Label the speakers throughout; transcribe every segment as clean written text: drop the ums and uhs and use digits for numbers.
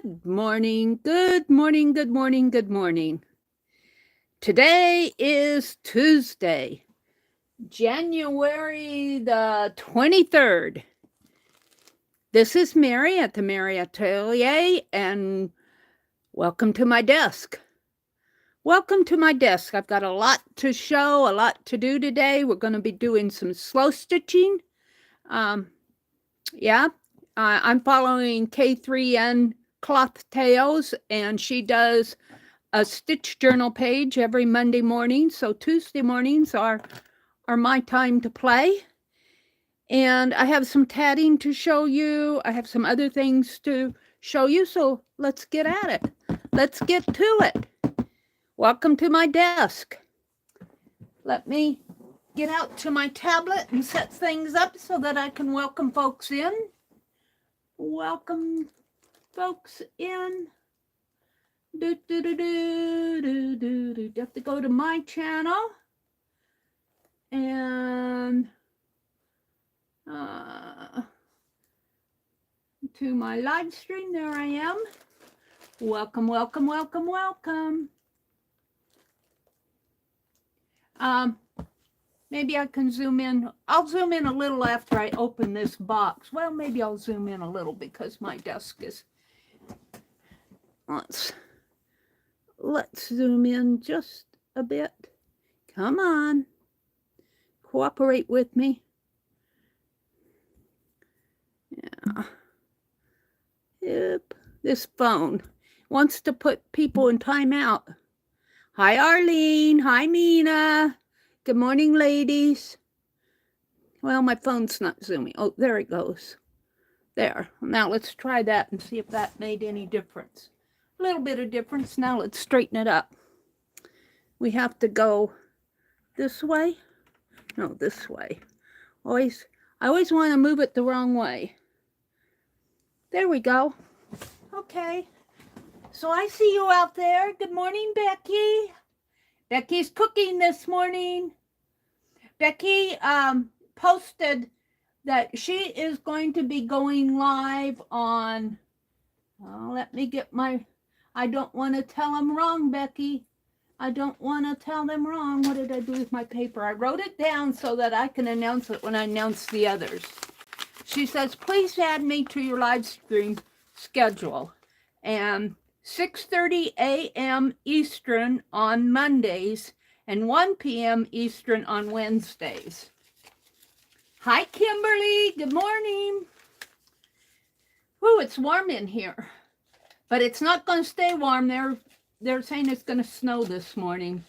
Speaker 1: Good morning, good morning, good morning, good morning. Today is Tuesday, January the 23rd. This is Meri at the Meri Atelier, and welcome to my desk. Welcome to my desk. I've got a lot to show, a lot to do today. We're going to be doing some slow stitching. I'm following K3N Cloth Tales, and she does a stitch journal page every Monday morning. So Tuesday mornings are my time to play. And I have some tatting to show you. I have some other things to show you. So let's get at it. Let's get to it. Welcome to my desk. Let me get out to my tablet and set things up so that I can welcome folks in. Welcome folks in. You have to go to my channel and to my live stream. There I am. Welcome, welcome, welcome, welcome. Maybe I can zoom in. I'll zoom in a little after I open this box. Well, maybe I'll zoom in a little because my desk is. Let's zoom in just a bit. Come on. Cooperate with me. Yeah. Yep. This phone wants to put people in timeout. Hi, Arlene. Hi, Mina. Good morning, ladies. Well, my phone's not zooming. Oh, there it goes. There. Now let's try that and see if that made any difference. A little bit of difference. Now let's straighten it up. We have to go this way. No, this way. I always want to move it the wrong way. There we go. Okay. So I see you out there. Good morning, Becky. Becky's cooking this morning. Becky posted that she is going to be going live on, let me get my, I don't want to tell them wrong, Becky. I don't want to tell them wrong. What did I do with my paper? I wrote it down so that I can announce it when I announce the others. She says, please add me to your live stream schedule. And 6:30 a.m. Eastern on Mondays and 1 p.m. Eastern on Wednesdays. Hi, Kimberly. Good morning. Oh, it's warm in here, but it's not going to stay warm. They're saying it's going to snow this morning.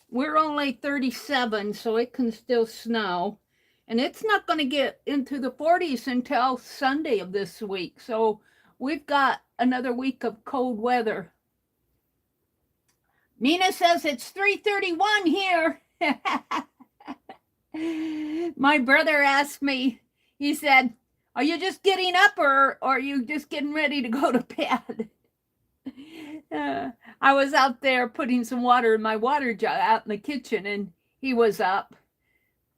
Speaker 1: We're only 37, so it can still snow. And it's not going to get into the 40s until Sunday of this week. So we've got another week of cold weather. Mina says it's 3:31 here. My brother asked me, he said, are you just getting up or are you just getting ready to go to bed? I was out there putting some water in my water jar out in the kitchen, and he was up.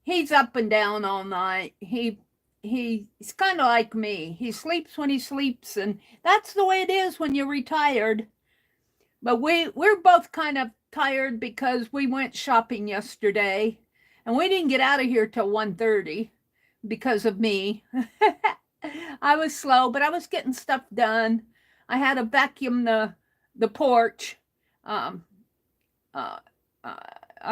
Speaker 1: He's up and down all night. He's kind of like me. He sleeps when he sleeps, and that's the way it is when you're retired. But we're both kind of tired because we went shopping yesterday, and we didn't get out of here till 1:30 because of me. I was slow, but I was getting stuff done. I had to vacuum the porch. What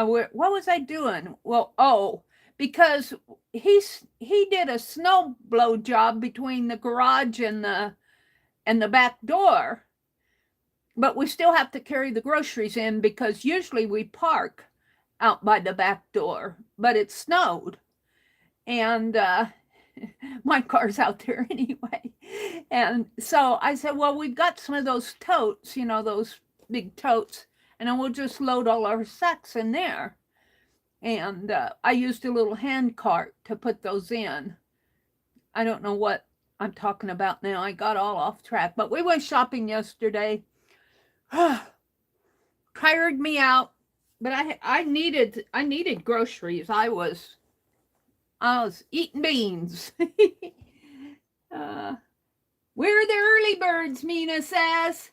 Speaker 1: was I doing? Well, because he did a snow blow job between the garage and the back door, but we still have to carry the groceries in because usually we park out by the back door, but it snowed, and my car's out there anyway. And so I said, well, we've got some of those totes, those big totes, and then we'll just load all our sacks in there. And I used a little hand cart to put those in. I don't know what I'm talking about now. I got all off track, but we went shopping yesterday. Tired me out, but I needed groceries. I was eating beans. We're the early birds, Mina says.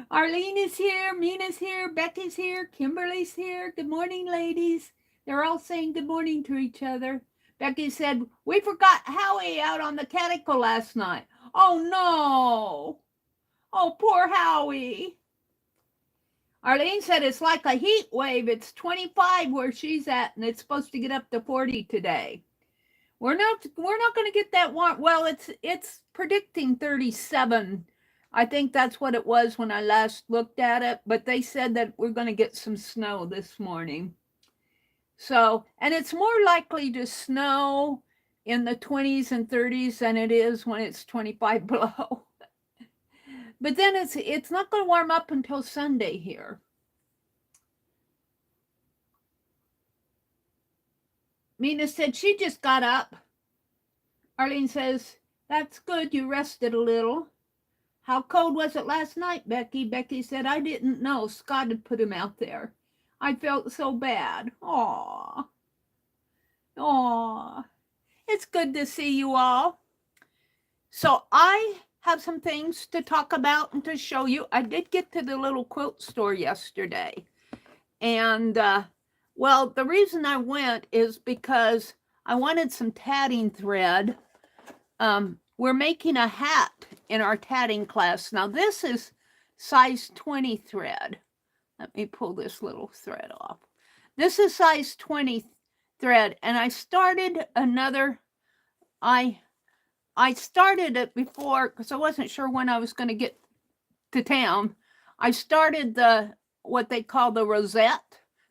Speaker 1: Arlene is here, Mina's here, Becky's here, Kimberly's here. Good morning, ladies. They're all saying good morning to each other. Becky said, we forgot Howie out on the catechol last night. Oh, no. Oh, poor Howie. Arlene said it's like a heat wave. It's 25 where she's at, and it's supposed to get up to 40 today. We're not going to get that warm. Well, it's predicting 37. I think that's what it was when I last looked at it, but they said that we're going to get some snow this morning. So, and it's more likely to snow in the 20s and 30s than it is when it's 25 below. But then it's not going to warm up until Sunday here. Mina said she just got up. Arlene says, that's good, you rested a little. How cold was it last night, Becky? Becky said, I didn't know. Scott had put him out there. I felt so bad. Aw. Aw. It's good to see you all. So I have some things to talk about and to show you. I did get to the little quilt store yesterday. And, well, the reason I went is because I wanted some tatting thread. We're making a hat in our tatting class. Now, this is size 20 thread. Let me pull this little thread off. This is size 20 thread, and I started another, I started it before because I wasn't sure when I was going to get to town. I started what they call the rosette.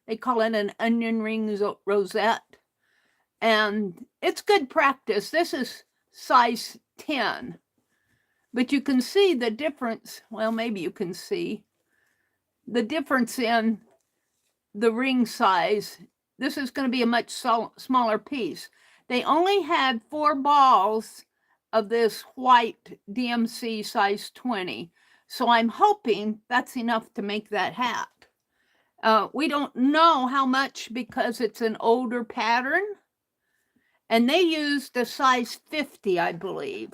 Speaker 1: They call it an onion ring rosette. And it's good practice. This is size 10. But you can see the difference. Well, maybe you can see the difference in the ring size. This is going to be a much smaller piece. They only had 4 balls of this white DMC size 20. So I'm hoping that's enough to make that hat. We don't know how much because it's an older pattern. And they used a size 50, I believe.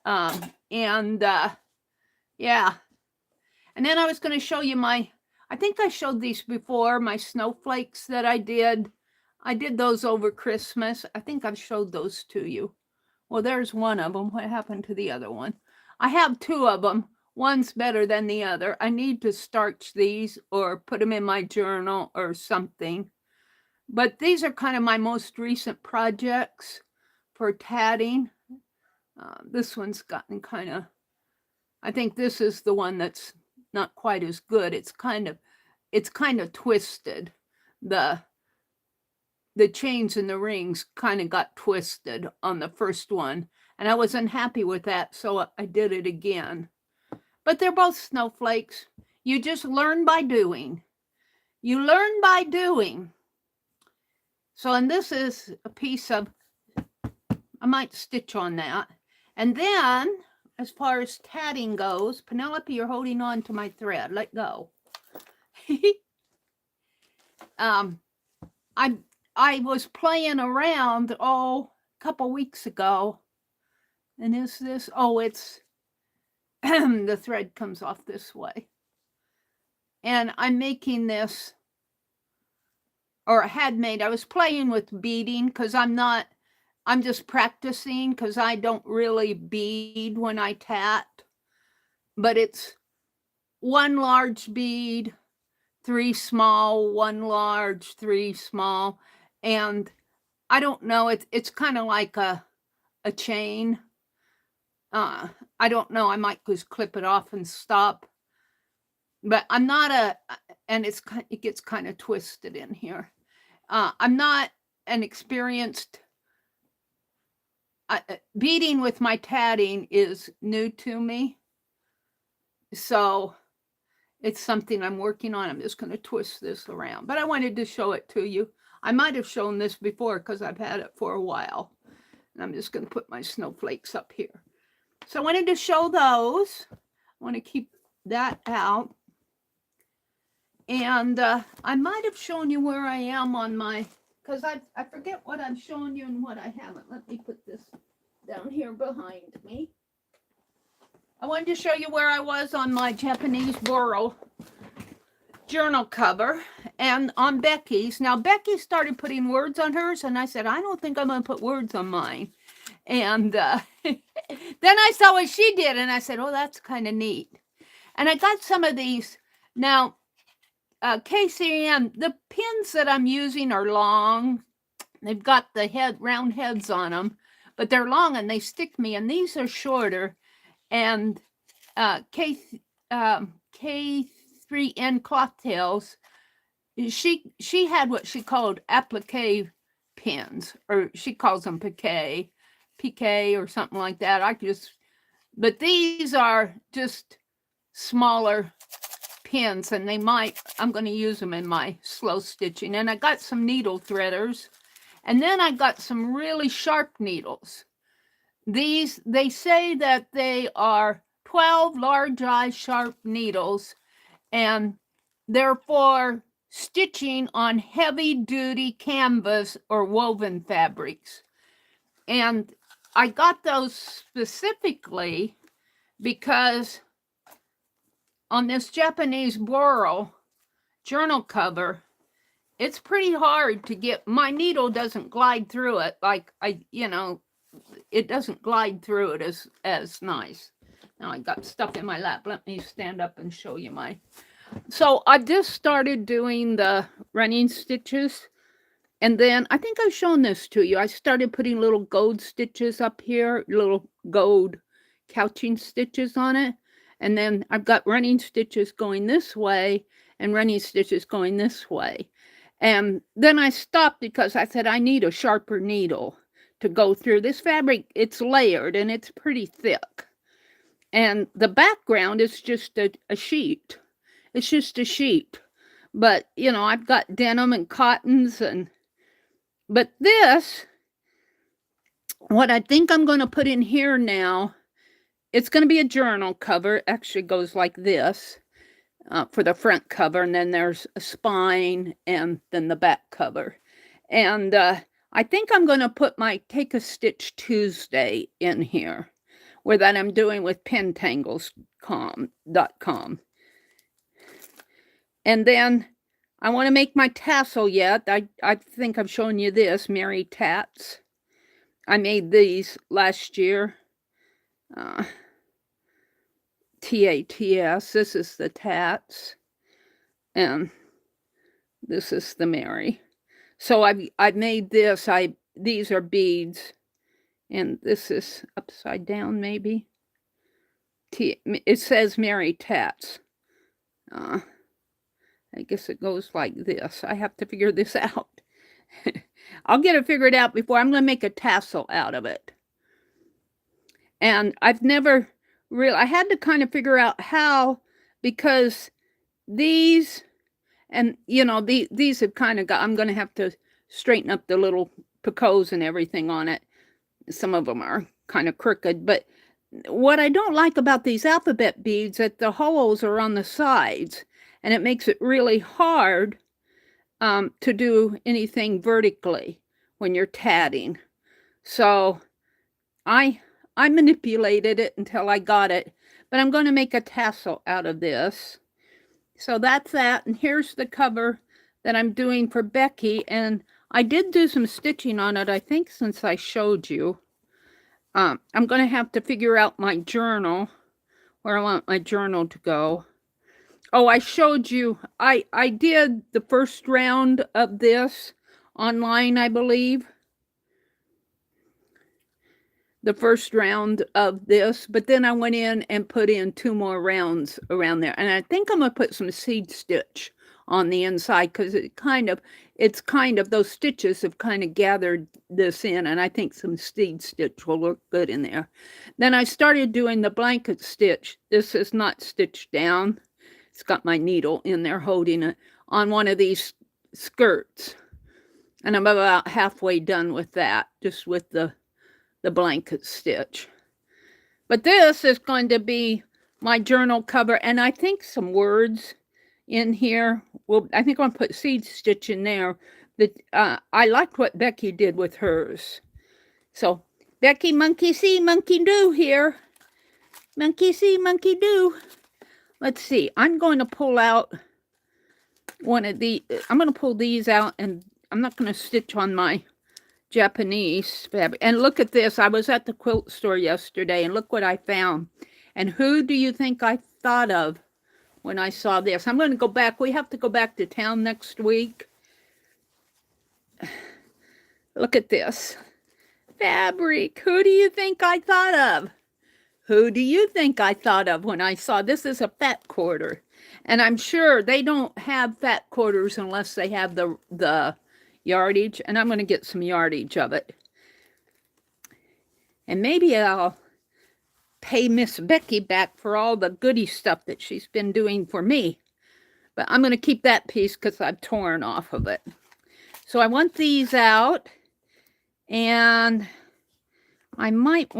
Speaker 1: Yeah. And then I was going to show you I think I showed these before, my snowflakes that I did. I did those over Christmas. I think I've showed those to you. Well, there's one of them. What happened to the other one? I have 2 of them. One's better than the other. I need to starch these or put them in my journal or something. But these are kind of my most recent projects for tatting. This one's gotten kind of, I think this is the one that's not quite as good. It's kind of twisted. The chains and the rings kind of got twisted on the first one. And I was unhappy with that, so I did it again. But they're both snowflakes. You just learn by doing. You learn by doing. So, and this is a piece of, I might stitch on that. And then, as far as tatting goes, Penelope, you're holding on to my thread. Let go. I was playing around, a couple weeks ago. And is this, it's, the thread comes off this way. And I'm making this, or I had made, I was playing with beading because I'm just practicing because I don't really bead when I tat. But it's 1 large bead, 3 small, 1 large, 3 small. And I don't know, it's kind of like a chain. I don't know, I might just clip it off and stop. But I'm not and it gets kind of twisted in here. I'm not an experienced, beading with my tatting is new to me. So it's something I'm working on. I'm just going to twist this around. But I wanted to show it to you. I might have shown this before because I've had it for a while. And I'm just going to put my snowflakes up here. So I wanted to show those. I want to keep that out. And I might have shown you where I am on my, because I forget what I've shown you and what I haven't. Let me put this down here behind me. I wanted to show you where I was on my Japanese Burl journal cover and on Becky's. Now, Becky started putting words on hers, and I said, I don't think I'm going to put words on mine. And then I saw what she did, and I said, oh, that's kind of neat. And I got some of these. Now, KCM, the pins that I'm using are long. They've got the round heads on them, but they're long and they stick me. And these are shorter. And K3N Cloth Tails, she had what she called applique pins, or she calls them piqué or something like that. But these are just smaller pins, and I'm going to use them in my slow stitching. And I got some needle threaders, and then I got some really sharp needles. These, they say that they are 12 large eye sharp needles, and they're for stitching on heavy duty canvas or woven fabrics. And I got those specifically because on this Japanese Burl journal cover, it's pretty hard to get. My needle doesn't glide through it like it doesn't glide through it as nice. Now I got stuff in my lap. Let me stand up and show you my. So I just started doing the running stitches, and then I think I've shown this to you. I started putting little gold stitches up here, little gold couching stitches on it. And then I've got running stitches going this way and running stitches going this way. And then I stopped because I said I need a sharper needle to go through. This fabric, it's layered and it's pretty thick. And the background is just a sheet. It's just a sheet. But, I've got denim and cottons. But this, what I think I'm going to put in here now, it's going to be a journal cover. It actually goes like this for the front cover. And then there's a spine and then the back cover. And I think I'm going to put my Take a Stitch Tuesday in here, where that I'm doing with pentangles.com. And then I want to make my tassel yet. I think I'm showing you this, Meri Tats. I made these last year. TATS. This is the Tats, and this is the Meri. So I've made this. These are beads, and this is upside down maybe. It says Meri Tats. I guess it goes like this. I have to figure this out. I'll get it figured out before. I'm going to make a tassel out of it. And I've never I had to kind of figure out how, because these, and these have kind of got, I'm going to have to straighten up the little picots and everything on it. Some of them are kind of crooked, but what I don't like about these alphabet beads, that the holes are on the sides, and it makes it really hard to do anything vertically when you're tatting. So I manipulated it until I got it, but I'm going to make a tassel out of this. So that's that, and here's the cover that I'm doing for Becky, and I did do some stitching on it, I think, since I showed you. I'm going to have to figure out my journal, where I want my journal to go. Oh, I showed you, I did the first round of this online, I believe. The first round of this, but then I went in and put in 2 more rounds around there. And I think I'm going to put some seed stitch on the inside, because it's kind of, those stitches have kind of gathered this in, and I think some seed stitch will look good in there. Then I started doing the blanket stitch. This is not stitched down. It's got my needle in there holding it on one of these skirts. And I'm about halfway done with that, just with the blanket stitch. But this is going to be my journal cover, and I think some words in here. Well, I think I'm going to put seed stitch in there. That I liked what Becky did with hers. So Becky, monkey see, monkey do here. Monkey see, monkey do. Let's see. I'm going to pull out one of the, I'm going to pull these out, and I'm not going to stitch on my Japanese fabric. And look at this. I was at the quilt store yesterday, and look what I found. And who do you think I thought of when I saw this? I'm going to go back. We have to go back to town next week. Look at this. Fabric. Who do you think I thought of? Who do you think I thought of when I saw this? Is a fat quarter. And I'm sure they don't have fat quarters unless they have the yardage, and I'm going to get some yardage of it. And maybe I'll pay Miss Becky back for all the goody stuff that she's been doing for me. But I'm going to keep that piece because I've torn off of it. So I want these out, and I might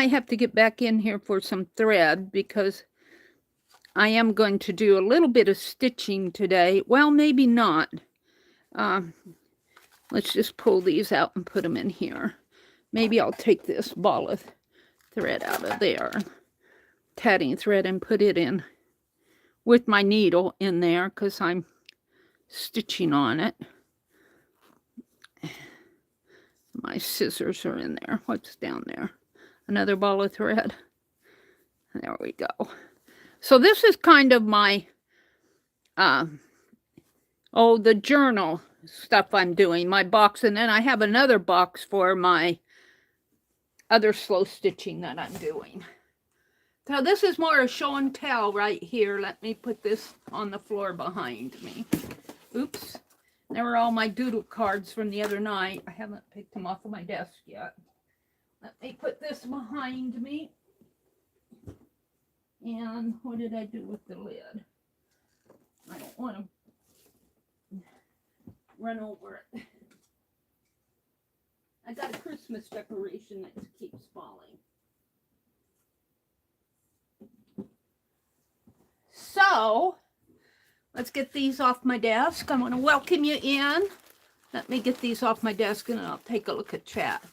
Speaker 1: have to get back in here for some thread, because I am going to do a little bit of stitching today. Well, maybe not. Let's just pull these out and put them in here. Maybe I'll take this ball of thread out of there, tatting thread, and put it in with my needle in there because I'm stitching on it. My scissors are in there. What's down there? Another ball of thread. There we go. So this is kind of my the journal stuff I'm doing, my box, and then I have another box for my other slow stitching that I'm doing. So this is more a show and tell right here. Let me put this on the floor behind me. Oops. There were all my doodle cards from the other night. I haven't picked them off of my desk yet. Let me put this behind me. And what did I do with the lid? I don't want to run over it. I got a Christmas decoration that keeps falling. So, let's get these off my desk. I want to welcome you in. Let me get these off my desk and I'll take a look at chat.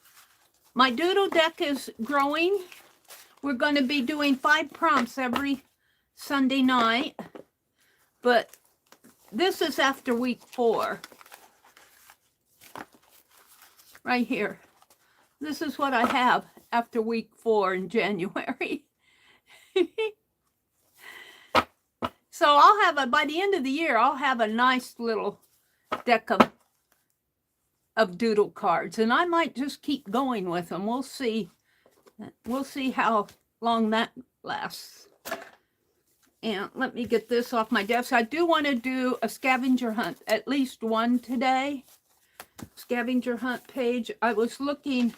Speaker 1: My doodle deck is growing. We're going to be doing 5 prompts every Sunday night. But this is after week 4. Right here. This is what I have after week 4 in January. So I'll have by the end of the year, I'll have a nice little deck of doodle cards, and I might just keep going with them. We'll see. We'll see how long that lasts. And let me get this off my desk. I do want to do a scavenger hunt, at least one today. Scavenger hunt page. I was looking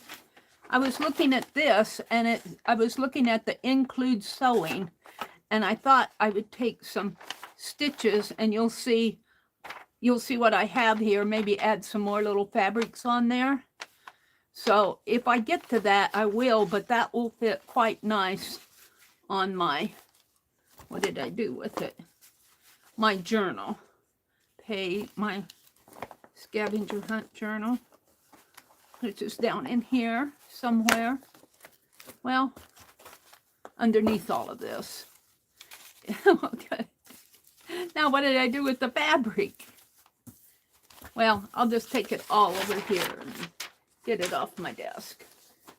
Speaker 1: at this, and I was looking at the include sewing, and I thought I would take some stitches, and you'll see what I have here. Maybe add some more little fabrics on there. So if I get to that, I will, but that will fit quite nice on my, what did I do with it? My journal page, my scavenger hunt journal, which is down in here somewhere. Well, underneath all of this. Okay. Now, what did I do with the fabric? Well, I'll just take it all over here and get it off my desk.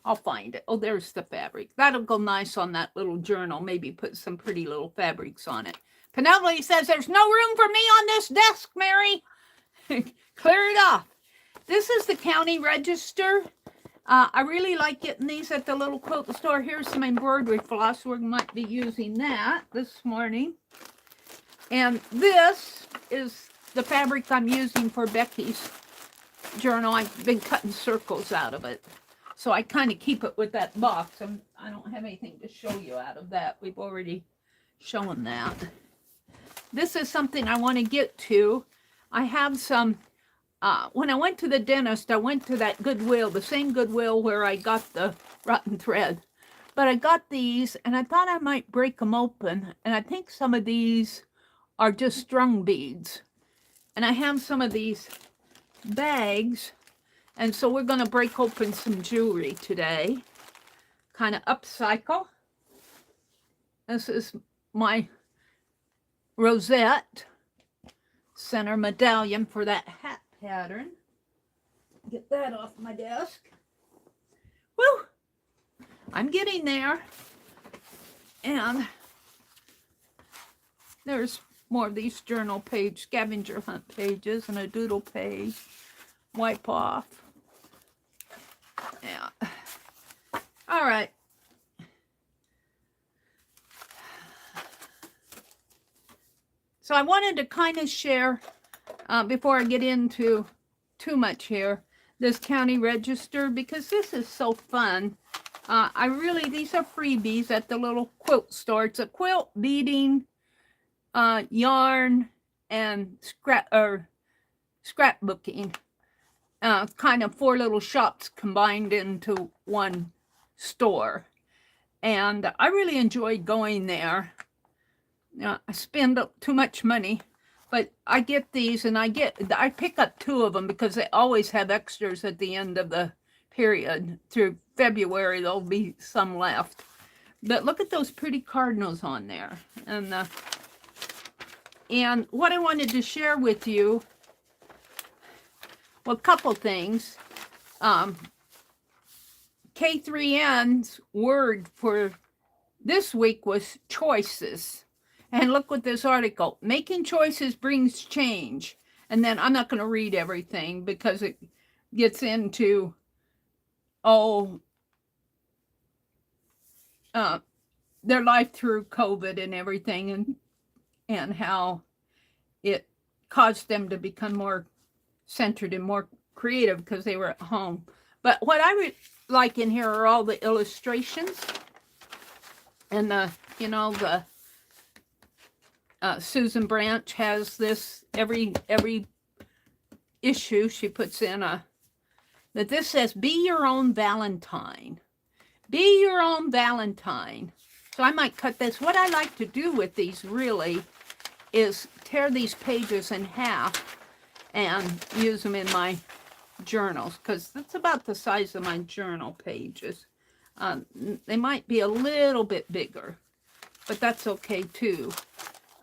Speaker 1: I'll find it. Oh, there's the fabric. That'll go nice on that little journal. Maybe put some pretty little fabrics on it. Penelope says, there's no room for me on this desk, Mary. Clear it off. This is the county register. I really like getting these at the little quilt store. Here's some embroidery floss. We might be using that this morning. And this is the fabric I'm using for Becky's journal. I've been cutting circles out of it. So I kind of keep it with that box. I don't have anything to show you out of that. We've already shown that. This is something I want to get to. I have some, when I went to the dentist, I went to that Goodwill, the same Goodwill where I got the rotten thread. But I got these, and I thought I might break them open. And I think some of these are just strung beads. And I have some of these bags And so we're going to break open some jewelry today. Kind of upcycle. This is my rosette center medallion for that hat pattern. Get that off my desk. Woo! I'm getting there. And there's more of these journal page, scavenger hunt pages, and a doodle page. Wipe off. Yeah. All right. So I wanted to kind of share, before I get into too much here, this county register, because this is so fun. These are freebies at the little quilt store. It's a quilt, beading, yarn, and scrapbooking. Kind of 4 little shops combined into one store. And I really enjoyed going there. I spend too much money, but I get these, and I pick up 2 of them because they always have extras at the end of the period. Through February, there'll be some left. But look at those pretty cardinals on there. And what I wanted to share with you, well, a couple things. K3N's word for this week was choices. And look what this article, making choices brings change. And then I'm not going to read everything because it gets into, their life through COVID and everything, and how it caused them to become more centered and more creative because they were at home. But what I would like in here are all the illustrations and Susan Branch has this every issue. She puts in that this says, be your own Valentine. Be your own Valentine. So I might cut this. What I like to do with these really is tear these pages in half and use them in my journals, because that's about the size of my journal pages. They might be a little bit bigger, but that's okay too.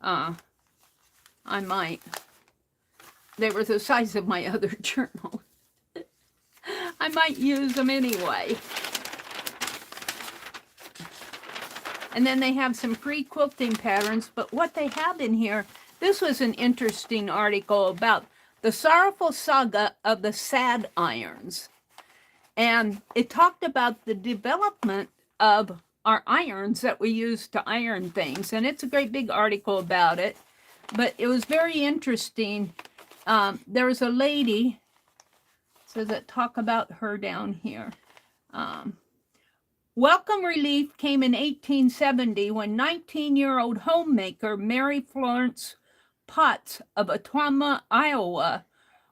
Speaker 1: They were the size of my other journal. I might use them anyway. And then they have some free quilting patterns, but what they have in here, this was an interesting article about the sorrowful saga of the sad irons. And it talked about the development of our irons that we use to iron things. And it's a great big article about it. But it was very interesting. There was a lady, so that talk about her down here. Welcome relief came in 1870 when 19-year-old homemaker Mary Florence Potts of Ottumwa, Iowa,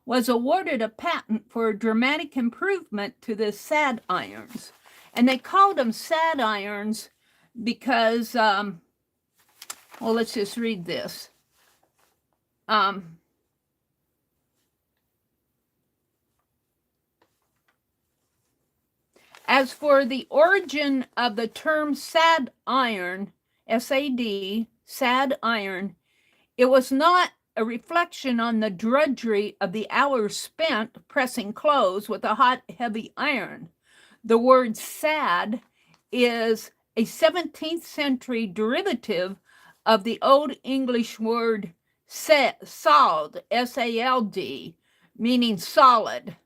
Speaker 1: was awarded a patent for a dramatic improvement to the sad irons. And they called them sad irons because, well, let's just read this. As for the origin of the term sad iron, S-A-D, sad iron, it was not a reflection on the drudgery of the hours spent pressing clothes with a hot, heavy iron. The word sad is a 17th century derivative of the Old English word sald, S-A-L-D, meaning solid,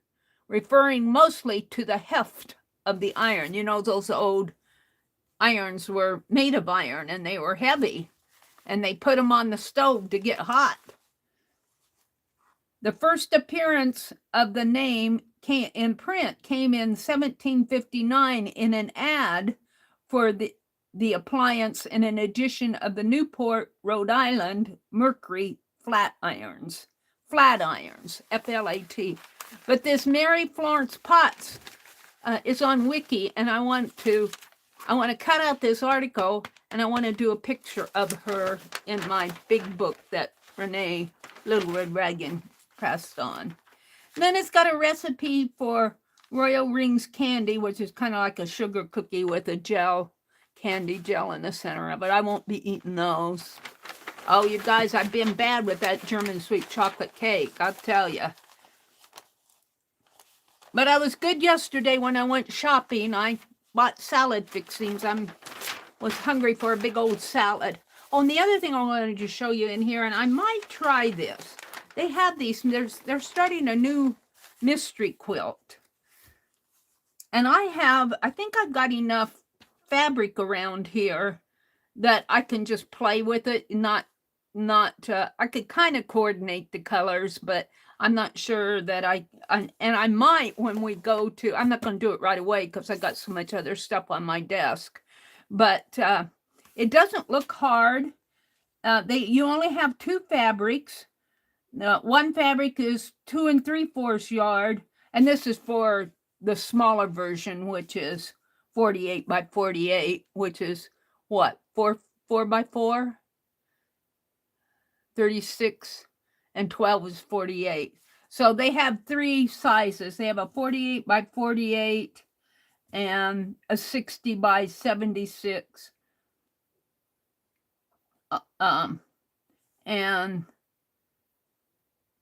Speaker 1: referring mostly to the heft of the iron. You know, those old irons were made of iron and they were heavy, and they put them on the stove to get hot. The first appearance of the name in print came in 1759 in an ad for the appliance in an edition of the Newport, Rhode Island Mercury flat irons, F-L-A-T. But this Mary Florence Potts is on Wiki, and I want to cut out this article, and I want to do a picture of her in my big book that Renee Little Red Dragon passed on. Then it's got a recipe for Royal Rings candy, which is kind of like a sugar cookie with a candy gel in the center of it. I won't be eating those. Oh, you guys, I've been bad with that German sweet chocolate cake, I'll tell you. But I was good yesterday when I went shopping. I bought salad fixings. I was hungry for a big old salad. Oh, and the other thing I wanted to show you in here, and I might try this. They have these, they're starting a new mystery quilt. And I think I've got enough fabric around here that I can just play with it. I could kind of coordinate the colors, but I'm not sure that and I might when we go to, I'm not going to do it right away because I got so much other stuff on my desk. But it doesn't look hard. You only have 2 fabrics. One fabric is 2 3/4 yard, and this is for the smaller version, which is 48 by 48, which is what, 4 by 4, 36, and 12 is 48. So they have 3 sizes. They have a 48 by 48 and a 60 by 76. And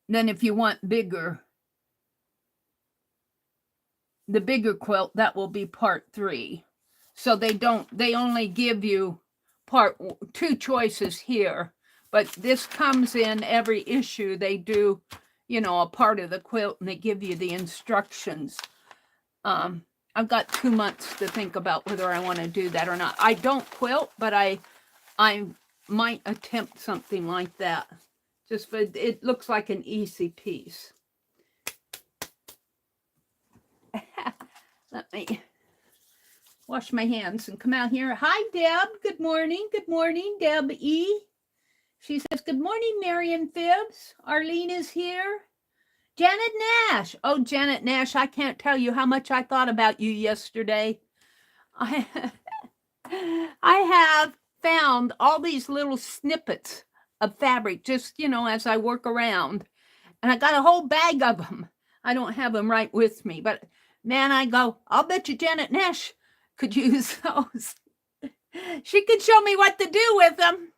Speaker 1: then if you want bigger, the bigger quilt, that will be part 3. So they only give you 2 choices here, but this comes in every issue. They do, a part of the quilt, and they give you the instructions. I've got 2 months to think about whether I want to do that or not. I don't quilt, but I might attempt something like that. Just for, it looks like an easy piece. Let me wash my hands and come out here. Hi, Deb. Good morning. Good morning, Deb E. She says, good morning, Marion Phibbs. Arlene is here. Janet Nash. Oh, Janet Nash, I can't tell you how much I thought about you yesterday. I have found all these little snippets of fabric just, as I work around. And I got a whole bag of them. I don't have them right with me, but man, I go, I'll bet you Janet Nash could use those. She could show me what to do with them.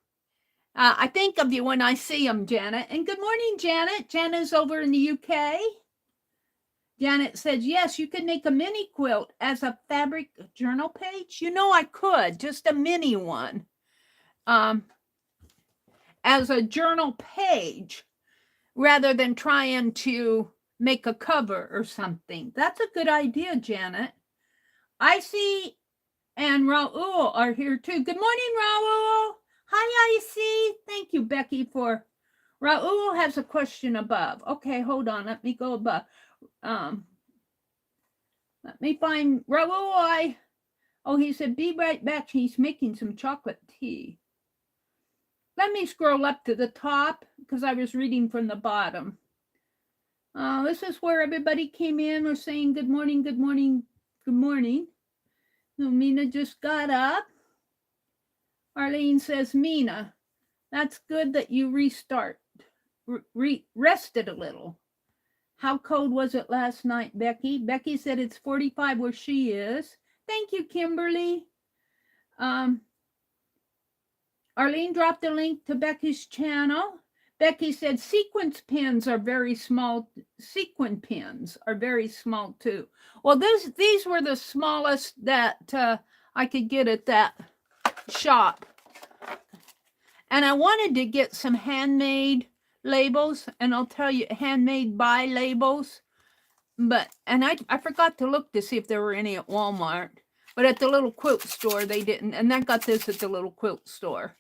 Speaker 1: I think of you when I see them, Janet. And good morning, Janet. Janet's over in the UK. Janet says, yes, you could make a mini quilt as a fabric journal page. I could, just a mini one. As a journal page, rather than trying to make a cover or something. That's a good idea, Janet. Icy and Raul are here too. Good morning, Raul. Hi, Icy. Thank you, Becky, for... Raul has a question above. Okay, hold on. Let me go above. Let me find Raul. He said, be right back. He's making some chocolate tea. Let me scroll up to the top because I was reading from the bottom. This is where everybody came in. We're saying good morning, good morning, good morning. So Mina just got up. Arlene says, Mina, that's good that you rested a little. How cold was it last night, Becky? Becky said it's 45 where she is. Thank you, Kimberly. Arlene dropped a link to Becky's channel. Becky said sequin pins are very small. Sequin pins are very small too. Well, these were the smallest that I could get at that shop. And I wanted to get some handmade labels, and I'll tell you, handmade by labels. And I forgot to look to see if there were any at Walmart. But at the little quilt store, they didn't. And I got this at the little quilt store.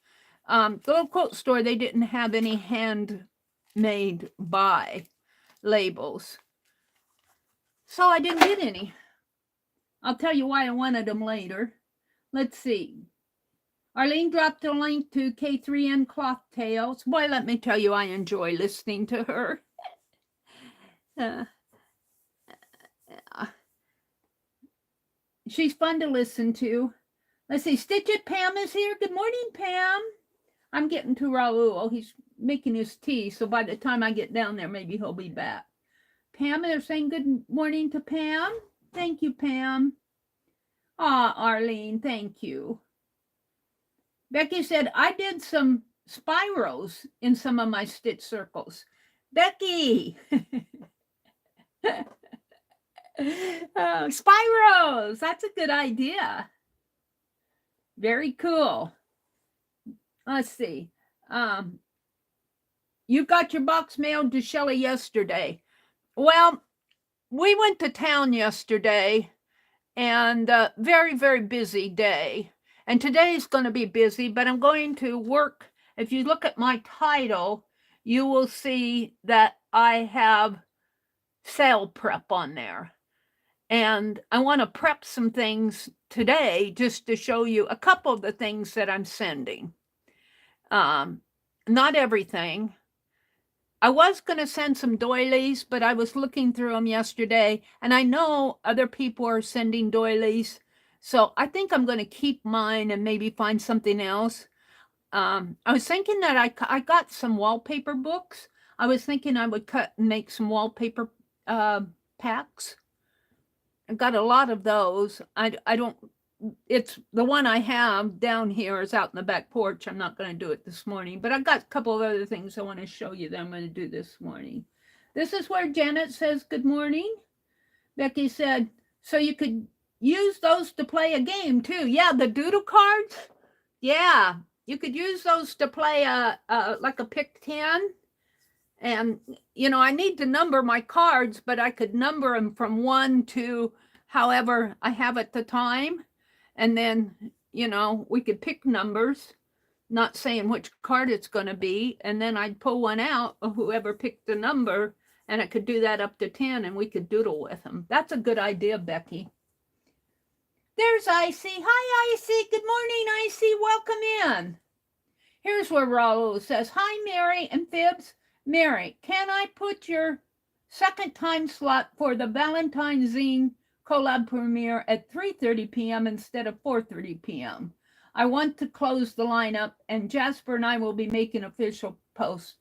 Speaker 1: The little quilt store, they didn't have any handmade by labels. So I didn't get any. I'll tell you why I wanted them later. Let's see. Arlene dropped a link to K3N Cloth Tales. Boy, let me tell you, I enjoy listening to her. She's fun to listen to. Let's see. Stitch It Pam is here. Good morning, Pam. I'm getting to Raul. He's making his tea, so by the time I get down there, maybe he'll be back. Pam, they're saying good morning to Pam. Thank you, Pam. Arlene, thank you. Becky said, I did some spirals in some of my stitch circles. Becky! Spirals! That's a good idea. Very cool. Let's see. You got your box mailed to Shelley yesterday. Well, we went to town yesterday, and very, very busy day. And today's going to be busy, but I'm going to work. If you look at my title, you will see that I have sale prep on there. And I want to prep some things today just to show you a couple of the things that I'm sending. Not everything. I was going to send some doilies, but I was looking through them yesterday, and I know other people are sending doilies. So I think I'm going to keep mine and maybe find something else. I was thinking that I got some wallpaper books. I was thinking I would cut and make some wallpaper packs. I got a lot of those. I don't, it's the one I have down here is out in the back porch. I'm not going to do it this morning, but I've got a couple of other things I want to show you that I'm going to do this morning. This is where Janet says good morning. Becky said, so you could use those to play a game too. Yeah, the doodle cards. Yeah, you could use those to play like a pick 10. And, you know, I need to number my cards, but I could number them from 1 to however I have at the time. And then, you know, we could pick numbers, not saying which card it's going to be. And then I'd pull one out of whoever picked the number, and I could do that up to 10, and we could doodle with them. That's a good idea, Becky. There's Icy. Hi, Icy. Good morning, Icy. Welcome in. Here's where Raul says, hi, Meri and Fibs. Meri, can I put your second time slot for the Valentine Zine collab premiere at 3:30 p.m. instead of 4:30 p.m.? I want to close the lineup, and Jasper and I will be making official posts.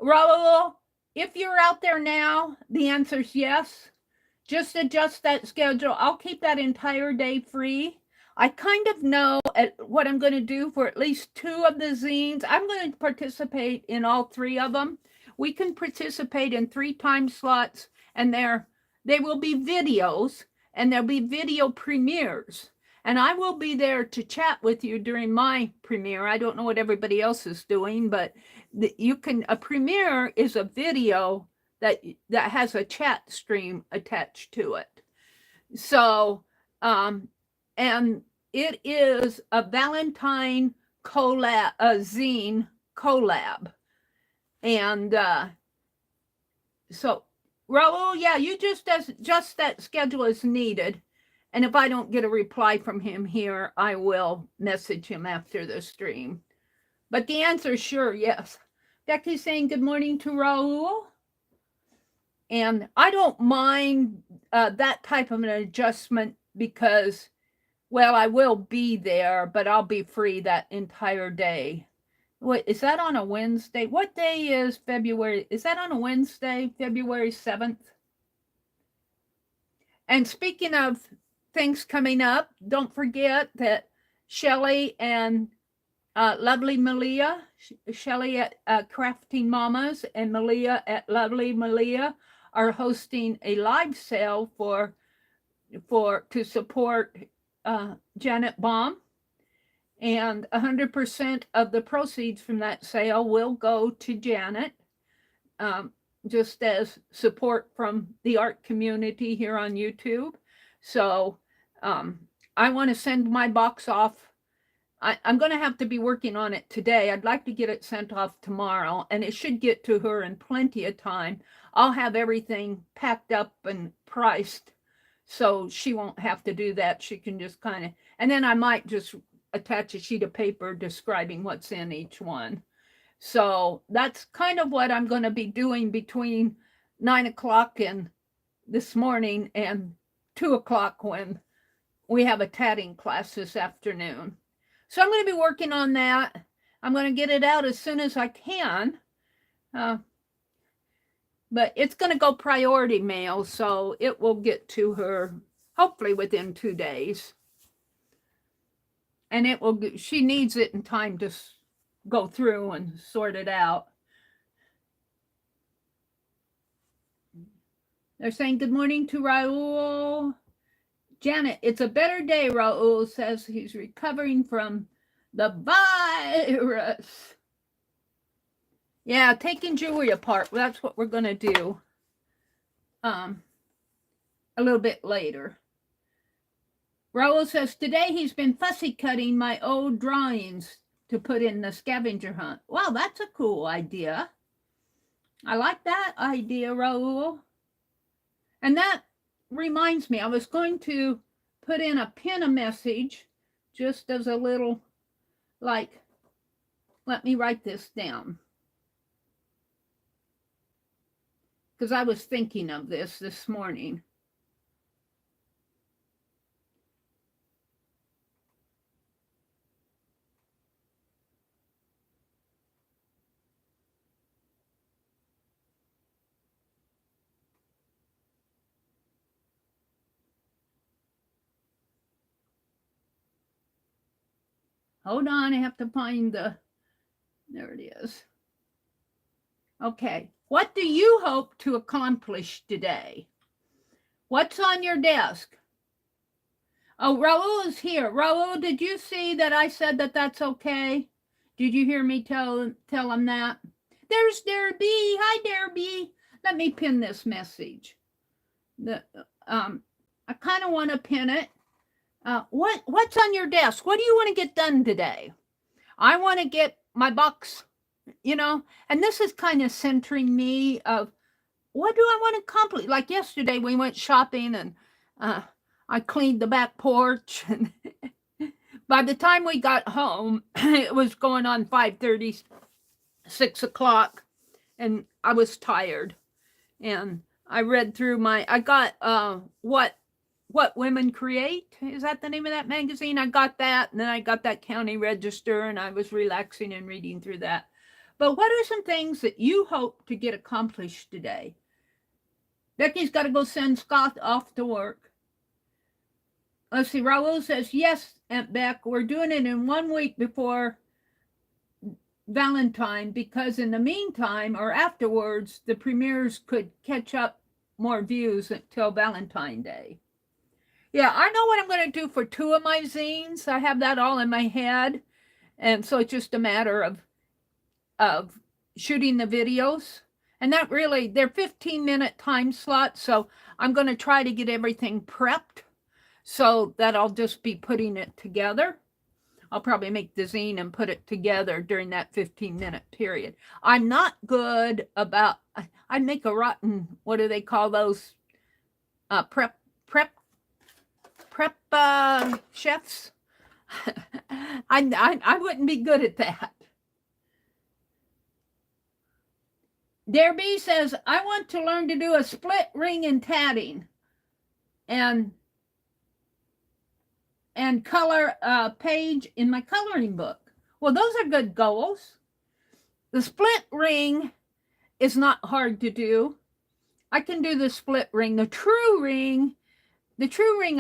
Speaker 1: Raul, if you're out there now, the answer is yes. Just adjust that schedule. I'll keep that entire day free. I kind of know what I'm going to do for at least 2 of the zines. I'm going to participate in all 3 of them. We can participate in 3 time slots, and they will be videos, and there'll be video premieres. And I will be there to chat with you during my premiere. I don't know what everybody else is doing, but a premiere is a video that has a chat stream attached to it. So, and it is a Valentine collab, a zine collab. And so, Raul, yeah, you just that schedule is needed. And if I don't get a reply from him here, I will message him after the stream. But the answer is sure, yes. Becky's saying good morning to Raul. And I don't mind that type of an adjustment because, well, I will be there, but I'll be free that entire day. Wait, is that on a Wednesday? What day is February? Is that on a Wednesday, February 7th? And speaking of things coming up, don't forget that Shelley and Lovely Malia, Shelley at Crafting Mamas and Malia at Lovely Malia are hosting a live sale to support Janet Baum. And 100% of the proceeds from that sale will go to Janet, just as support from the art community here on YouTube. So I want to send my box off. I'm going to have to be working on it today. I'd like to get it sent off tomorrow, and it should get to her in plenty of time. I'll have everything packed up and priced, so she won't have to do that. She can just kind of, and then I might just attach a sheet of paper describing what's in each one. So that's kind of what I'm going to be doing between 9 o'clock and this morning and 2 o'clock when we have a tatting class this afternoon. So I'm going to be working on that. I'm going to get it out as soon as I can. But it's going to go priority mail, so it will get to her hopefully within 2 days. And it will, she needs it in time to go through and sort it out. They're saying good morning to Raul. Janet, it's a better day, Raul says. He's recovering from the virus. Yeah, taking jewelry apart. That's what we're going to do a little bit later. Raul says, today he's been fussy cutting my old drawings to put in the scavenger hunt. Wow, that's a cool idea. I like that idea, Raul. And that reminds me, I was going to put in pin a message just as a little, like, let me write this down. Because I was thinking of this morning. Hold on, I have to find there it is. Okay, what do you hope to accomplish today? What's on your desk? Oh, Raul is here. Raul, did you see that I said that that's okay? Did you hear me tell him that? There's Derby. Hi, Derby. Let me pin this message. I kind of want to pin it. What's on your desk? What do you want to get done today? I want to get my box, and this is kind of centering me of what do I want to accomplish? Like yesterday, we went shopping and I cleaned the back porch. And by the time we got home, it was going on 5:30, 6 o'clock, and I was tired. And I read through I got What Women Create. Is that the name of that magazine? I got that, and then I got that County Register, and I was relaxing and reading through that. But what are some things that you hope to get accomplished today? Becky's got to go send Scott off to work. Let's see, Raul says, yes, Aunt Beck, we're doing it in 1 week before Valentine, because in the meantime or afterwards, the premieres could catch up more views until Valentine Day. Yeah, I know what I'm going to do for 2 of my zines. I have that all in my head. And so it's just a matter of shooting the videos. And that really, they're 15-minute time slots. So I'm going to try to get everything prepped so that I'll just be putting it together. I'll probably make the zine and put it together during that 15-minute period. I'm not good about, I make a rotten, what do they call those? Prep chefs. I wouldn't be good at that. Derby says, I want to learn to do a split ring and tatting and color a page in my coloring book. Well, those are good goals. The split ring is not hard to do. I can do the split ring. The true ring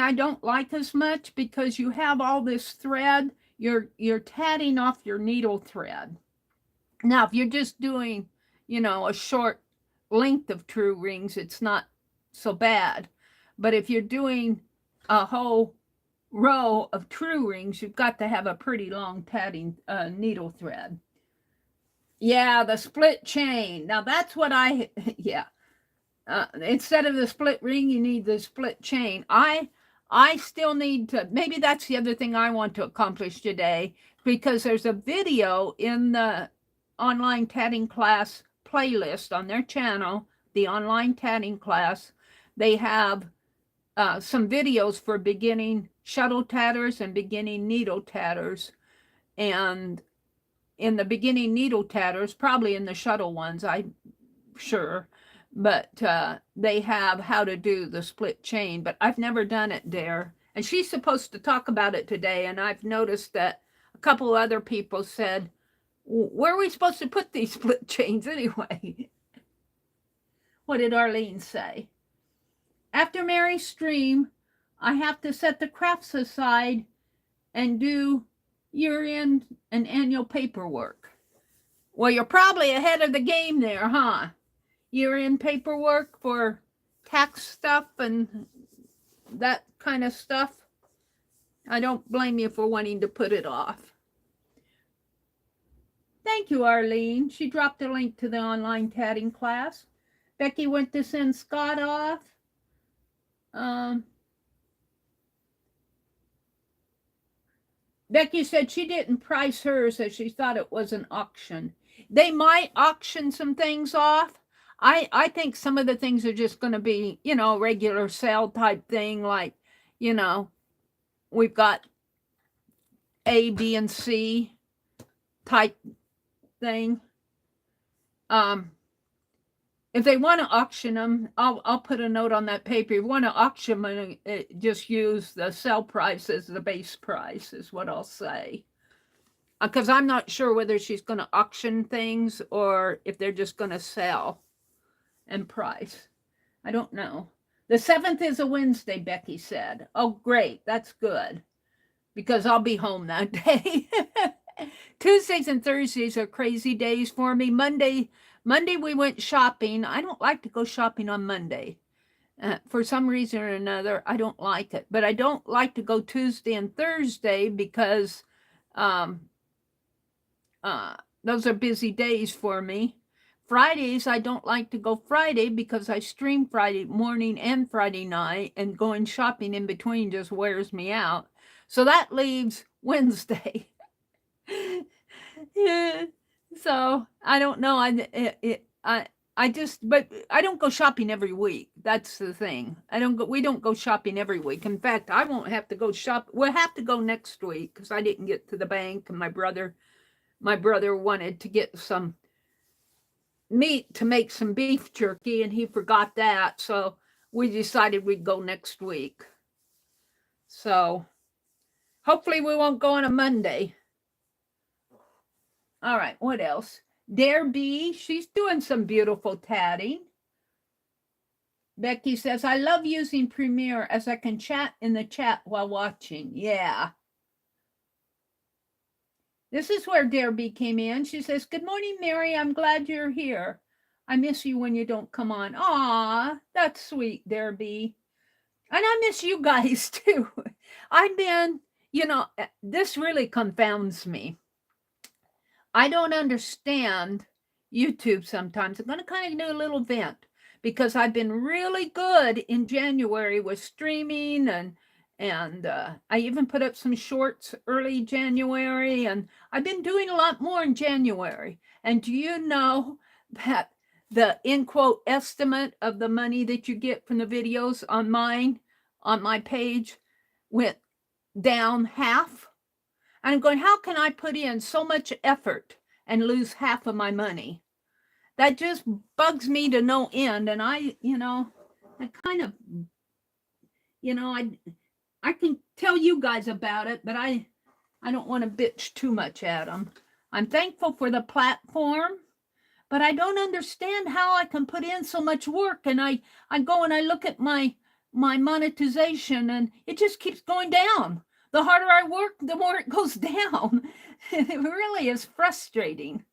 Speaker 1: I don't like as much because you have all this thread. You're tatting off your needle thread. Now, if you're just doing, a short length of true rings, it's not so bad. But if you're doing a whole row of true rings, you've got to have a pretty long tatting needle thread. Yeah, the split chain. Now, that's what instead of the split ring, you need the split chain. I still need to, maybe that's the other thing I want to accomplish today, because there's a video in the online tatting class playlist on their channel, the online tatting class. They have some videos for beginning shuttle tatters and beginning needle tatters. And in the beginning needle tatters, probably in the shuttle ones, I'm sure, but they have how to do the split chain, but I've never done it there. And she's supposed to talk about it today, and I've noticed that a couple other people said, where are we supposed to put these split chains anyway? What did Arlene say? After Meri's stream, I have to set the crafts aside and do year-end and annual paperwork. Well, you're probably ahead of the game there, huh? Year-end paperwork for tax stuff and that kind of stuff. I don't blame you for wanting to put it off. Thank you, Arlene. She dropped a link to the online tatting class. Becky went to send Scott off. Becky said she didn't price hers as she thought it was an auction. They might auction some things off. I think some of the things are just going to be, you know, regular sale type thing, like, you know, we've got A, B, and C type thing. If they want to auction them, I'll put a note on that paper. If you want to auction them, just use the sell price as the base price is what I'll say. Because I'm not sure whether she's going to auction things or if they're just going to sell and price. I don't know. The 7th is a Wednesday, Becky said. Oh, great. That's good. Because I'll be home that day. Tuesdays and Thursdays are crazy days for me. Monday we went shopping. I don't like to go shopping on Monday. For some reason or another, I don't like it. But I don't like to go Tuesday and Thursday because those are busy days for me. Fridays, I don't like to go Friday because I stream Friday morning and Friday night, and going shopping in between just wears me out. So that leaves Wednesday. Yeah. So I don't know. But I don't go shopping every week. That's the thing. We don't go shopping every week. In fact, I won't have to go shop. We'll have to go next week because I didn't get to the bank, and my brother wanted to get some meat to make some beef jerky, and he forgot that. So we decided we'd go next week. So hopefully we won't go on a Monday. All right, what else? Dare B, she's doing some beautiful tatting. Becky says, I love using Premiere as I can chat in the chat while watching. Yeah. This is where Dare B came in. She says, good morning, Meri. I'm glad you're here. I miss you when you don't come on. Aw, that's sweet, Dare B. And I miss you guys too. I've been, you know, this really confounds me. I don't understand YouTube sometimes. I'm going to kind of do a little vent because I've been really good in January with streaming, and I even put up some shorts early January, and I've been doing a lot more in January. And do you know that the in quote estimate of the money that you get from the videos on my page went down half? And I'm going, how can I put in so much effort and lose half of my money? That just bugs me to no end. And I kind of, I can tell you guys about it, but I don't want to bitch too much at them. I'm thankful for the platform, but I don't understand how I can put in so much work. And I go and I look at my monetization, and it just keeps going down. The harder I work, the more it goes down. It really is frustrating.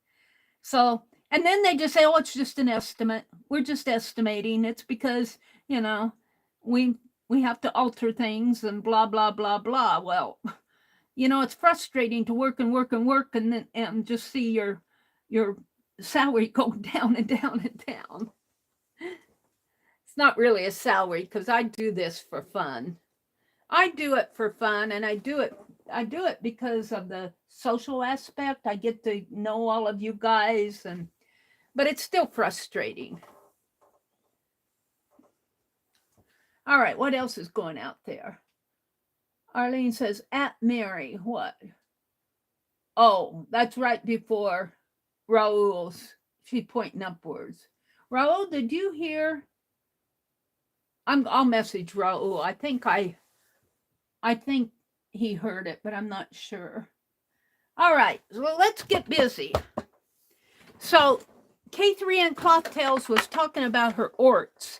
Speaker 1: So, and then they just say, oh, it's just an estimate. We're just estimating. It's because, we have to alter things and blah, blah, blah, blah. Well, it's frustrating to work and just see your salary go down and down and down. It's not really a salary because I do this for fun. I do it for fun, and I do it because of the social aspect. I get to know all of you guys, but it's still frustrating. All right, what else is going out there? Arlene says, at Meri, what? Oh, that's right before Raul's. She's pointing upwards. Raul, did you hear? I'll message Raul. I think he heard it, but I'm not sure. All right, well, let's get busy. So K3N Cloth Tales was talking about her orts.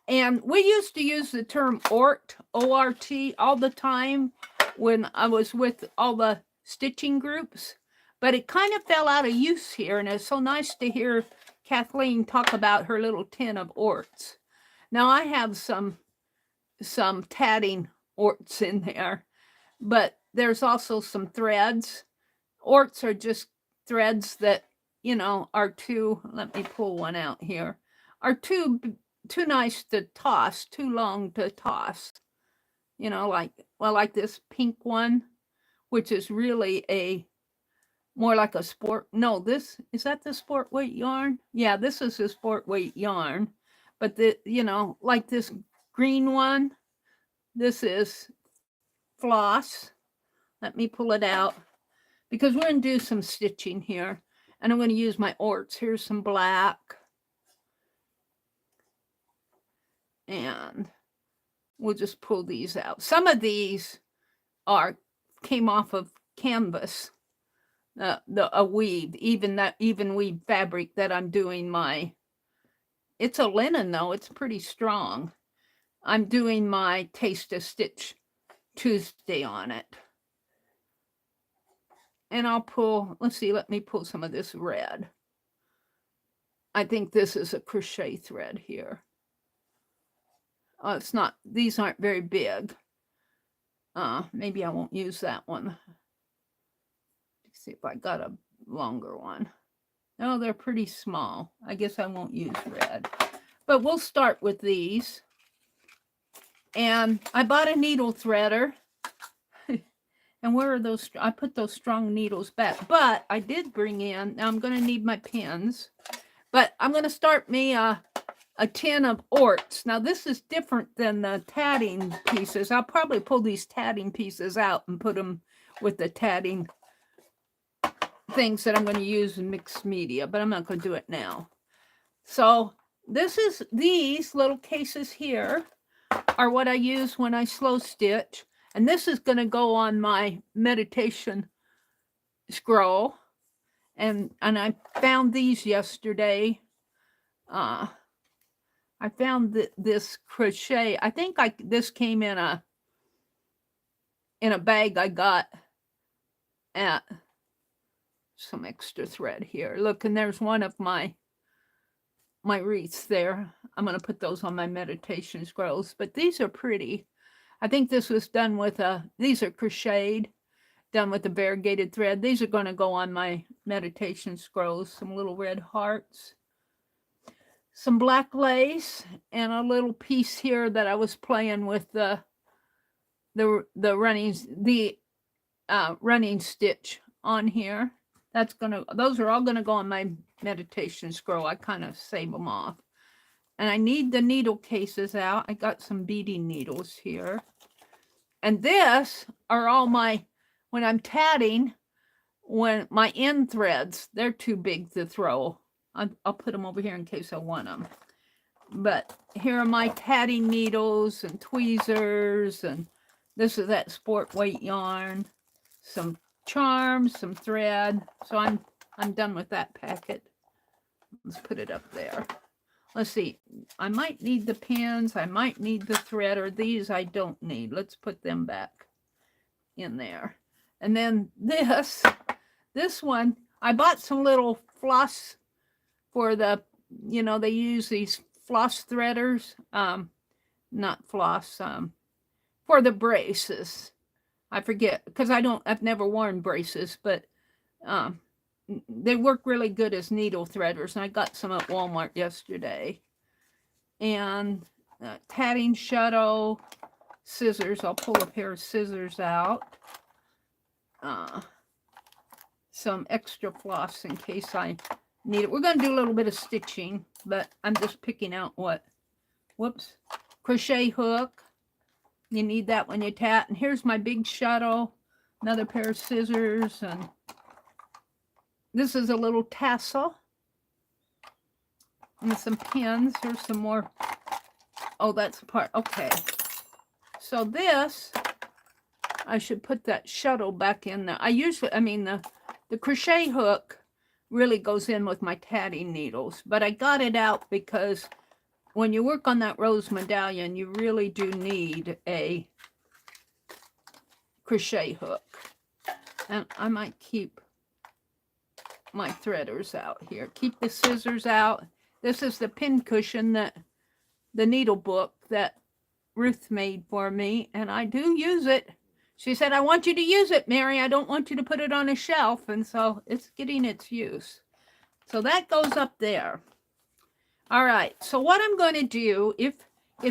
Speaker 1: And we used to use the term ort, O-R-T, all the time when I was with all the stitching groups. But it kind of fell out of use here, and it's so nice to hear Kathleen talk about her little tin of orts. Now, I have some tatting orts in there, but there's also some threads. Orts are just threads that, you know, are too, let me pull one out here, are too nice to toss, too long to toss. You know, like this pink one, which is really more like a sport. No, is that the sport weight yarn? Yeah, this is a sport weight yarn. But you know, like this green one, this is floss. Let me pull it out because we're going to do some stitching here. And I'm going to use my orts. Here's some black. And we'll just pull these out. Some of these came off of canvas, a weave, even weave fabric that I'm doing it's a linen though, it's pretty strong. I'm doing my Taste of Stitch Tuesday on it. And I'll pull, let me pull some of this red. I think this is a crochet thread here. It's not, these aren't very big. Maybe I won't use that one. Let's see if I got a longer one. No, they're pretty small. I guess I won't use red. But we'll start with these. And I bought a needle threader. And where are those? I put those strong needles back. But I did bring in, now I'm going to need my pins. But I'm going to start me a tin of orts. Now this is different than the tatting pieces. I'll probably pull these tatting pieces out and put them with the tatting things that I'm going to use in mixed media, but I'm not going to do it now. So these little cases here are what I use when I slow stitch. And this is going to go on my meditation scroll. And I found these yesterday. I found this crochet. I think this came in a bag I got at some extra thread here. Look, and there's one of my wreaths there. I'm going to put those on my meditation scrolls, but these are pretty. I think this was done with these are crocheted, done with a variegated thread. These are going to go on my meditation scrolls. Some little red hearts, some black lace, and a little piece here that I was playing with the running stitch on here. Those are all gonna go on my meditation scroll. I kind of save them off. And I need the needle cases out. I got some beading needles here. And this are all when I'm tatting, when my end threads, they're too big to throw. I'll put them over here in case I want them. But here are my tatting needles and tweezers, and this is that sport weight yarn, some charms, some thread. So I'm done with that packet. Let's put it up there. Let's see. I might need the pins. I might need the thread, or these I don't need. Let's put them back in there. And then this one, I bought some little floss for the, you know, they use these floss threaders, not floss, for the braces. I forget, because I've never worn braces, but they work really good as needle threaders, and I got some at Walmart yesterday. And tatting shuttle, scissors. I'll pull a pair of scissors out. Some extra floss in case I need it. We're going to do a little bit of stitching, but I'm just picking out crochet hook. You need that when you tat. And here's my big shuttle, another pair of scissors, and this is a little tassel and some pins. Here's some more. Oh, that's part. Okay. So this, I should put that shuttle back in there. The crochet hook, really goes in with my tatting needles. But I got it out because when you work on that rose medallion, you really do need a crochet hook. And I might keep my threaders out here. Keep the scissors out. This is the pin cushion that the needle book that Ruth made for me, and I do use it. She said, I want you to use it, Mary. I don't want you to put it on a shelf. And so it's getting its use. So that goes up there. All right. So what I'm going to do, if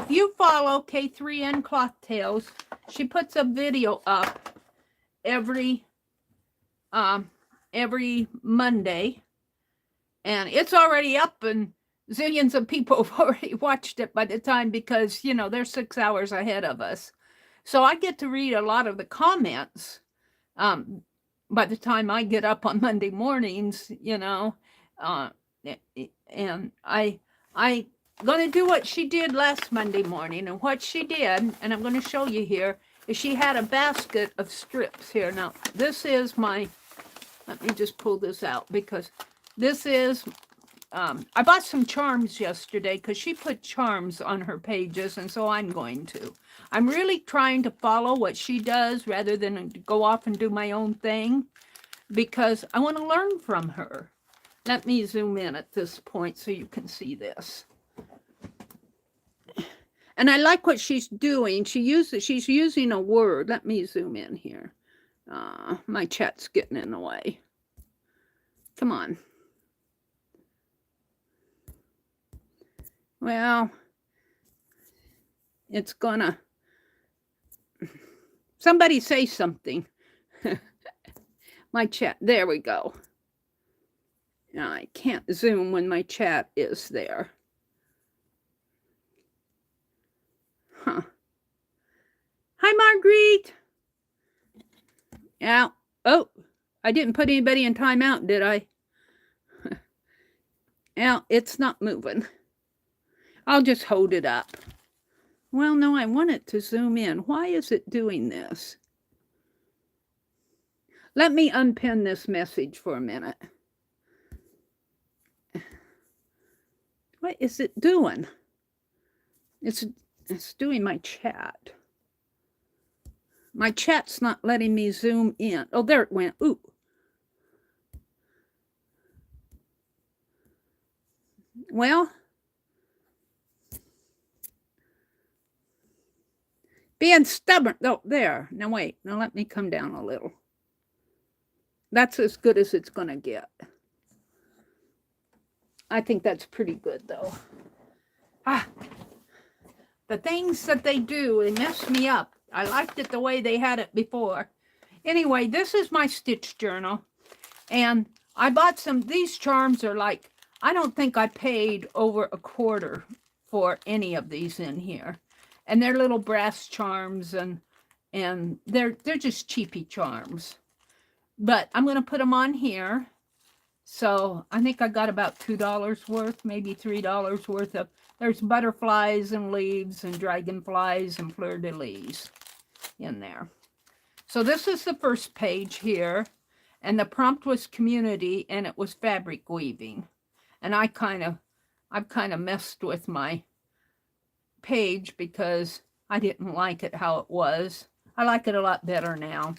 Speaker 1: you follow K3N Cloth Tales, she puts a video up every Monday. And it's already up, and zillions of people have already watched it by the time, because, you know, they're 6 hours ahead of us. So I get to read a lot of the comments by the time I get up on Monday mornings, you know. And I'm going to do what she did last Monday morning. And what she did, and I'm going to show you here, is she had a basket of strips here. Now, this is my, let me just pull this out, because this is, I bought some charms yesterday because she put charms on her pages, and so I'm going to. I'm really trying to follow what she does rather than go off and do my own thing, because I want to learn from her. Let me zoom in at this point so you can see this. And I like what she's doing. She's using a word. Let me zoom in here. My chat's getting in the way. Come on. Well, it's gonna, somebody say something. My chat, there we go. Now, I can't zoom when my chat is there. Huh. Hi, Marguerite. Yeah. Oh, I didn't put anybody in timeout, did I? Yeah, it's not moving. I'll just hold it up. Well, no, I want it to zoom in. Why is it doing this? Let me unpin this message for a minute. What is it doing? It's doing my chat. My chat's not letting me zoom in. Oh, there it went. Ooh. Well, being stubborn. Oh, there. Now, wait. Now, let me come down a little. That's as good as it's going to get. I think that's pretty good, though. The things that they do, they mess me up. I liked it the way they had it before. Anyway, this is my stitch journal. And I bought some, these charms are like, I don't think I paid over $1/4 for any of these in here. And they're little brass charms, and they're just cheapy charms. But I'm going to put them on here. So I think I got about $2 worth, maybe $3 worth of, there's butterflies and leaves and dragonflies and fleur-de-lis in there. So this is the first page here. And the prompt was community, and it was fabric weaving. And I've kind of messed with my page because I didn't like it how it was. I like it a lot better now.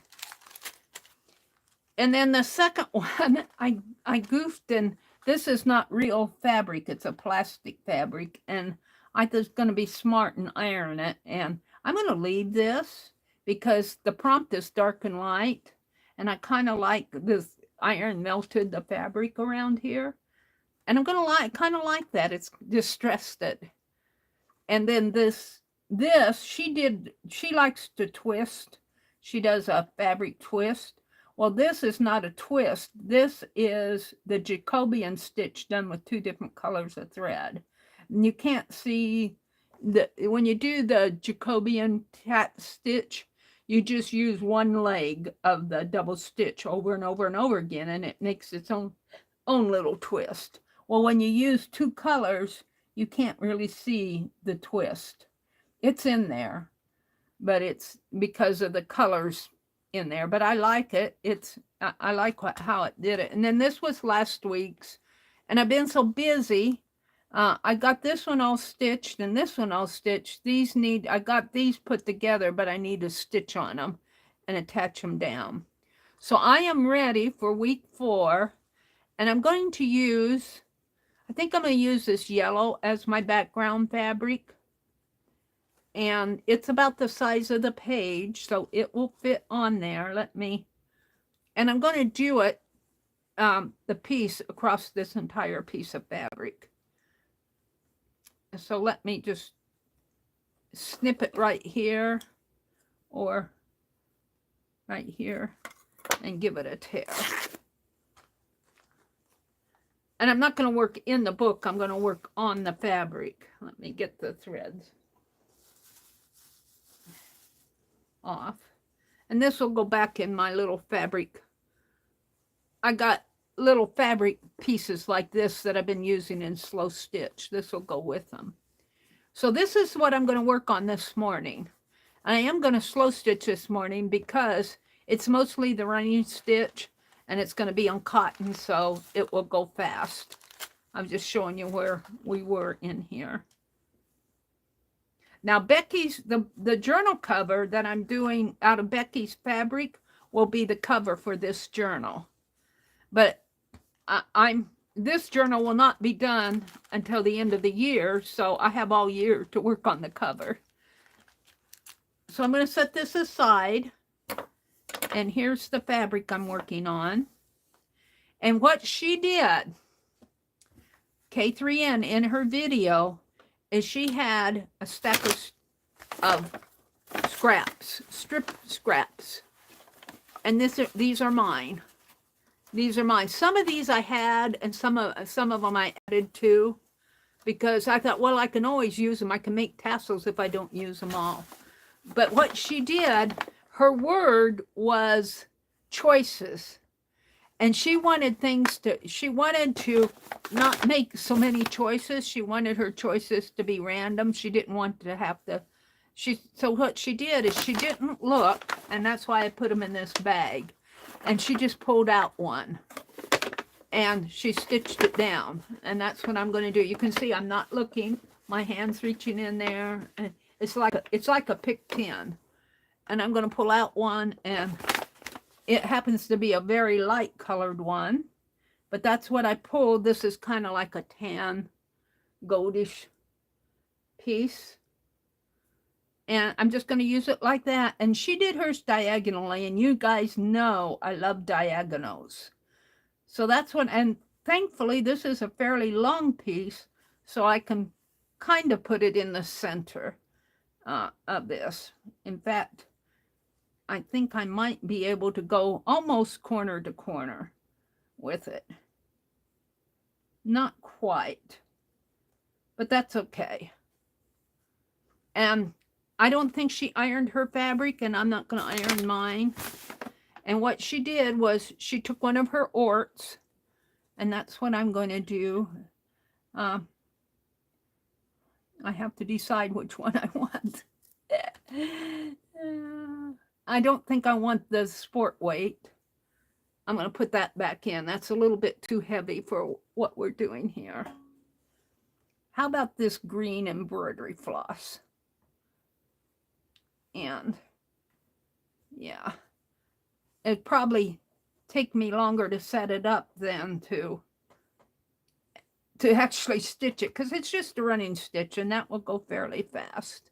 Speaker 1: And then the second one, I goofed, and this is not real fabric. It's a plastic fabric. And I was going to be smart and iron it. And I'm going to leave this because the prompt is dark and light. And I kind of like this iron melted the fabric around here. And I'm going to kind of like that. It's distressed it. And then this, she likes to twist. She does a fabric twist. Well, this is not a twist. This is the Jacobian stitch done with 2 different colors of thread. And you can't see, when you do the Jacobian tat stitch, you just use one leg of the double stitch over and over and over again, and it makes its own little twist. Well, when you use 2 colors, you can't really see the twist. It's in there, but it's because of the colors in there, but I like it. I like how it did it. And then this was last week's, and I've been so busy. I got this one all stitched and this one all stitched. I got these put together, but I need to stitch on them and attach them down. So I am ready for week 4, and I'm going to use, I think I'm going to use this yellow as my background fabric. And it's about the size of the page, so it will fit on there. And I'm going to do it, the piece across this entire piece of fabric. So let me just snip it right here or right here and give it a tear. And I'm not going to work in the book. I'm going to work on the fabric. Let me get the threads off. And this will go back in my little fabric. I got little fabric pieces like this that I've been using in slow stitch. This will go with them. So this is what I'm going to work on this morning. I am going to slow stitch this morning because it's mostly the running stitch and it's going to be on cotton, so it will go fast. I'm just showing you where we were in here. Now Becky's, the journal cover that I'm doing out of Becky's fabric will be the cover for this journal. But this journal will not be done until the end of the year, so I have all year to work on the cover. So I'm going to set this aside, and here's the fabric I'm working on. And what she did, K3N, in her video, is she had a stack of scraps, strip scraps. And these are mine. These are mine. Some of these I had, and some of them I added to, because I thought, well, I can always use them. I can make tassels if I don't use them all. But what she did, her word was choices. And she wanted to not make so many choices. She wanted her choices to be random. She didn't want to have to, so what she did is she didn't look, and that's why I put them in this bag. And she just pulled out one and she stitched it down. And that's what I'm going to do. You can see I'm not looking. My hand's reaching in there. And it's like a pick pin. And I'm going to pull out one, and it happens to be a very light colored one. But that's what I pulled. This is kind of like a tan goldish piece. And I'm just going to use it like that. And she did hers diagonally. And you guys know I love diagonals. So that's what, and thankfully this is a fairly long piece. So I can kind of put it in the center of this. In fact, I think I might be able to go almost corner to corner with it. Not quite. But that's okay. And I don't think she ironed her fabric, and I'm not going to iron mine. And what she did was she took one of her orts, and that's what I'm going to do. I have to decide which one I want. I don't think I want the sport weight. I'm going to put that back in. That's a little bit too heavy for what we're doing here. How about this green embroidery floss? And yeah, it'd probably take me longer to set it up than to actually stitch it, because it's just a running stitch and that will go fairly fast.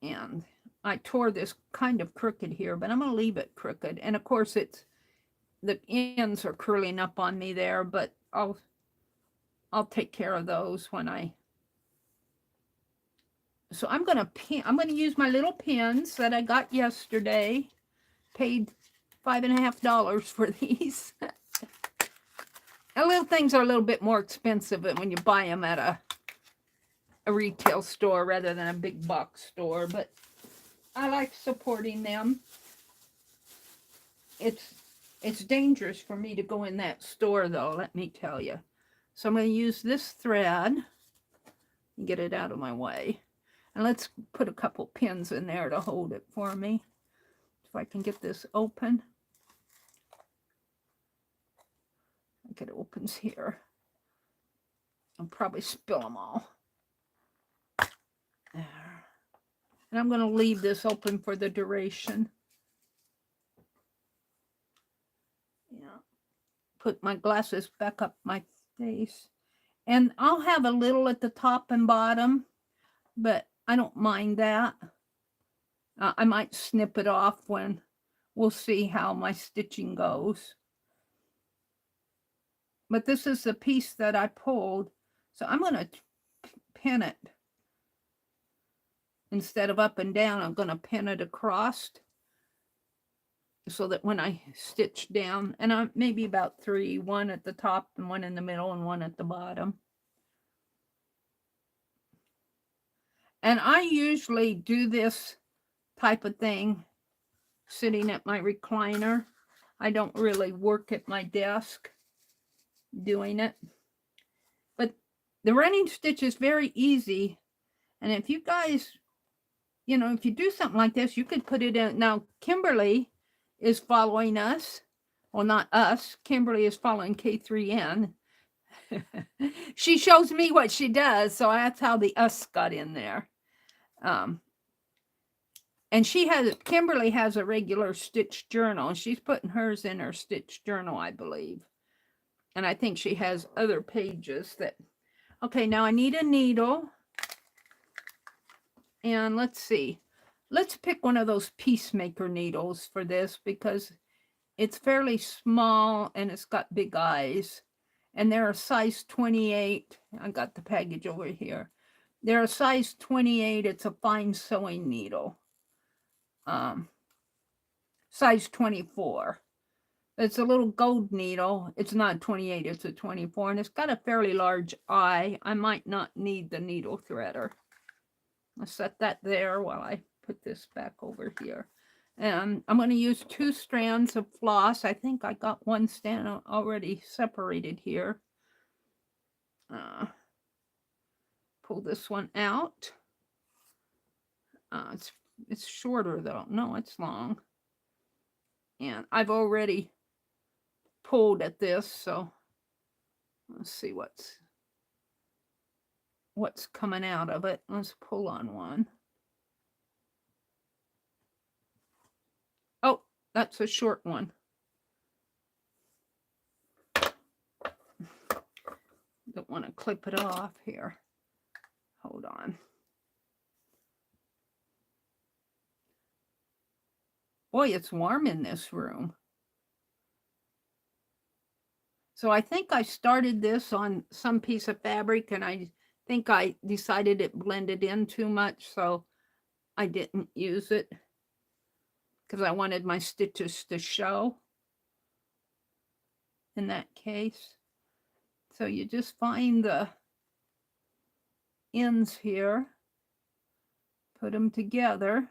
Speaker 1: And I tore this kind of crooked here, but I'm going to leave it crooked. And of course the ends are curling up on me there, but I'll take care of those when so I'm going to use my little pins that I got yesterday. Paid $5.50 for these. And little things are a little bit more expensive when you buy them at a retail store rather than a big box store, but I like supporting them. It's dangerous for me to go in that store, though, let me tell you. So I'm going to use this thread and get it out of my way. And let's put a couple pins in there to hold it for me. If I can get this open. I think it opens here. I'll probably spill them all. There. And I'm going to leave this open for the duration. Yeah. Put my glasses back up my face. And I'll have a little at the top and bottom, but I don't mind that. I might snip it off when we'll see how my stitching goes. But this is the piece that I pulled. So I'm going to pin it. Instead of up and down, I'm going to pin it across so that when I stitch down, and I'm maybe about 3, 1 at the top and 1 in the middle and 1 at the bottom. And I usually do this type of thing sitting at my recliner. I don't really work at my desk doing it. But the running stitch is very easy. And if you guys, you know, if you do something like this, you could put it in. Now, Kimberly is following us. Well, not us. Kimberly is following K3N. She shows me what she does. So that's how the us got in there. And Kimberly has a regular stitch journal. And she's putting hers in her stitch journal, I believe. And I think she has other pages that... Okay, now I need a needle. And let's see. Let's pick one of those Peacemaker needles for this because it's fairly small and it's got big eyes. And they're a size 28. I got the package over here. They're a size 28. It's a fine sewing needle. Size 24. It's a little gold needle. It's not a 28, it's a 24. And it's got a fairly large eye. I might not need the needle threader. I'll set that there while I put this back over here. And I'm going to use 2 strands of floss. I think I got one strand already separated here. Pull this one out. It's shorter though. No, it's long. And I've already pulled at this, so let's see what's coming out of it. Let's pull on one. Oh, that's a short one. Don't want to clip it off here. Hold on. Boy, it's warm in this room. So I think I started this on some piece of fabric and I think I decided it blended in too much, so I didn't use it because I wanted my stitches to show in that case. So you just find the ends here, put them together.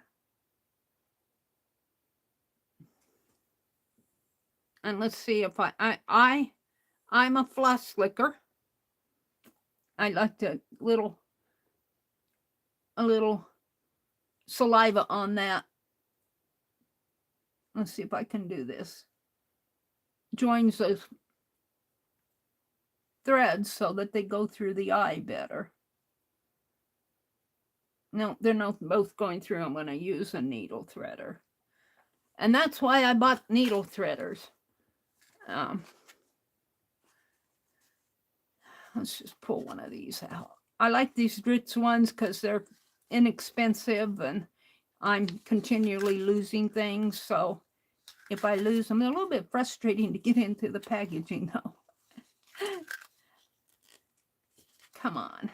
Speaker 1: And let's see if I'm a floss slicker. I like to a little saliva on that. Let's see if I can do this. Joins those threads so that they go through the eye better. No, they're not both going through. I'm going to use a needle threader. And that's why I bought needle threaders. Let's just pull one of these out. I like these Ritz ones because they're inexpensive and I'm continually losing things. So if I lose them, they're a little bit frustrating to get into the packaging though. Come on.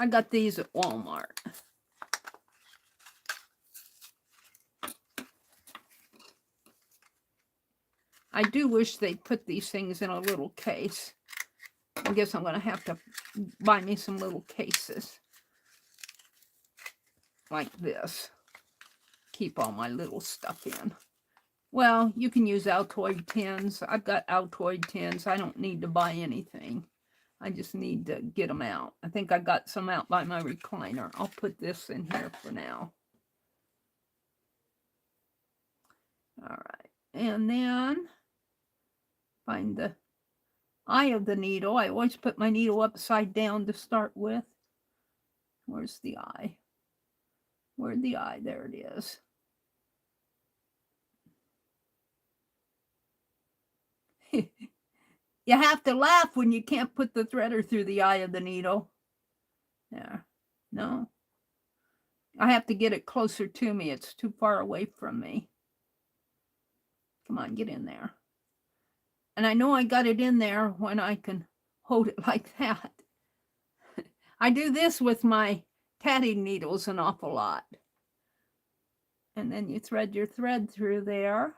Speaker 1: I got these at Walmart. I do wish they'd put these things in a little case. I guess I'm going to have to buy me some little cases like this. keep all my little stuff in. Well, you can use Altoid tins. I've got Altoid tins. I don't need to buy anything. I just need to get them out. I think I got some out by my recliner. I'll put this in here for now. All right. And then find the eye of the needle. I always put my needle upside down to start with. Where's the eye? Where'd the eye? There it is. You have to laugh when you can't put the threader through the eye of the needle. There. No. I have to get it closer to me. It's too far away from me. Come on, get in there. And I know I got it in there when I can hold it like that. I do this with my tatting needles an awful lot. And then you thread your thread through there.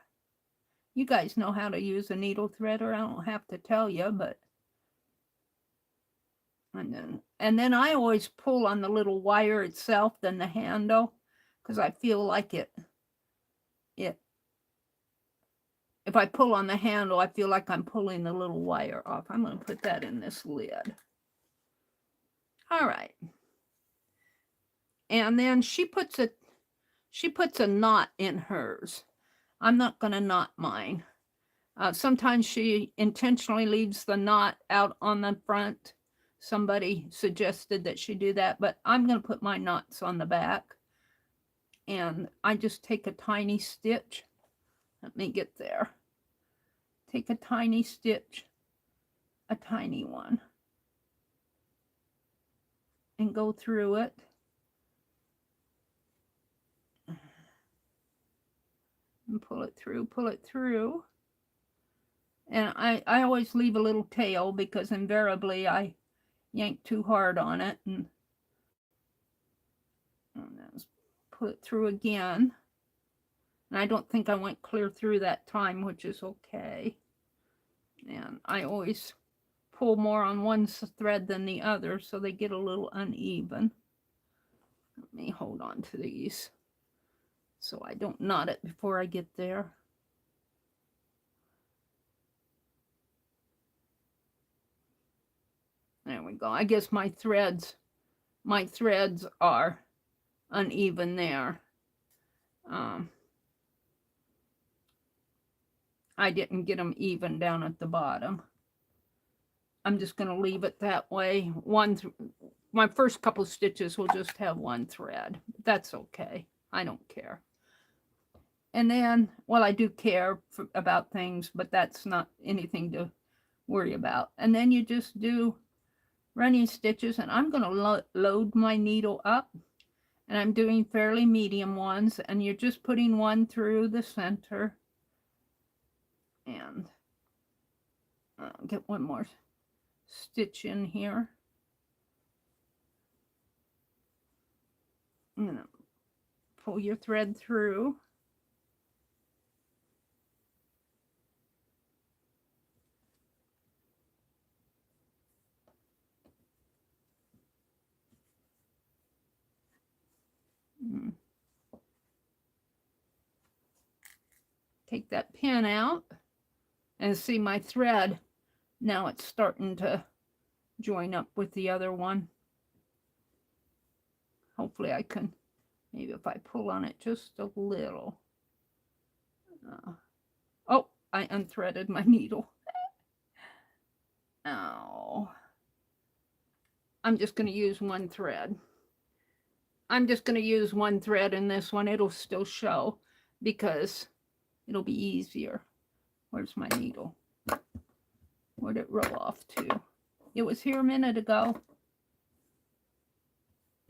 Speaker 1: You guys know how to use a needle threader. I don't have to tell you, but and then I always pull on the little wire itself than the handle, because I feel like it if I pull on the handle, I feel like I'm pulling the little wire off. I'm going to put that in this lid. All right. And then she puts a knot in hers. I'm not going to knot mine. Sometimes she intentionally leaves the knot out on the front. Somebody suggested that she do that, but I'm going to put my knots on the back. And I just take a tiny stitch. Let me get there. Take a tiny stitch, a tiny one, and go through it. And pull it through. And I always leave a little tail, because invariably I yank too hard on it. And let's pull it through again. And I don't think I went clear through that time, which is okay. And I always pull more on one thread than the other, so they get a little uneven. Let me hold on to these so I don't knot it before I get there. There we go. I guess my threads are uneven there. I didn't get them even down at the bottom. I'm just going to leave it that way. My first couple stitches will just have one thread. That's okay. I don't care. And then, well, I do care about things, but that's not anything to worry about. And then you just do running stitches, and I'm going to load my needle up, and I'm doing fairly medium ones, and you're just putting one through the center. And I'll get one more stitch in here. I'm going to pull your thread through. Take that pin out and see my thread. Now it's starting to join up with the other one. Hopefully I can, maybe if I pull on it just a little. Oh, I unthreaded my needle. Oh. I'm just going to use one thread. I'm just going to use one thread in this one. It'll still show because it'll be easier. Where's my needle? Where'd it roll off to? It was here a minute ago.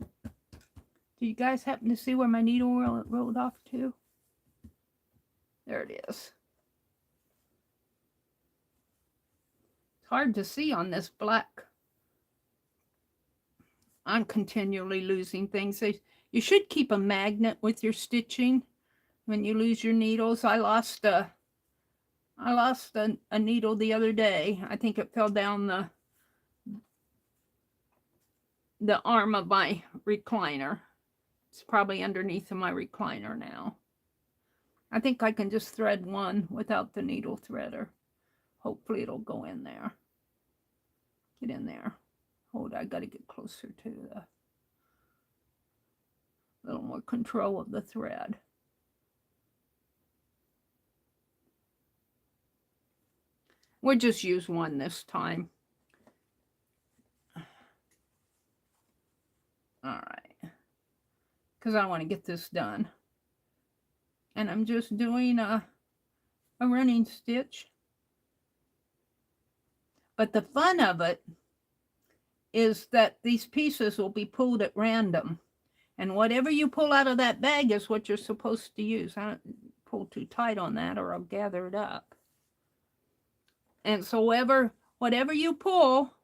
Speaker 1: Do you guys happen to see where my needle rolled off to? There it is. It's hard to see on this black. I'm continually losing things. You should keep a magnet with your stitching when you lose your needles. I lost a needle the other day. I think it fell down the arm of my recliner. It's probably underneath of my recliner now. I think I can just thread one without the needle threader. Hopefully it'll go in there. Get in there. Hold, I gotta get closer to the little more control of the thread. We'll just use one this time. All right. Because I want to get this done. And I'm just doing a running stitch. But the fun of it is that these pieces will be pulled at random. And whatever you pull out of that bag is what you're supposed to use. I don't pull too tight on that or I'll gather it up. And so whatever you pull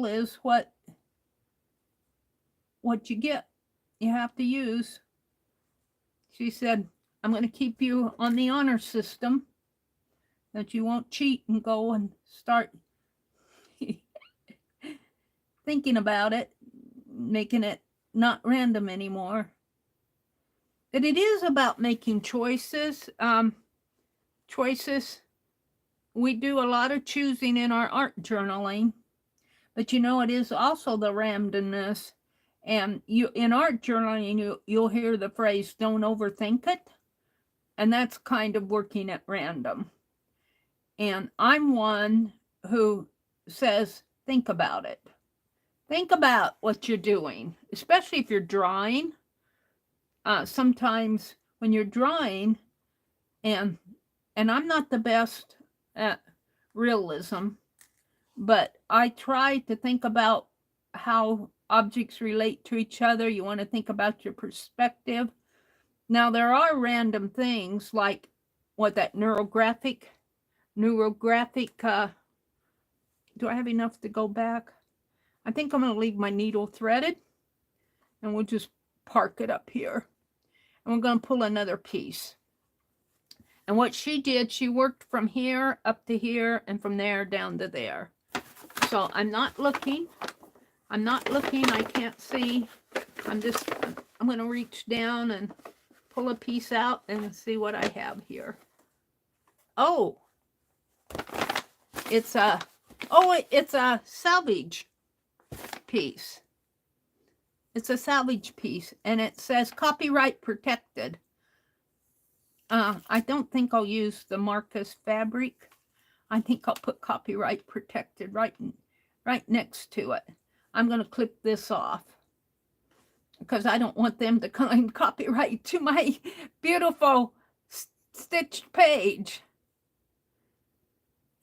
Speaker 1: is what you get. You have to use. She said, I'm going to keep you on the honor system, that you won't cheat and go and start thinking about it, making it not random anymore. But it is about making choices. We do a lot of choosing in our art journaling, but you know, it is also the randomness. And in art journaling, you'll hear the phrase, don't overthink it. And that's kind of working at random. And I'm one who says, think about it. Think about what you're doing, especially if you're drawing. Sometimes when you're drawing, and I'm not the best at realism, but I try to think about how objects relate to each other. You want to think about your perspective. Now, there are random things like what that neurographic, do I have enough to go back? I think I'm going to leave my needle threaded and we'll just park it up here. And we're going to pull another piece. And what she did, she worked from here up to here and from there down to there. So I'm not looking. I can't see. I'm going to reach down and pull a piece out and see what I have here. Oh, it's a salvage piece. It's a salvage piece and it says copyright protected. I don't think I'll use the Marcus fabric. I think I'll put copyright protected right next to it. I'm going to clip this off because I don't want them to claim copyright to my beautiful stitched page.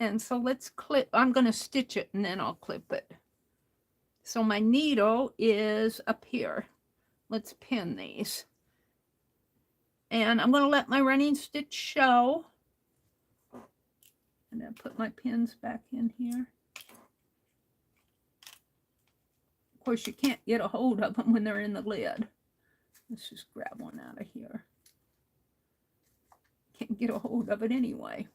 Speaker 1: And so let's clip. I'm going to stitch it and then I'll clip it. So my needle is up here. Let's pin these. And I'm going to let my running stitch show. And then put my pins back in here. Of course, you can't get a hold of them when they're in the lid. Let's just grab one out of here. Can't get a hold of it anyway.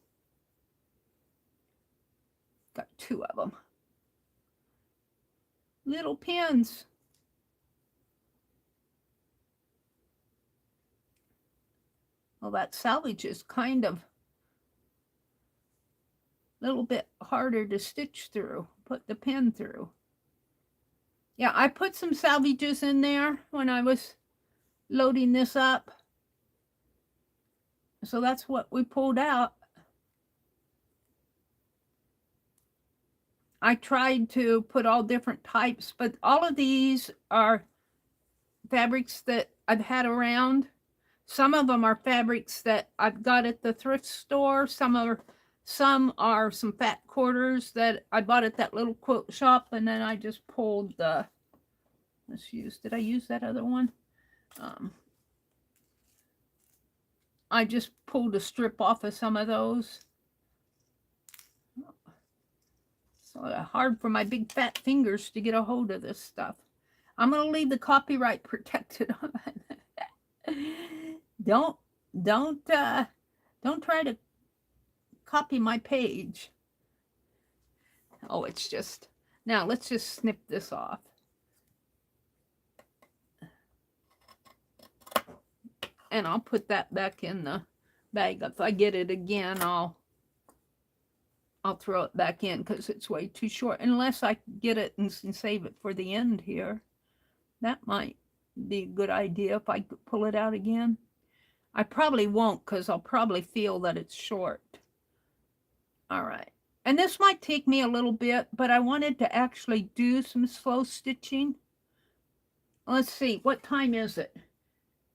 Speaker 1: Got two of them. Little pins. Well, that salvage is kind of a little bit harder to stitch through, put the pin through. Yeah, I put some salvages in there when I was loading this up. So that's what we pulled out. I tried to put all different types, but all of these are fabrics that I've had around. Some of them are fabrics that I've got at the thrift store. Some are some fat quarters that I bought at that little quilt shop, and then I just pulled the, did I use that other one? I just pulled a strip off of some of those. So hard for my big fat fingers to get a hold of this stuff. I'm going to leave the copyright protected on. Don't try to copy my page. Oh, it's just, now let's just snip this off. And I'll put that back in the bag. If I get it again, I'll throw it back in because it's way too short. Unless I get it and save it for the end here. That might be a good idea if I pull it out again. I probably won't because I'll probably feel that it's short. All right. And this might take me a little bit, but I wanted to actually do some slow stitching. Let's see, what time is it?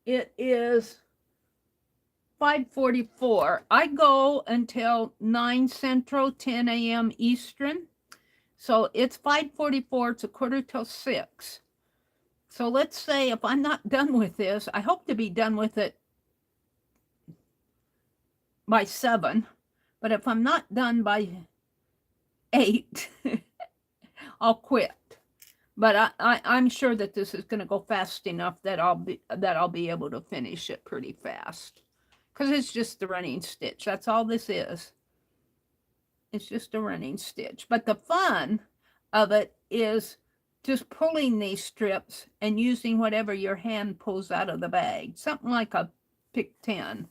Speaker 1: It is 5:44. I go until 9 Central, 10 a.m. Eastern. So it's 5:44, it's 5:45. So let's say if I'm not done with this, I hope to be done with it by 7. But if I'm not done by 8, I'll quit. But I'm sure that this is going to go fast enough that I'll be able to finish it pretty fast. Because it's just the running stitch. That's all this is. It's just a running stitch. But the fun of it is just pulling these strips and using whatever your hand pulls out of the bag. Something like a pick 10.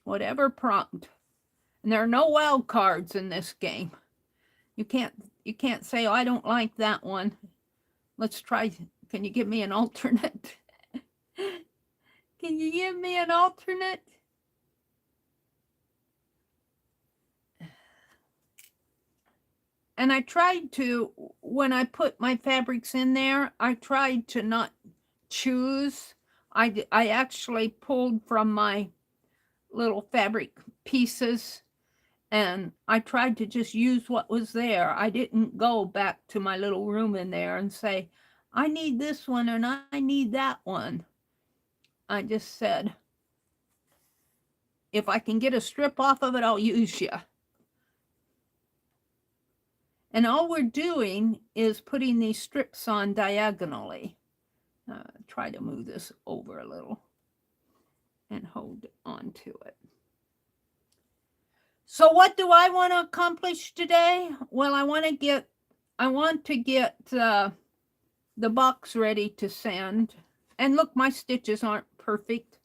Speaker 1: Whatever prompt. And there are no wild cards in this game. You can't say, oh, I don't like that one. Let's try. Can you give me an alternate? Can you give me an alternate? And I tried to, when I put my fabrics in there, I tried to not choose. I actually pulled from my little fabric pieces, and I tried to just use what was there. I didn't go back to my little room in there and say, I need this one and I need that one. I just said, if I can get a strip off of it, I'll use you. And all we're doing is putting these strips on diagonally. Try to move this over a little and hold on to it. So what do I want to accomplish today? Well, I want to get the box ready to send. And look, my stitches aren't perfect.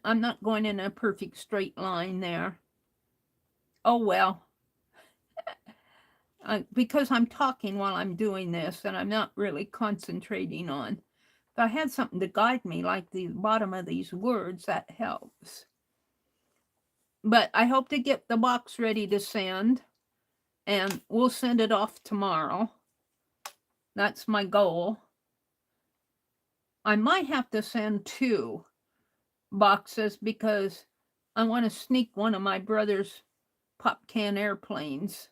Speaker 1: I'm not going in a perfect straight line there. Oh, well. Because I'm talking while I'm doing this and I'm not really concentrating on. If I had something to guide me, like the bottom of these words, that helps. But I hope to get the box ready to send, and we'll send it off tomorrow. That's my goal. I might have to send 2 boxes because I want to sneak one of my brother's pop can airplanes,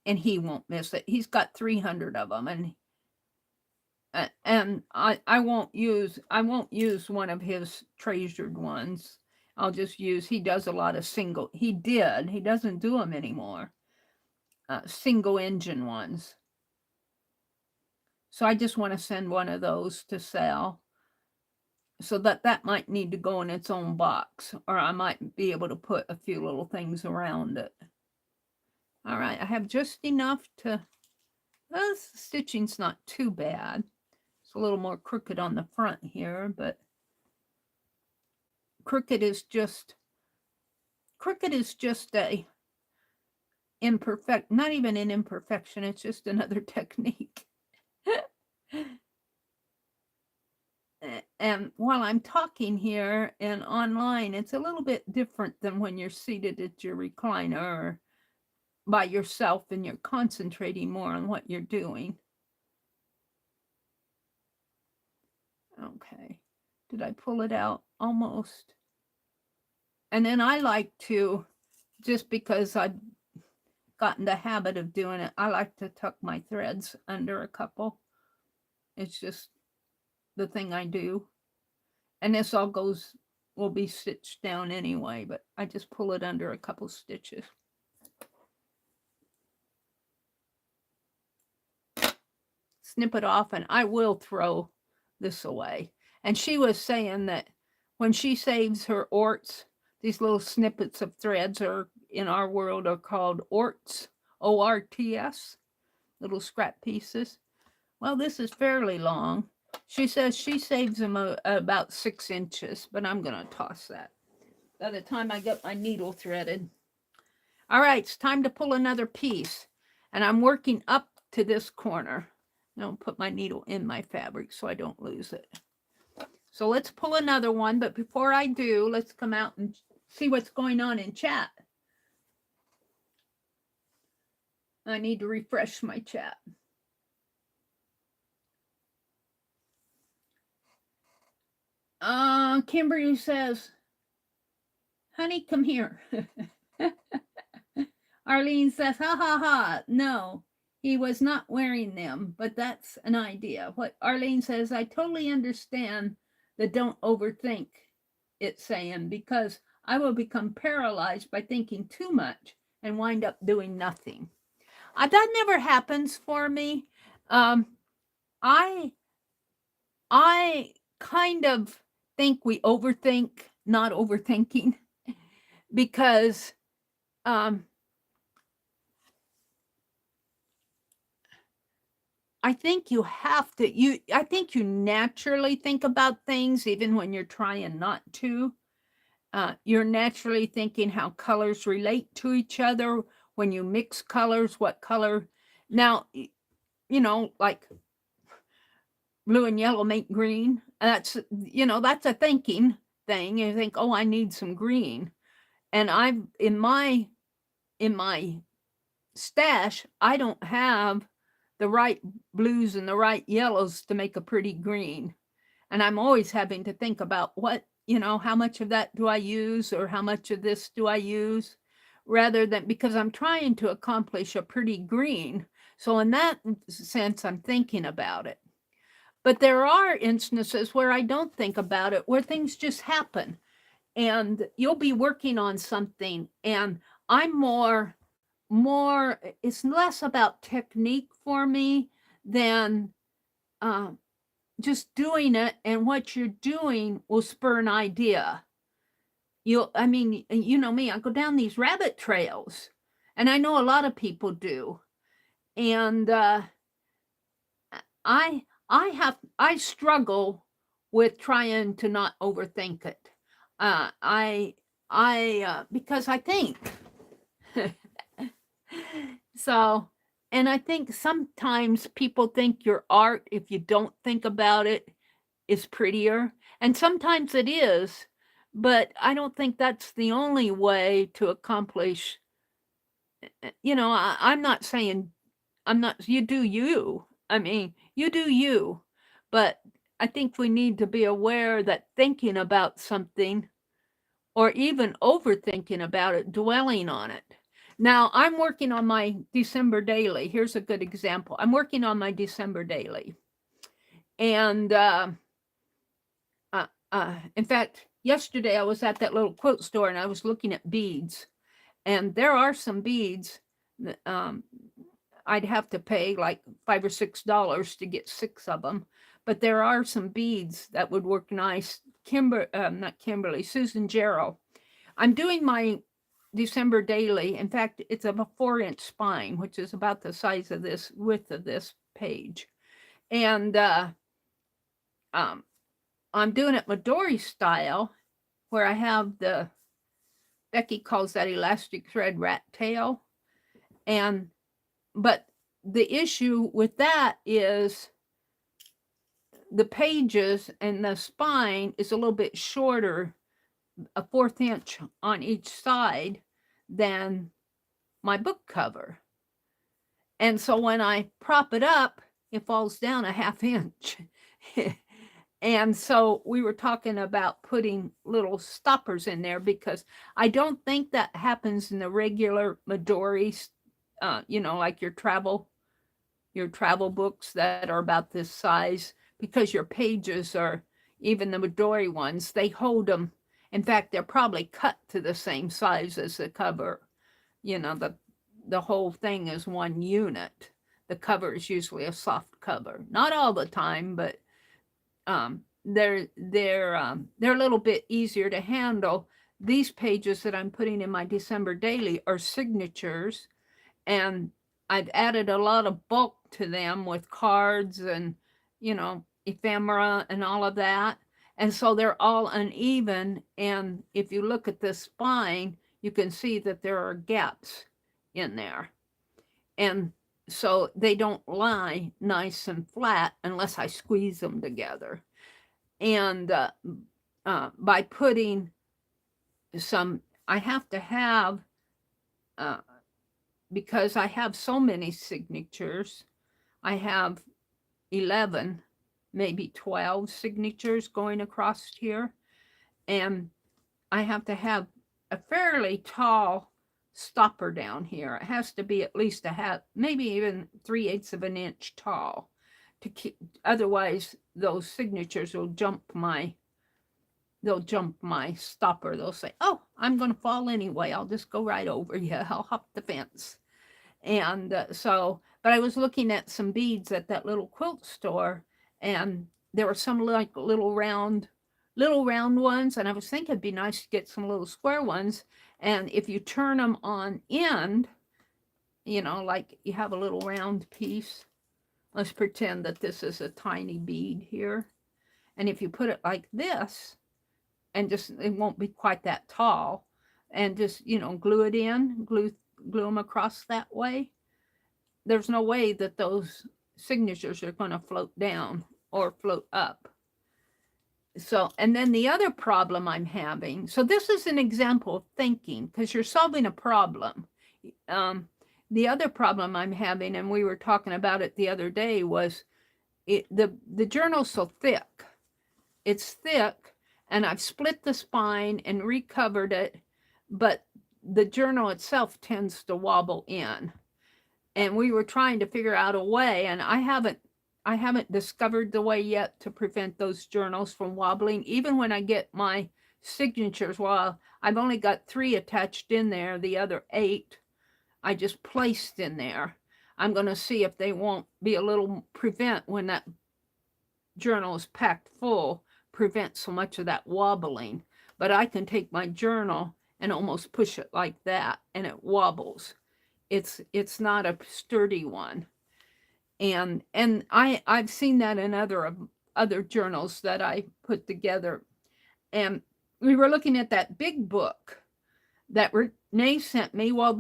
Speaker 1: and he won't miss it. He's got 300 of them, and I won't use one of his treasured ones. I'll just use, he does a lot of he doesn't do them anymore. Single engine ones. So I just want to send one of those to sell. So that might need to go in its own box, or I might be able to put a few little things around it. All right, I have just enough to, well, the stitching's not too bad. It's a little more crooked on the front here, but crooked is just a imperfect, not even an imperfection, it's just another technique. And while I'm talking here and online, it's a little bit different than when you're seated at your recliner or by yourself and you're concentrating more on what you're doing. Okay, did I pull it out? Almost. And then I like to, just because I've gotten the habit of doing it, I like to tuck my threads under a couple. It's just the thing I do. And this all will be stitched down anyway, but I just pull it under a couple stitches. Snip it off, and I will throw this away. And she was saying that when she saves her orts, these little snippets of threads are, in our world, are called orts, O-R-T-S, little scrap pieces. Well, this is fairly long, She says she saves them about 6 inches, but I'm going to toss that by the time I get my needle threaded. All right, it's time to pull another piece. And I'm working up to this corner. I'll put my needle in my fabric so I don't lose it. So let's pull another one. But before I do, let's come out and see what's going on in chat. I need to refresh my chat. Kimberly says, honey, come here. Arlene says, ha ha ha, no, he was not wearing them, but that's an idea. What Arlene says, I totally understand the don't overthink it saying, because I will become paralyzed by thinking too much and wind up doing nothing. That never happens for me. I kind of think we overthink not overthinking, because I think you have to, I think you naturally think about things even when you're trying not to. You're naturally thinking how colors relate to each other. When you mix colors, what color. Now, you know, like blue and yellow make green. That's, you know, that's a thinking thing. You think, oh, I need some green. And I've, in my stash, I don't have the right blues and the right yellows to make a pretty green. And I'm always having to think about what, you know, how much of that do I use, or how much of this do I use, rather than, because I'm trying to accomplish a pretty green. So in that sense, I'm thinking about it. But there are instances where I don't think about it, where things just happen. And you'll be working on something, and I'm more, it's less about technique for me than just doing it, and what you're doing will spur an idea. I mean, you know me, I go down these rabbit trails, and I know a lot of people do. And I struggle with trying to not overthink it. Because I think. So, and I think sometimes people think your art, if you don't think about it, is prettier. And sometimes it is, but I don't think that's the only way to accomplish. You know, I'm not saying, you do you. I mean, you do you. But I think we need to be aware that thinking about something, or even overthinking about it, dwelling on it. Now, I'm working on my December daily. Here's a good example. I'm working on my December daily. And in fact, yesterday I was at that little quote store, and I was looking at beads. And there are some beads that, I'd have to pay like $5 or $6 to get 6 of them. But there are some beads that would work nice. Not Kimberly, Susan Jarrell. I'm doing my December daily. In fact, it's a 4-inch spine, which is about the size of this, width of this page. And I'm doing it Midori style, where I have the, Becky calls that elastic thread rat tail. But the issue with that is the pages and the spine is a little bit shorter, a 1/4 inch on each side, than my book cover. And so when I prop it up, it falls down a 1/2 inch. And so we were talking about putting little stoppers in there, because I don't think that happens in the regular Midori, you know, like your travel books that are about this size, because your pages are, even the Midori ones, they hold them. In fact, they're probably cut to the same size as the cover. You know, the whole thing is one unit. The cover is usually a soft cover. Not all the time, but they're a little bit easier to handle. These pages that I'm putting in my December daily are signatures, and I've added a lot of bulk to them with cards and, you know, ephemera and all of that. And so they're all uneven. And if you look at the spine, you can see that there are gaps in there. And so they don't lie nice and flat unless I squeeze them together. And by putting some, I have to have, because I have so many signatures, I have 11, maybe 12 signatures going across here. And I have to have a fairly tall stopper down here. It has to be at least a half, maybe even 3/8 of an inch tall to keep, otherwise those signatures will jump my stopper. They'll say, oh, I'm going to fall anyway. I'll just go right over you. I'll hop the fence. And but I was looking at some beads at that little quilt store, and there were some like little round ones, and I was thinking it'd be nice to get some little square ones. And if you turn them on end, like you have a little round piece. Let's pretend that this is a tiny bead here. And if you put it like this, and just, it won't be quite that tall, and just, glue it in, glue them across that way, there's no way that those signatures are going to float down or float up. So, and then the other problem I'm having, so this is an example of thinking, because you're solving a problem. The other problem I'm having, and we were talking about it the other day, was the journal's so thick. It's thick, and I've split the spine and recovered it, but the journal itself tends to wobble in. And we were trying to figure out a way, and I haven't discovered the way yet to prevent those journals from wobbling. Even when I get my signatures, well, I've only got 3 attached in there, the other 8 I just placed in there. I'm going to see if they won't be a little, prevent when that journal is packed full, prevent so much of that wobbling. But I can take my journal and almost push it like that, and it wobbles. It's not a sturdy one. And I've seen that in other journals that I put together. And we were looking at that big book that Renee sent me. Well,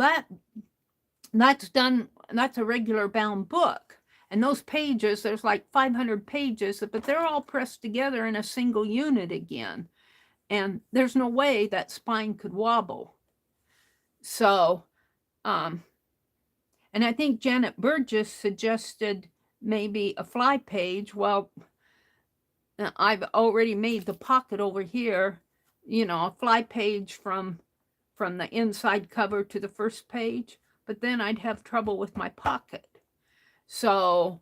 Speaker 1: that's a regular bound book. And those pages, there's like 500 pages, but they're all pressed together in a single unit again. And there's no way that spine could wobble. So, and I think Janet Burgess suggested maybe a fly page. Well, I've already made the pocket over here, a fly page from the inside cover to the first page, but then I'd have trouble with my pocket. So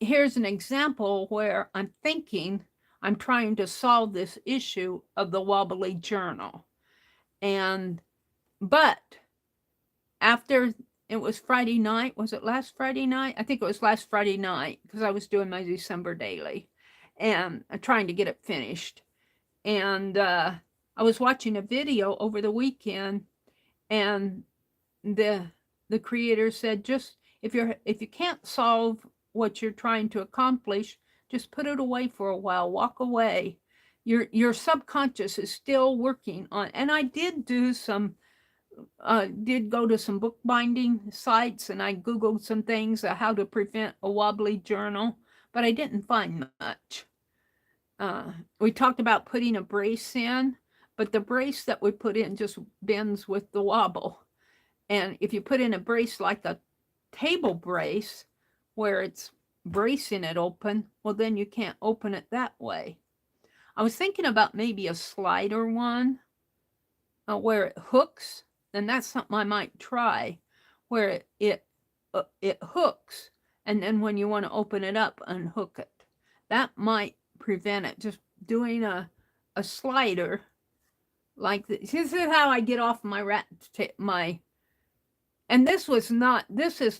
Speaker 1: here's an example where I'm thinking I'm trying to solve this issue of the wobbly journal. But after it was Friday night, was it last Friday night? I think it was last Friday night, because I was doing my December daily and trying to get it finished. And I was watching a video over the weekend, and the creator said, just if you can't solve what you're trying to accomplish, just put it away for a while, walk away. Your subconscious is still working on, and I did do some did go to some bookbinding sites, and I Googled some things, how to prevent a wobbly journal, but I didn't find much. We talked about putting a brace in, but the brace that we put in just bends with the wobble. And if you put in a brace like a table brace, where it's bracing it open, well, then you can't open it that way. I was thinking about maybe a slider one where it hooks, and that's something I might try, where it hooks, and then when you want to open it up, unhook it. That might prevent it. Just doing a slider like this. This is how I get off my and this is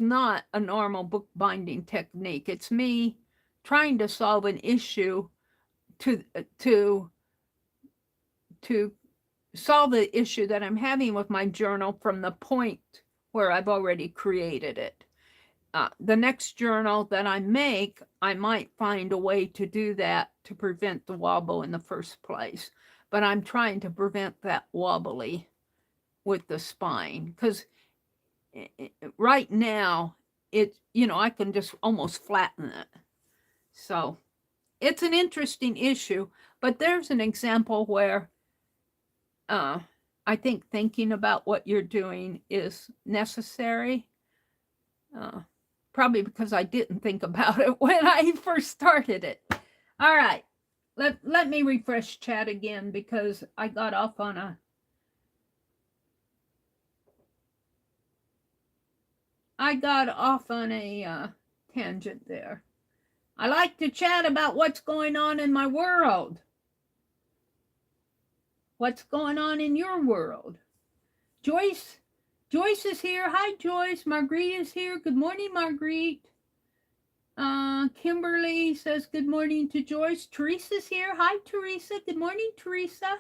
Speaker 1: not a normal bookbinding technique. It's me trying to solve an issue to solve the issue that I'm having with my journal from the point where I've already created it. the next journal that I make, I might find a way to do that to prevent the wobble in the first place. But I'm trying to prevent that wobbly with the spine, because right now I can just almost flatten it. So it's an interesting issue, but there's an example where I think thinking about what you're doing is necessary. Probably because I didn't think about it when I first started it. All right, let me refresh chat again, because I got off on a tangent there. I like to chat about what's going on in my world. What's going on in your world? Joyce is here. Hi, Joyce. Marguerite is here. Good morning, Marguerite. Kimberly says good morning to Joyce. Teresa's here. Hi, Teresa. Good morning, Teresa.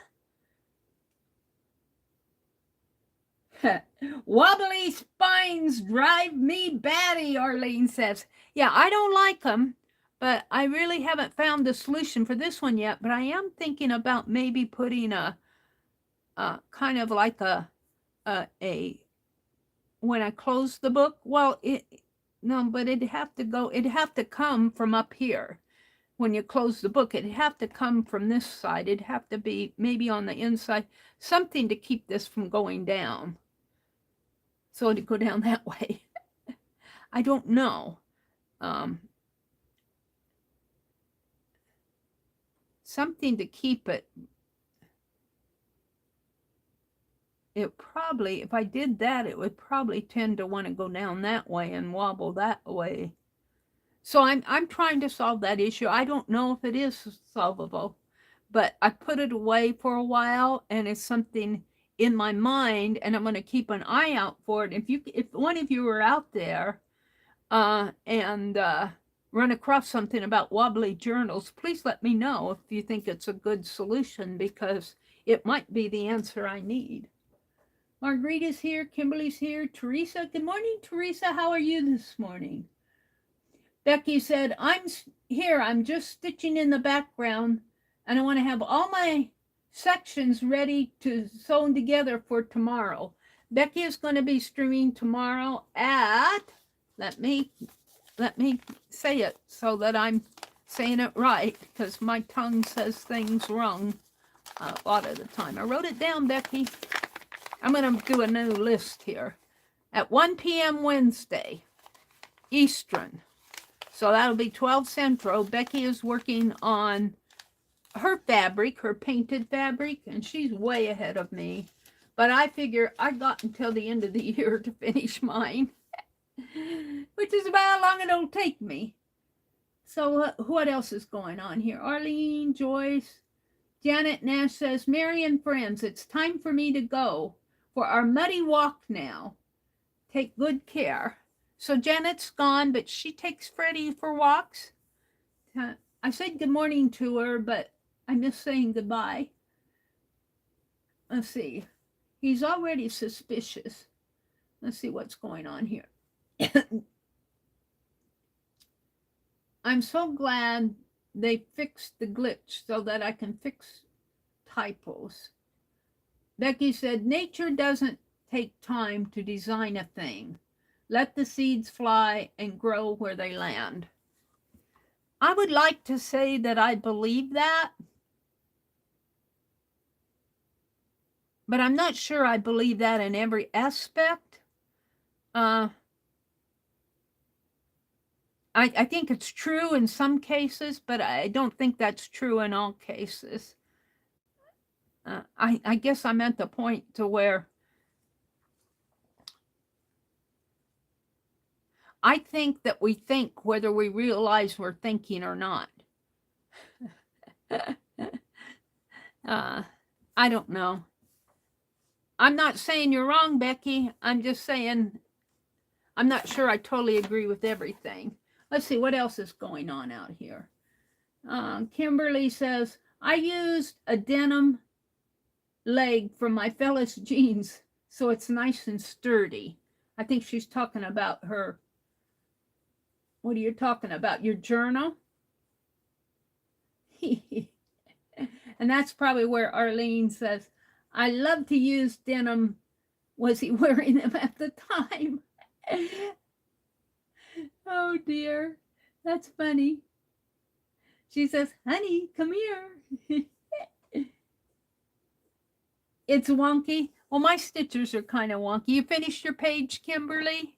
Speaker 1: Wobbly spines drive me batty, Arlene says. Yeah, I don't like them, but I really haven't found the solution for this one yet. But I am thinking about maybe putting a kind of like a when I close the book. Well, but it'd have to come from up here. When you close the book, it'd have to come from this side. It'd have to be maybe on the inside, something to keep this from going down. So it'd go down that way. I don't know. Something to keep it. It probably, if I did that, it would probably tend to want to go down that way and wobble that way. So I'm trying to solve that issue. I don't know if it is solvable, but I put it away for a while, and it's something in my mind, and I'm going to keep an eye out for it. If one of you are out there and run across something about wobbly journals, please let me know if you think it's a good solution, because it might be the answer I need. Marguerite's here. Kimberly's here. Teresa. Good morning, Teresa. How are you this morning? Becky said, I'm here. I'm just stitching in the background, and I want to have all my sections ready to sew together for tomorrow. Becky is going to be streaming tomorrow at, let me say it so that I'm saying it right, because my tongue says things wrong a lot of the time. I wrote it down, Becky. I'm going to do a new list here. At 1 p.m. Wednesday, Eastern. So that'll be 12 Central. Becky is working on her fabric, her painted fabric, and she's way ahead of me. But I figure I got until the end of the year to finish mine, which is about how long it'll take me. So what else is going on here? Arlene, Joyce, Janet Nash says, Mary and friends, it's time for me to go for our muddy walk now. Take good care. So Janet's gone, but she takes Freddie for walks. I said good morning to her, but I missed saying goodbye. Let's see. He's already suspicious. Let's see what's going on here. I'm so glad they fixed the glitch so that I can fix typos. Becky said, nature doesn't take time to design a thing. Let the seeds fly and grow where they land. I would like to say that I believe that, but I'm not sure I believe that in every aspect. I think it's true in some cases, but I don't think that's true in all cases. I guess I'm at the point to where I think that we think whether we realize we're thinking or not. I don't know. I'm not saying you're wrong, Becky. I'm just saying I'm not sure I totally agree with everything. Let's see what else is going on out here. Kimberly says, I used a denim leg from my Fellas jeans, so it's nice and sturdy. I think she's talking about her What are you talking about? Your journal? And that's probably where Arlene says, I love to use denim. Was he wearing them at the time? Oh dear. That's funny. She says, honey, come here. It's wonky. Well, my stitches are kind of wonky. You finished your page, Kimberly?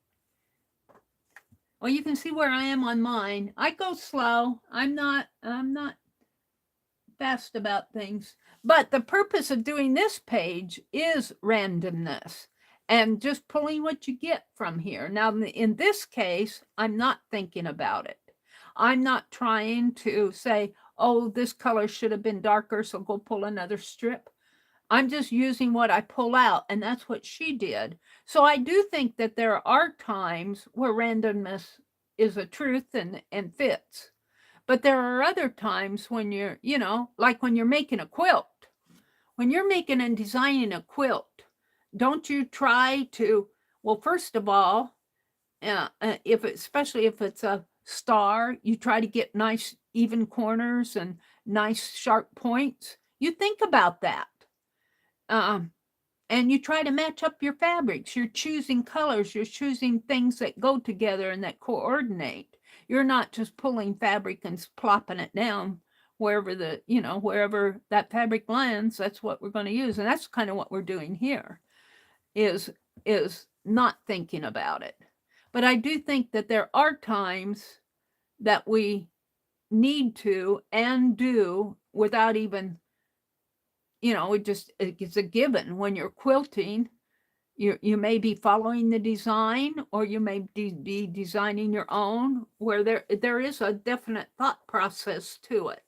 Speaker 1: Well, you can see where I am on mine. I go slow. I'm not fast about things. But the purpose of doing this page is randomness and just pulling what you get from here. Now, in this case, I'm not thinking about it. I'm not trying to say, oh, this color should have been darker, so go pull another strip. I'm just using what I pull out, and that's what she did. So I do think that there are times where randomness is a truth and fits. But there are other times when you're, like when you're making a quilt. When you're making and designing a quilt, don't you try to, well, first of all, especially if it's a star, you try to get nice even corners and nice sharp points. You think about that. And you try to match up your fabrics. You're choosing colors. You're choosing things that go together and that coordinate. You're not just pulling fabric and plopping it down wherever wherever that fabric lands. That's what we're going to use. And that's kind of what we're doing here is not thinking about it. But I do think that there are times that we need to and do without even, it's a given. When you're quilting, you may be following the design, or you may be designing your own, where there is a definite thought process to it.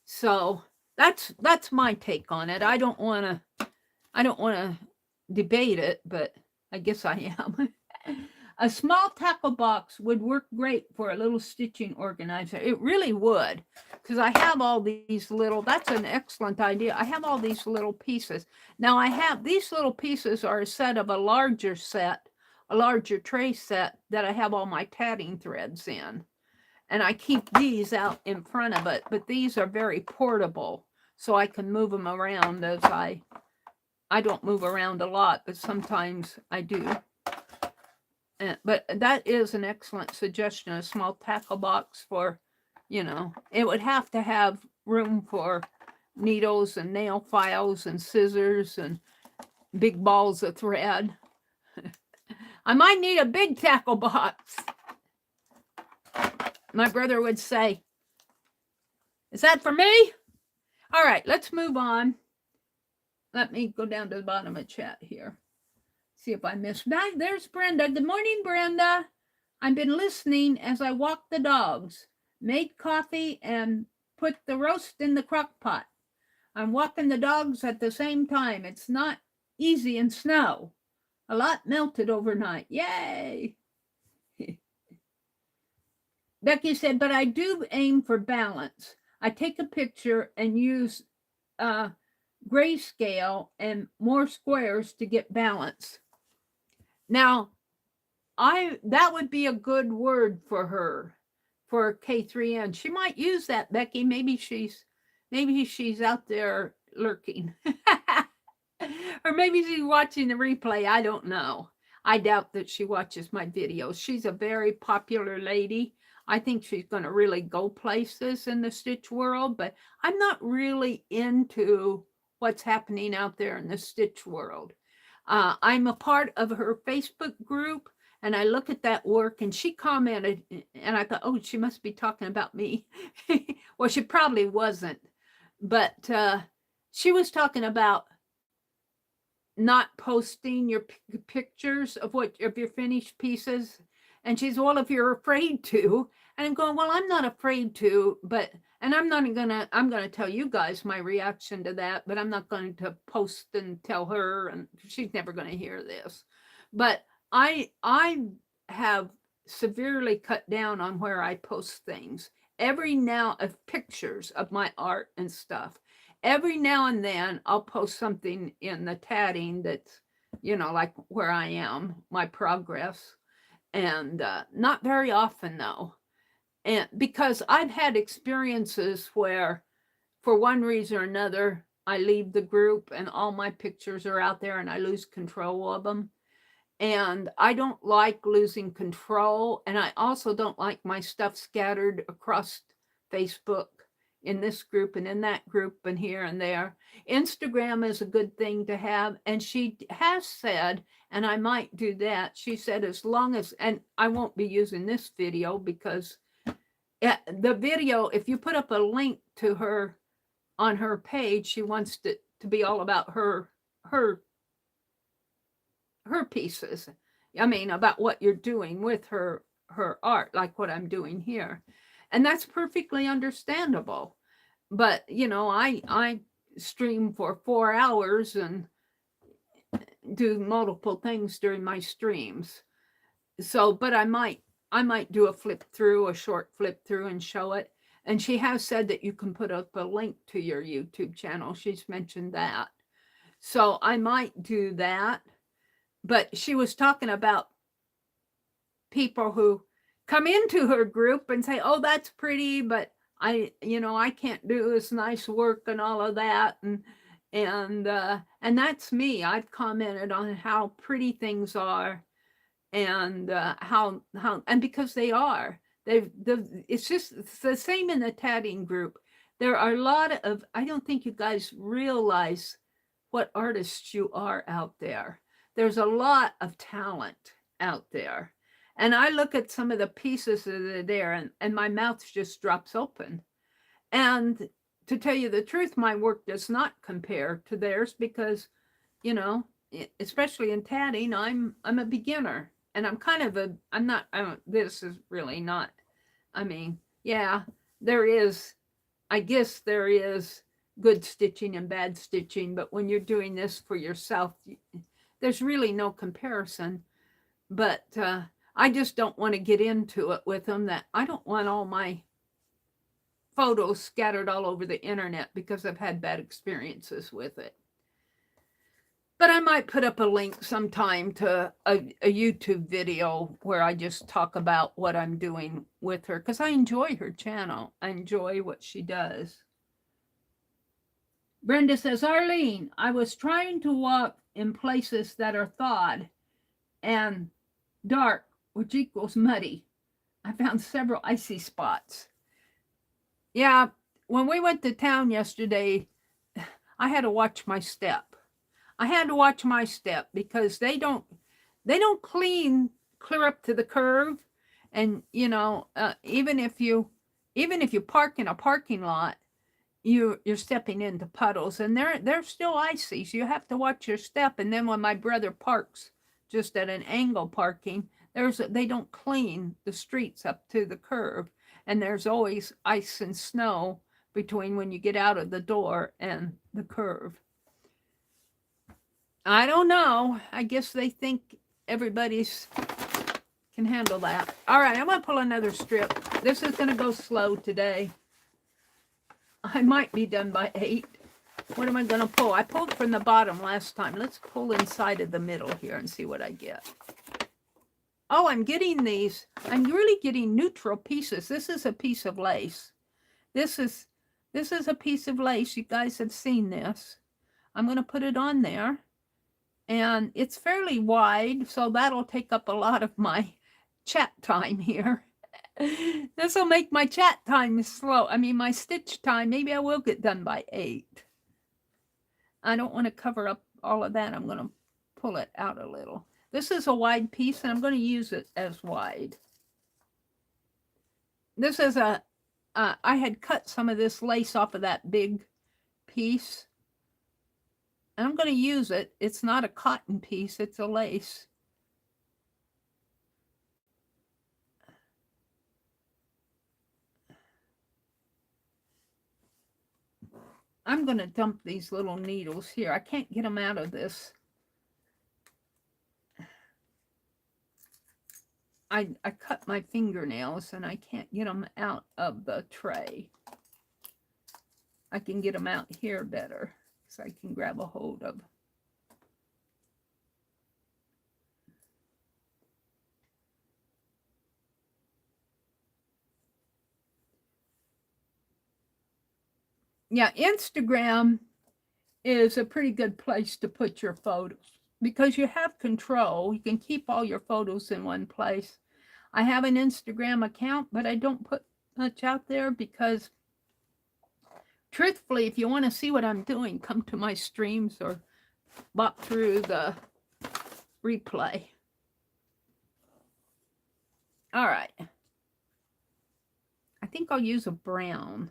Speaker 1: So that's my take on it. I don't want to debate it, but I guess I am. A small tackle box would work great for a little stitching organizer. It really would, because I have all these little, that's an excellent idea. I have all these little pieces. Now these little pieces are a set of a larger tray set that I have all my tatting threads in. And I keep these out in front of it, but these are very portable, so I can move them around as I don't move around a lot, but sometimes I do. But that is an excellent suggestion, a small tackle box for, it would have to have room for needles and nail files and scissors and big balls of thread. I might need a big tackle box. My brother would say, is that for me? All right, let's move on. Let me go down to the bottom of chat here. See if I missed. There's Brenda. Good morning, Brenda. I've been listening as I walk the dogs, made coffee, and put the roast in the crock pot. I'm walking the dogs at the same time. It's not easy in snow. A lot melted overnight. Yay! Becky said, but I do aim for balance. I take a picture and use grayscale and more squares to get balance. Now, that would be a good word for her, for K3N. She might use that, Becky. Maybe she's out there lurking. Or maybe she's watching the replay. I don't know. I doubt that she watches my videos. She's a very popular lady. I think she's going to really go places in the stitch world, but I'm not really into what's happening out there in the stitch world. I'm a part of her Facebook group, and I look at that work, and she commented, and I thought, oh, she must be talking about me. Well, she probably wasn't, but she was talking about not posting your pictures of your finished pieces. And she's, well, if you're afraid to. And I'm going, well, I'm not afraid to, and I'm going to tell you guys my reaction to that, but I'm not going to post and tell her, and she's never going to hear this. But I have severely cut down on where I post things. Every now of pictures of my art and stuff. Every now and then I'll post something in the tatting that's, like where I am, my progress. And not very often, though. And because I've had experiences where, for one reason or another, I leave the group and all my pictures are out there and I lose control of them. And I don't like losing control. And I also don't like my stuff scattered across Facebook in this group and in that group and here and there. Instagram is a good thing to have. And she has said, and I might do that, she said, as long as, and I won't be using this video because the video, if you put up a link to her on her page, she wants to be all about her pieces. I mean, about what you're doing with her art, like what I'm doing here. And that's perfectly understandable. But, you know, I stream for 4 hours and do multiple things during my streams. So, but I might do a flip through, a short flip through and show it. And she has said that you can put up a link to your YouTube channel. She's mentioned that. So I might do that. But she was talking about people who come into her group and say, oh, that's pretty, but I can't do this nice work and all of that. And that's me. I've commented on how pretty things are and how and because they are. It's the same in the tatting group. There are a lot of, I don't think you guys realize what artists you are out there. There's a lot of talent out there. And I look at some of the pieces that are there and my mouth just drops open. And to tell you the truth, my work does not compare to theirs because, you know, especially in tatting, I'm a beginner. And I'm kind of this is really not, I mean, yeah, I guess there is good stitching and bad stitching, but when you're doing this for yourself, there's really no comparison. But I just don't want to get into it with them, that I don't want all my photos scattered all over the internet because I've had bad experiences with it. But I might put up a link sometime to a YouTube video where I just talk about what I'm doing with her, because I enjoy her channel. I enjoy what she does. Brenda says, Arlene, I was trying to walk in places that are thawed and dark, which equals muddy. I found several icy spots. Yeah, when we went to town yesterday, I had to watch my step. I had to watch my step because they don't clean clear up to the curve. And, you know, even if you park in a parking lot, you're stepping into puddles and they're still icy. So you have to watch your step. And then when my brother parks just at an angle parking, they don't clean the streets up to the curve. And there's always ice and snow between when you get out of the door and the curve. I don't know. I guess they think everybody's can handle that. All right, I'm going to pull another strip. This is going to go slow today. I might be done by 8. What am I going to pull? I pulled from the bottom last time. Let's pull inside of the middle here and see what I get. Oh, I'm getting these. I'm really getting neutral pieces. This is a piece of lace. This is a piece of lace. You guys have seen this. I'm going to put it on there. And it's fairly wide, so that'll take up a lot of my chat time here. This will make my chat time slow. I mean, my stitch time, maybe I will get done by 8. I don't want to cover up all of that. I'm going to pull it out a little. This is a wide piece, and I'm going to use it as wide. This is I had cut some of this lace off of that big piece. And I'm going to use it. It's not a cotton piece, it's a lace. I'm going to dump these little needles here. I can't get them out of this. I cut my fingernails and I can't get them out of the tray. I can get them out here better. So I can grab a hold of. Yeah, Instagram is a pretty good place to put your photos because you have control. You can keep all your photos in one place. I have an Instagram account, but I don't put much out there because truthfully, if you want to see what I'm doing, come to my streams or walk through the replay. All right. I think I'll use a brown.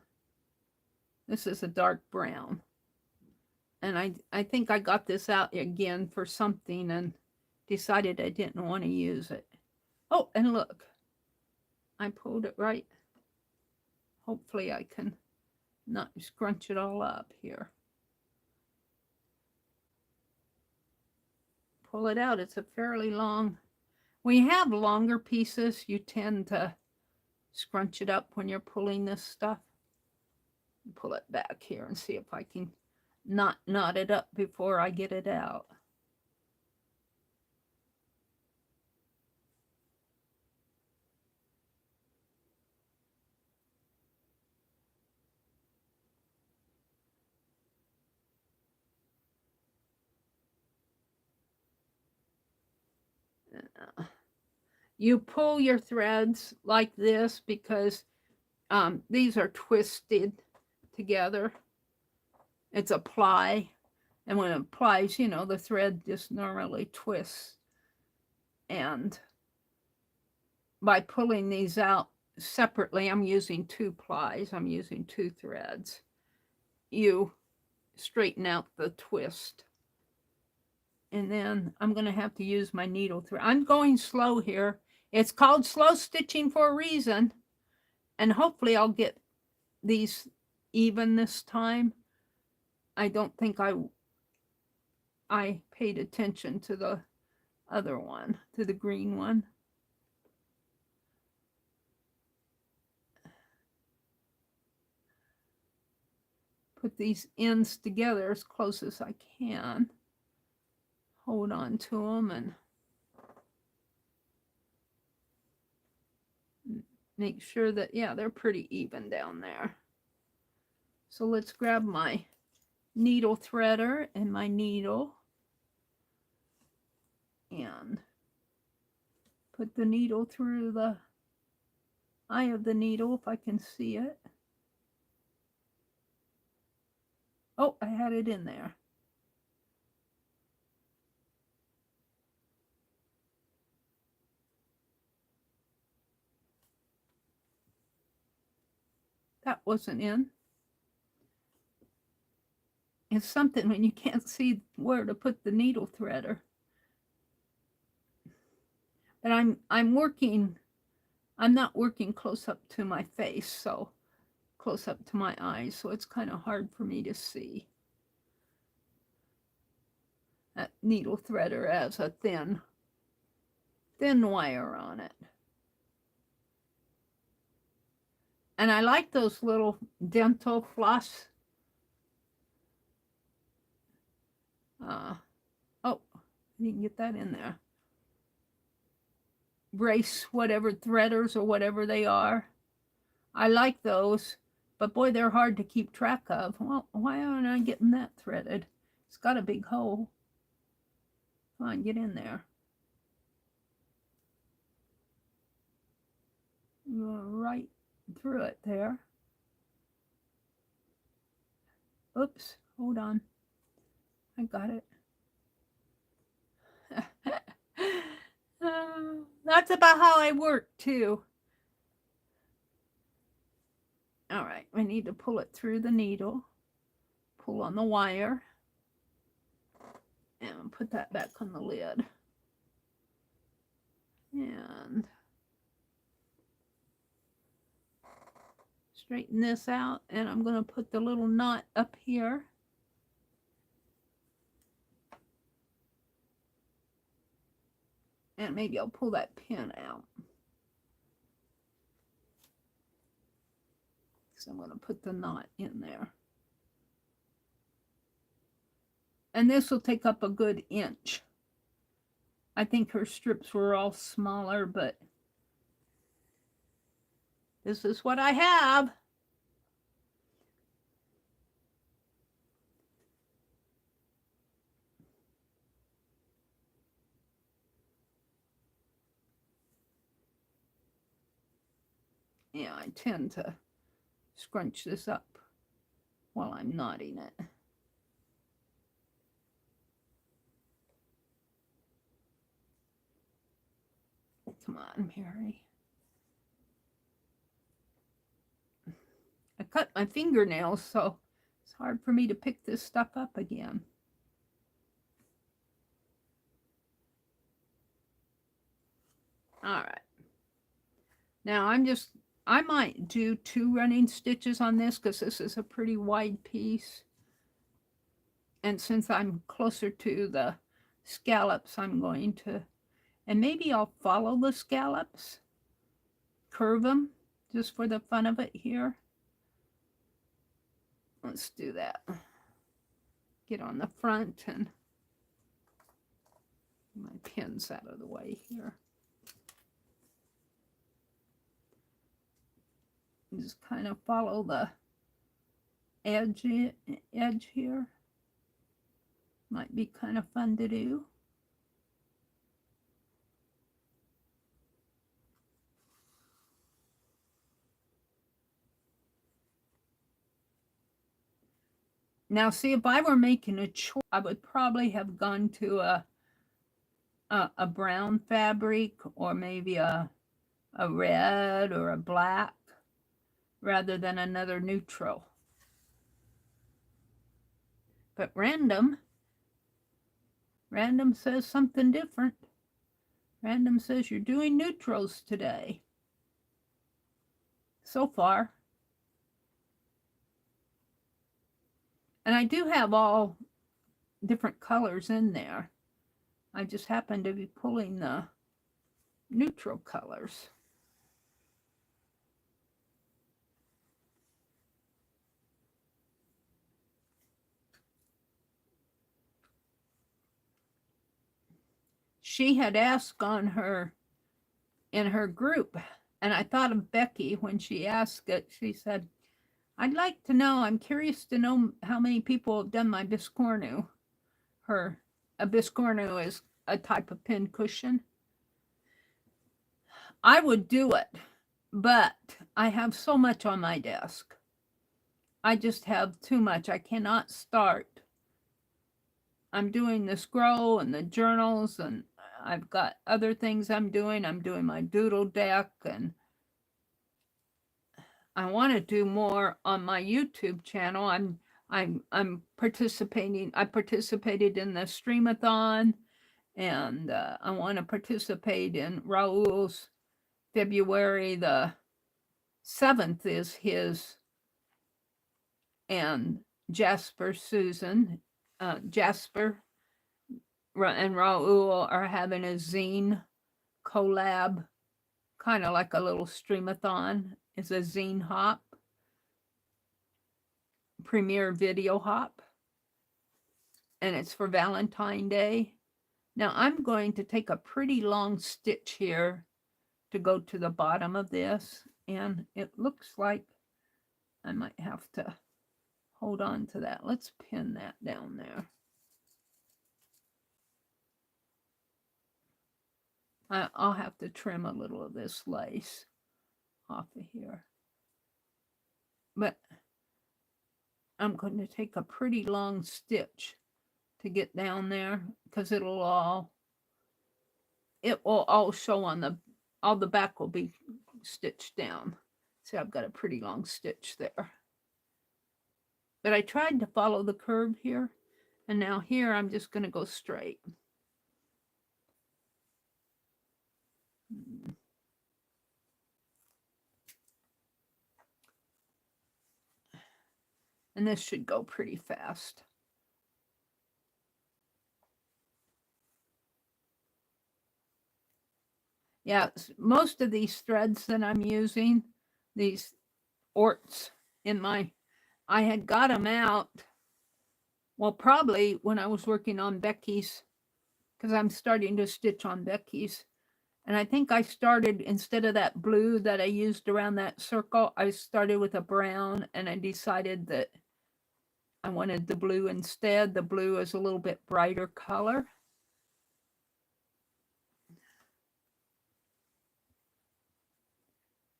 Speaker 1: This is a dark brown. And I think I got this out again for something and decided I didn't want to use it. Oh, and look. I pulled it right. Hopefully I can not scrunch it all up here. Pull it out. It's a fairly long. When you have longer pieces, you tend to scrunch it up when you're pulling this stuff. Pull it back here and see if I can not knot it up before I get it out. You pull your threads like this because these are twisted together. It's a ply. And when it plies, you know, the thread just normally twists. And by pulling these out separately, I'm using 2 plies. I'm using 2 threads. You straighten out the twist. And then I'm going to have to use my needle thread. I'm going slow here. It's called slow stitching for a reason. And hopefully I'll get these even this time. I don't think I paid attention to the other one, to the green one. Put these ends together as close as I can. Hold on to them and make sure that, yeah, they're pretty even down there. So let's grab my needle threader and my needle and put the needle through the eye of the needle if I can see it. Oh, I had it in there. That wasn't in. It's something when you can't see where to put the needle threader. But I'm not working close up to my face, so close up to my eyes, so it's kind of hard for me to see. That needle threader has a thin wire on it. And I like those little dental floss. Oh, you can get that in there. Brace whatever threaders or whatever they are. I like those, but boy, they're hard to keep track of. Well, why aren't I getting that threaded? It's got a big hole. Come on, get in there. Right through it there. Oops, hold on. I got it. That's about how I work too. All right, I need to pull it through the needle, pull on the wire, and put that back on the lid. And straighten this out, and I'm going to put the little knot up here. And maybe I'll pull that pin out. So I'm going to put the knot in there. And this will take up a good inch. I think her strips were all smaller, but this is what I have. Yeah, I tend to scrunch this up while I'm knotting it. Come on, Meri. I cut my fingernails, so it's hard for me to pick this stuff up again. All right. Now I might do 2 running stitches on this because this is a pretty wide piece. And since I'm closer to the scallops, I'm going to, and maybe I'll follow the scallops, curve them just for the fun of it here. Let's do that. Get on the front and my pin's out of the way here. Just kind of follow the edge here. Might be kind of fun to do. Now, see, if I were making a choice, I would probably have gone to a brown fabric or maybe a red or a black rather than another neutral. But random says something different. Random says you're doing neutrals today. So far. And I do have all different colors in there. I just happen to be pulling the neutral colors. She had asked on her, in her group, and I thought of Becky when she asked it. She said, I'd like to know, I'm curious to know how many people have done my biscornu. A biscornu is a type of pin cushion. I would do it, but I have so much on my desk. I just have too much. I cannot start. I'm doing the scroll and the journals, and I've got other things I'm doing. I'm doing my doodle deck, and I want to do more on my YouTube channel. I'm participating. I participated in the Streamathon, and I want to participate in Raul's February the 7th is his, and Jasper Jasper and Raul are having a zine collab, kind of like a little streamathon. It's a zine hop, premiere video hop, and it's for Valentine's Day. Now I'm going to take a pretty long stitch here to go to the bottom of this, and it looks like I might have to hold on to that. Let's pin that down there. I'll have to trim a little of this lace off of here. But I'm going to take a pretty long stitch to get down there because it will all show on all the back will be stitched down. See, I've got a pretty long stitch there. But I tried to follow the curve here, and now here I'm just going to go straight. And this should go pretty fast. Yeah, most of these threads that I'm using, these orts I had got them out, well, probably when I was working on Becky's, because I'm starting to stitch on Becky's. And I think I started, instead of that blue that I used around that circle, I started with a brown, and I decided that I wanted the blue instead. The blue is a little bit brighter color.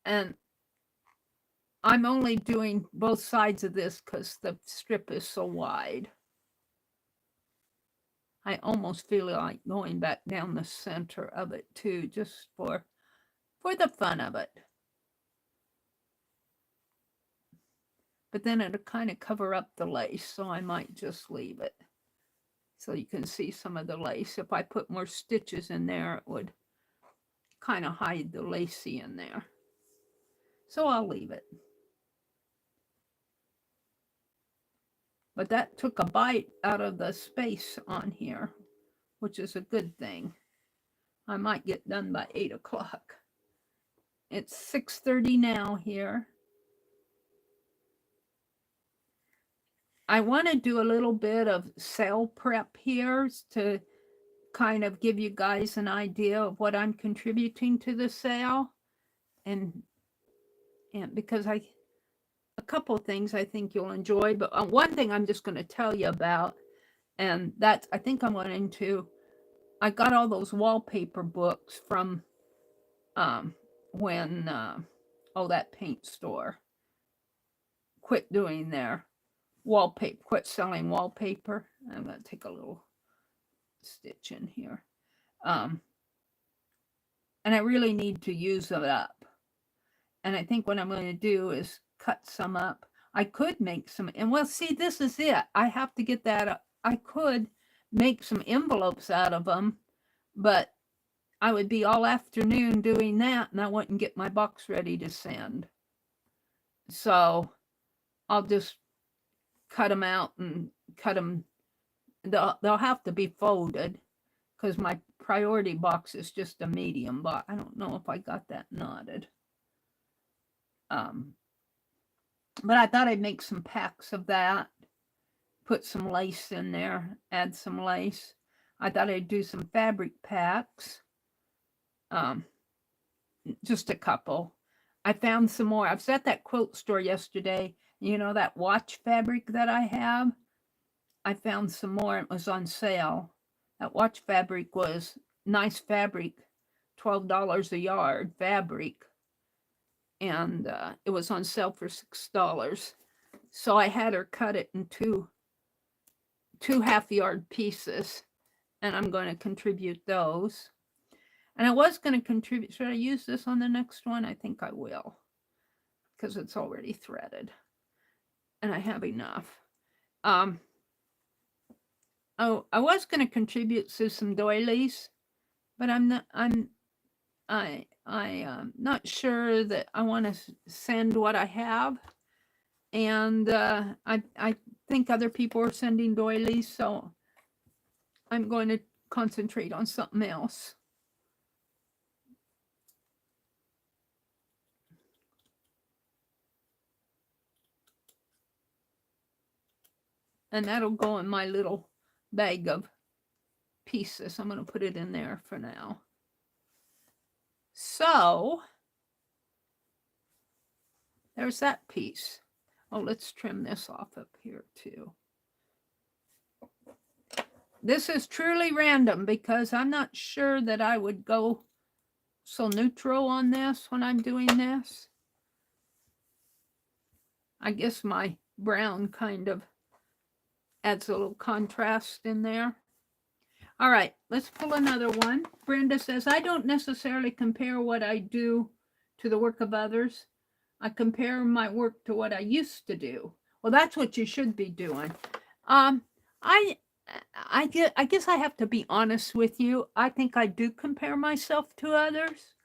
Speaker 1: And I'm only doing both sides of this because the strip is so wide. I almost feel like going back down the center of it too, just for the fun of it. But then it'll kind of cover up the lace, so I might just leave it. So you can see some of the lace. If I put more stitches in there, it would kind of hide the lacy in there. So I'll leave it. But that took a bite out of the space on here, which is a good thing. I might get done by 8 o'clock. It's 6:30 now here. I want to do a little bit of sale prep here to kind of give you guys an idea of what I'm contributing to the sale. And because a couple of things I think you'll enjoy, but one thing I'm just going to tell you about, and that's, I think I'm going to, I got all those wallpaper books from when, that paint store quit doing their wallpaper, quit selling wallpaper. I'm going to take a little stitch in here. And I really need to use it up. And I think what I'm going to do is cut some up. I could make some, and well, see, this is it. I have to get that up. I could make some envelopes out of them, but I would be all afternoon doing that, and I wouldn't get my box ready to send. So I'll just cut them out and cut them. They'll have to be folded because my priority box is just a medium box. I don't know if I got that knotted. But I thought I'd make some packs of that, put some lace in there, add some lace. I thought I'd do some fabric packs, just a couple. I found some more. I was at that quilt store yesterday. You know, that watch fabric that I have? I found some more. It was on sale. That watch fabric was nice fabric, $12 a yard fabric. And it was on sale for $6. So I had her cut it in two half-yard pieces, and I'm going to contribute those. And I was going to contribute. Should I use this on the next one? I think I will, because it's already threaded, and I have enough. I was going to contribute to some doilies, but I'm not sure that I want to send what I have. And I think other people are sending doilies, so I'm going to concentrate on something else. And that'll go in my little bag of pieces. I'm going to put it in there for now. So there's that piece. Oh, let's trim this off up here too. This is truly random because I'm not sure that I would go so neutral on this when I'm doing this. I guess my brown kind of adds a little contrast in there. All right, let's pull another one. Brenda says, I don't necessarily compare what I do to the work of others. I compare my work to what I used to do. Well, that's what you should be doing. I guess I have to be honest with you. I think I do compare myself to others.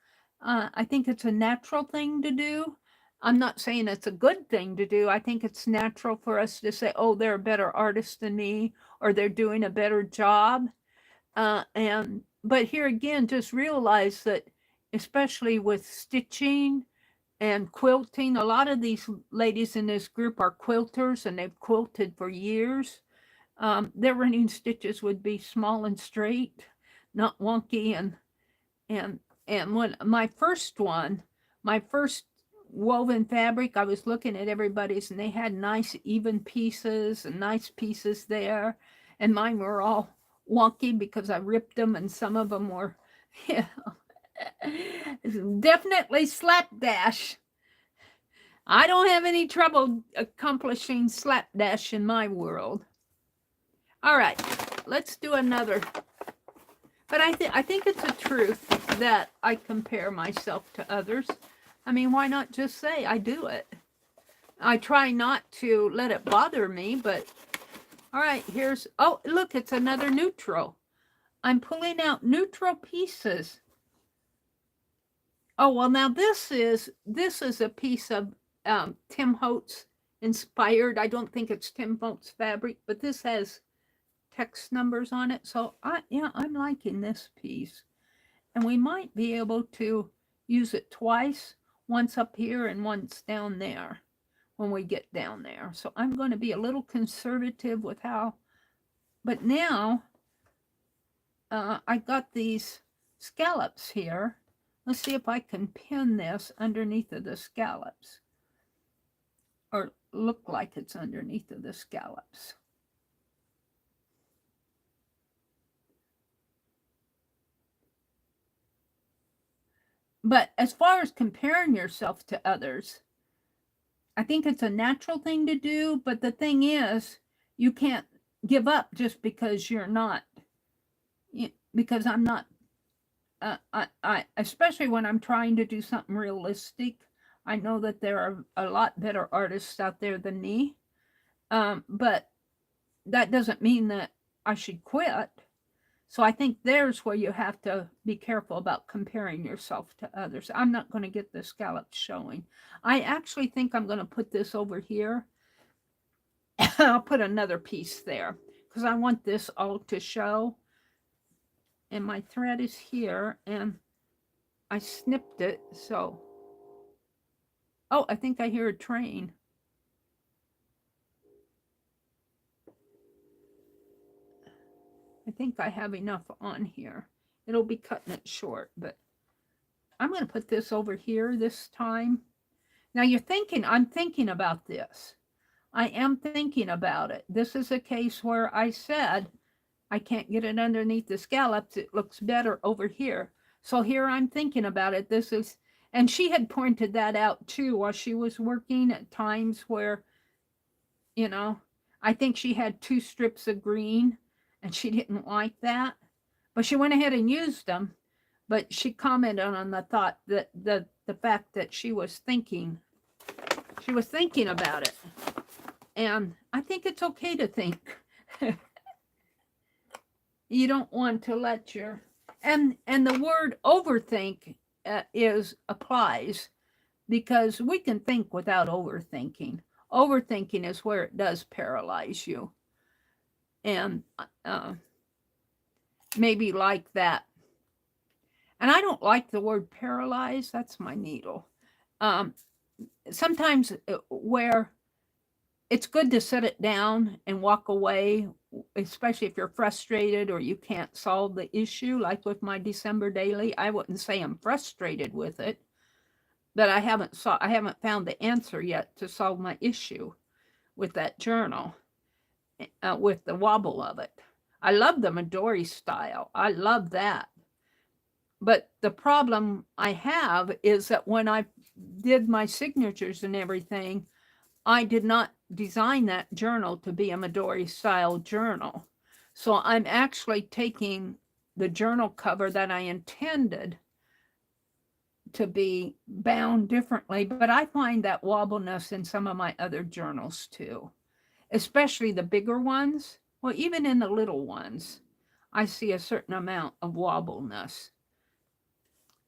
Speaker 1: I think it's a natural thing to do. I'm not saying it's a good thing to do. I think it's natural for us to say, oh, they're a better artist than me, or they're doing a better job. But here again, just realize that, especially with stitching and quilting, a lot of these ladies in this group are quilters, and they've quilted for years. Their running stitches would be small and straight, not wonky. And when my first woven fabric, I was looking at everybody's, and they had nice even pieces and nice pieces there, and mine were all wonky because I ripped them, and some of them were, definitely slapdash. I don't have any trouble accomplishing slapdash in my world. All right, let's do another. But I think it's a truth that I compare myself to others. I mean, why not just say I do it? I try not to let it bother me, but all right, here's, oh, look, it's another neutral. I'm pulling out neutral pieces. Oh, well, now this is a piece of Tim Holtz inspired. I don't think it's Tim Holtz fabric, but this has text numbers on it. So I'm liking this piece. And we might be able to use it twice, once up here and once down there when we get down there. So I'm going to be a little conservative with how, but now I got these scallops here. Let's see if I can pin this underneath of the scallops, or look like it's underneath of the scallops. But as far as comparing yourself to others, I think it's a natural thing to do, but the thing is, you can't give up just because you're not, because I'm not, I especially when I'm trying to do something realistic. I know that there are a lot better artists out there than me, but that doesn't mean that I should quit. So I think there's where you have to be careful about comparing yourself to others. I'm not going to get the scallops showing. I actually think I'm going to put this over here. I'll put another piece there because I want this all to show. And my thread is here, and I snipped it, so. Oh, I think I hear a train. I think I have enough on here. It'll be cutting it short, but I'm going to put this over here this time. Now you're thinking, I'm thinking about this. I am thinking about it. This is a case where I said, I can't get it underneath the scallops. It looks better over here. So here I'm thinking about it. This is, and she had pointed that out too while she was working at times where, I think she had 2 strips of green and she didn't like that. But she went ahead and used them. But she commented on the thought that the fact that she was thinking about it. And I think it's okay to think. You don't want to let your, and the word overthink applies, because we can think without overthinking. Overthinking is where it does paralyze you. And maybe like that. And I don't like the word paralyze. That's my needle. Sometimes where it's good to set it down and walk away, especially if you're frustrated or you can't solve the issue. Like with my December daily, I wouldn't say I'm frustrated with it, but I haven't found the answer yet to solve my issue with that journal, with the wobble of it. I love the Midori style. I love that. But the problem I have is that when I did my signatures and everything, I did not design that journal to be a Midori style journal. So I'm actually taking the journal cover that I intended to be bound differently, but I find that wobbleness in some of my other journals too, especially the bigger ones. Well, even in the little ones, I see a certain amount of wobbleness.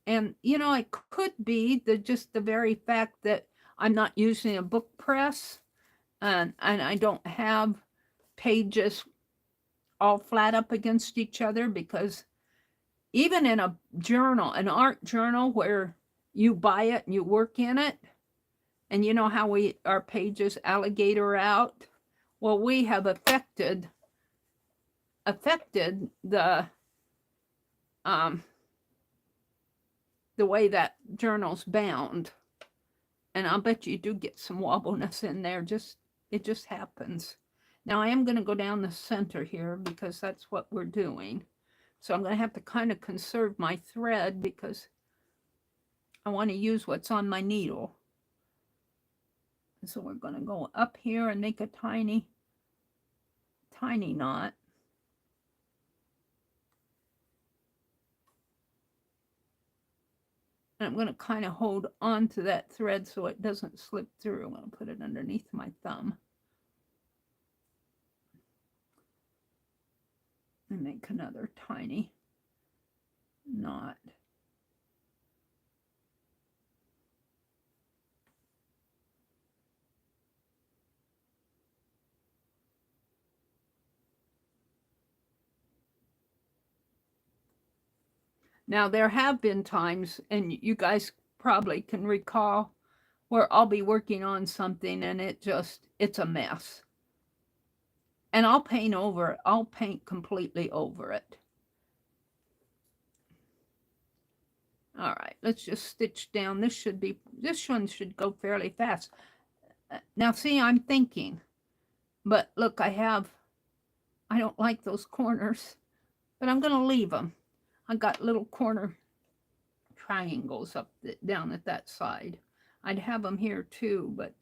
Speaker 1: And, it could be just the very fact that I'm not using a book press, and I don't have pages all flat up against each other, because even in a journal, an art journal where you buy it and you work in it, and you know how our pages alligator out, well, we have affected the way that journal's bound. And I'll bet you do get some wobbleness in there. It just happens. Now I am going to go down the center here because that's what we're doing. So I'm going to have to kind of conserve my thread because I want to use what's on my needle. So we're going to go up here and make a tiny, tiny knot. And I'm going to kind of hold on to that thread so it doesn't slip through. I'm going to put it underneath my thumb. And make another tiny knot. Now, there have been times, and you guys probably can recall, where I'll be working on something and it's a mess. And I'll paint over it. I'll paint completely over it. All right, let's just stitch down. This one should go fairly fast. Now, see, I'm thinking, but look, I don't like those corners, but I'm going to leave them. I got little corner triangles down at that side. I'd have them here too, but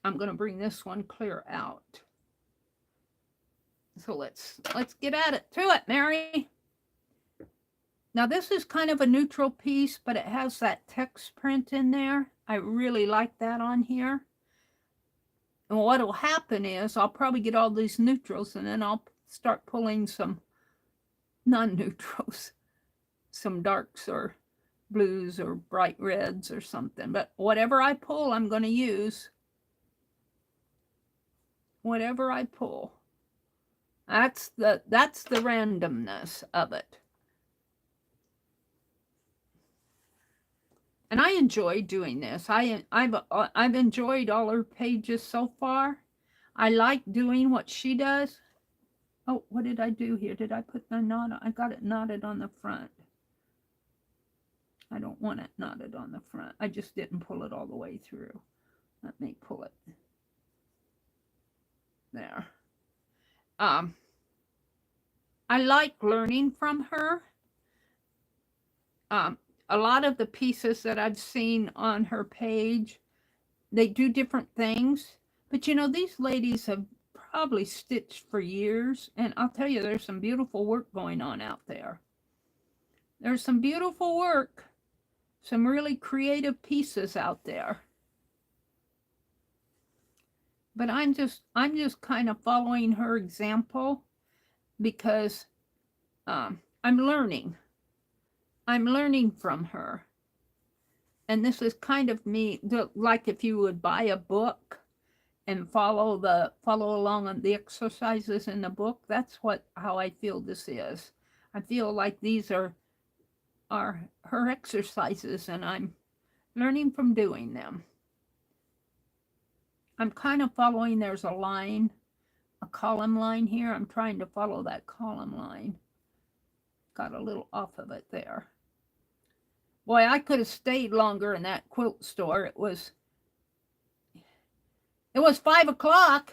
Speaker 1: I'm going to bring this one clear out. So let's get at it. To it, Mary. Now this is kind of a neutral piece, but it has that text print in there. I really like that on here. And what will happen is I'll probably get all these neutrals and then I'll start pulling some non-neutrals, some darks or blues or bright reds or something. But whatever I pull, I'm going to use. Whatever I pull. That's the randomness of it. And I enjoy doing this. I've enjoyed all her pages so far. I like doing what she does. Oh, what did I do here? Did I put the knot? I got it knotted on the front. I don't want it knotted on the front. I just didn't pull it all the way through. Let me pull it. There. I like learning from her. A lot of the pieces that I've seen on her page, they do different things. But you know, these ladies have probably stitched for years. And I'll tell you, there's some beautiful work going on out there. There's some beautiful work. Some really creative pieces out there. But I'm just kind of following her example because I'm learning. I'm learning from her. And this is kind of me, like if you would buy a book and follow along on the exercises in the book. That's how I feel this is. I feel like these are her exercises and I'm learning from doing them. I'm kind of following, there's a line, a column line here. I'm trying to follow that column line. Got a little off of it there. Boy, I could have stayed longer in that quilt store. It was 5 o'clock.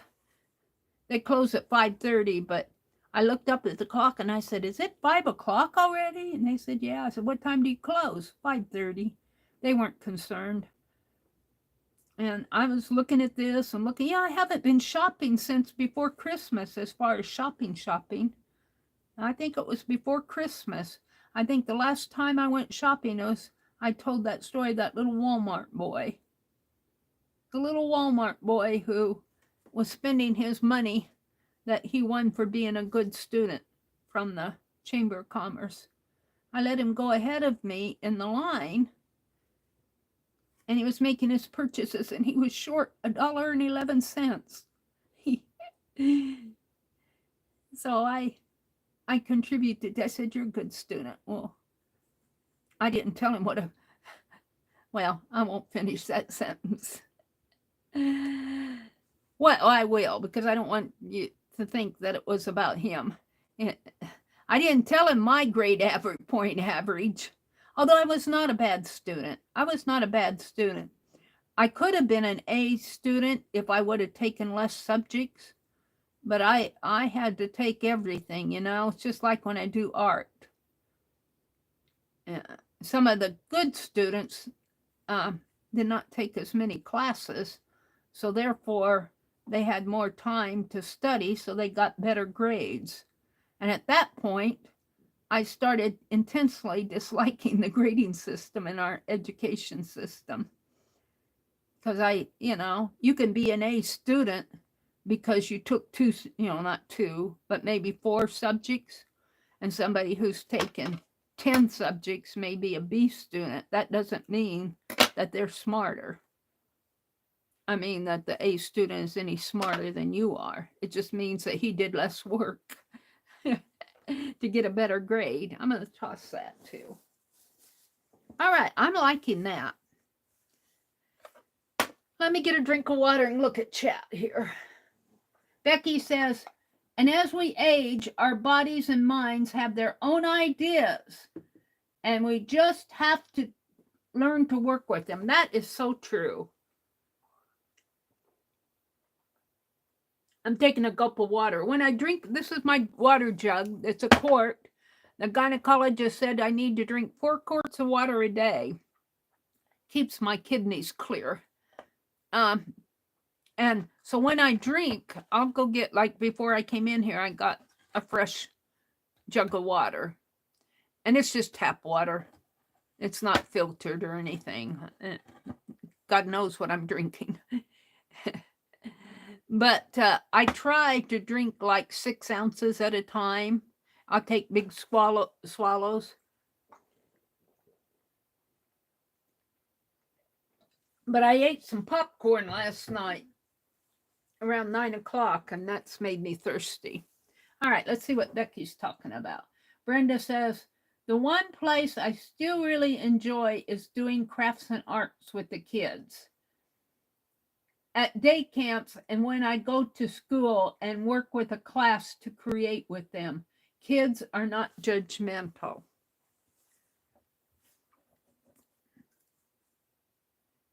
Speaker 1: They closed at 5:30, but I looked up at the clock and I said, is it 5 o'clock already? And they said, yeah. I said, what time do you close? 5:30. They weren't concerned. And I was looking at this and looking, I haven't been shopping since before Christmas as far as shopping. I think it was before Christmas. I think the last time I went shopping I told that story, that little Walmart boy. The little Walmart boy who was spending his money that he won for being a good student from the Chamber of Commerce. I let him go ahead of me in the line. And he was making his purchases and he was short $1.11. So I contributed. I said, you're a good student. Well, I didn't tell him well, I won't finish that sentence. Well, I will, because I don't want you to think that it was about him. I didn't tell him my grade point average. Although I was not a bad student. I could have been an A student if I would have taken less subjects. But I had to take everything, you know. It's just like when I do art. Some of the good students, did not take as many classes. So therefore, they had more time to study, so they got better grades. And at that point, I started intensely disliking the grading system in our education system. Because you can be an A student because you took two, not two, but maybe 4 subjects, and somebody who's taken 10 subjects may be a B student. That doesn't mean that they're smarter. I mean that the A student is any smarter than you are. It just means that he did less work to get a better grade. I'm going to toss that too. All right, I'm liking that. Let me get a drink of water and look at chat here. Becky says, and as we age, our bodies and minds have their own ideas, and we just have to learn to work with them. That is so true. I'm taking a gulp of water. When I drink, this is my water jug. It's a quart. The gynecologist said I need to drink 4 quarts of water a day. Keeps my kidneys clear. And so when I drink, I'll go get, like before I came in here, I got a fresh jug of water. And it's just tap water. It's not filtered or anything. God knows what I'm drinking. But I try to drink like 6 ounces at a time. I'll take big swallows. But I ate some popcorn last night around 9 o'clock, and that's made me thirsty. All right, let's see what Becky's talking about. Brenda says, the one place I still really enjoy is doing crafts and arts with the kids. At day camps and when I go to school and work with a class to create with them. Kids are not judgmental.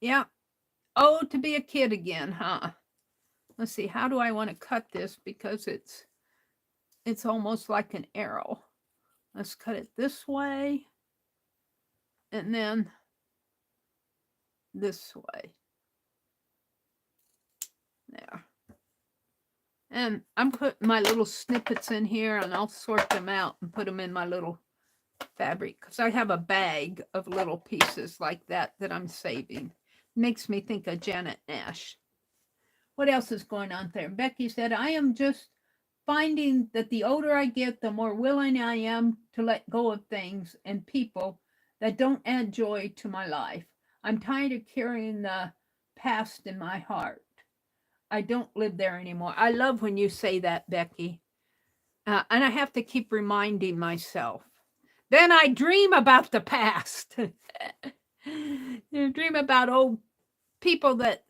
Speaker 1: Yeah. Oh, to be a kid again, huh? Let's see, how do I want to cut this? Because it's almost like an arrow. Let's cut it this way. And then this way. There. And I'm putting my little snippets in here, and I'll sort them out and put them in my little fabric, because I have a bag of little pieces like that I'm saving. Makes me think of Janet Nash. What else is going on there? Becky said, I am just finding that the older I get, the more willing I am to let go of things and people that don't add joy to my life. I'm tired of carrying the past in my heart. I don't live there anymore. I love when you say that, Becky. And I have to keep reminding myself. Then I dream about the past. You dream about old people that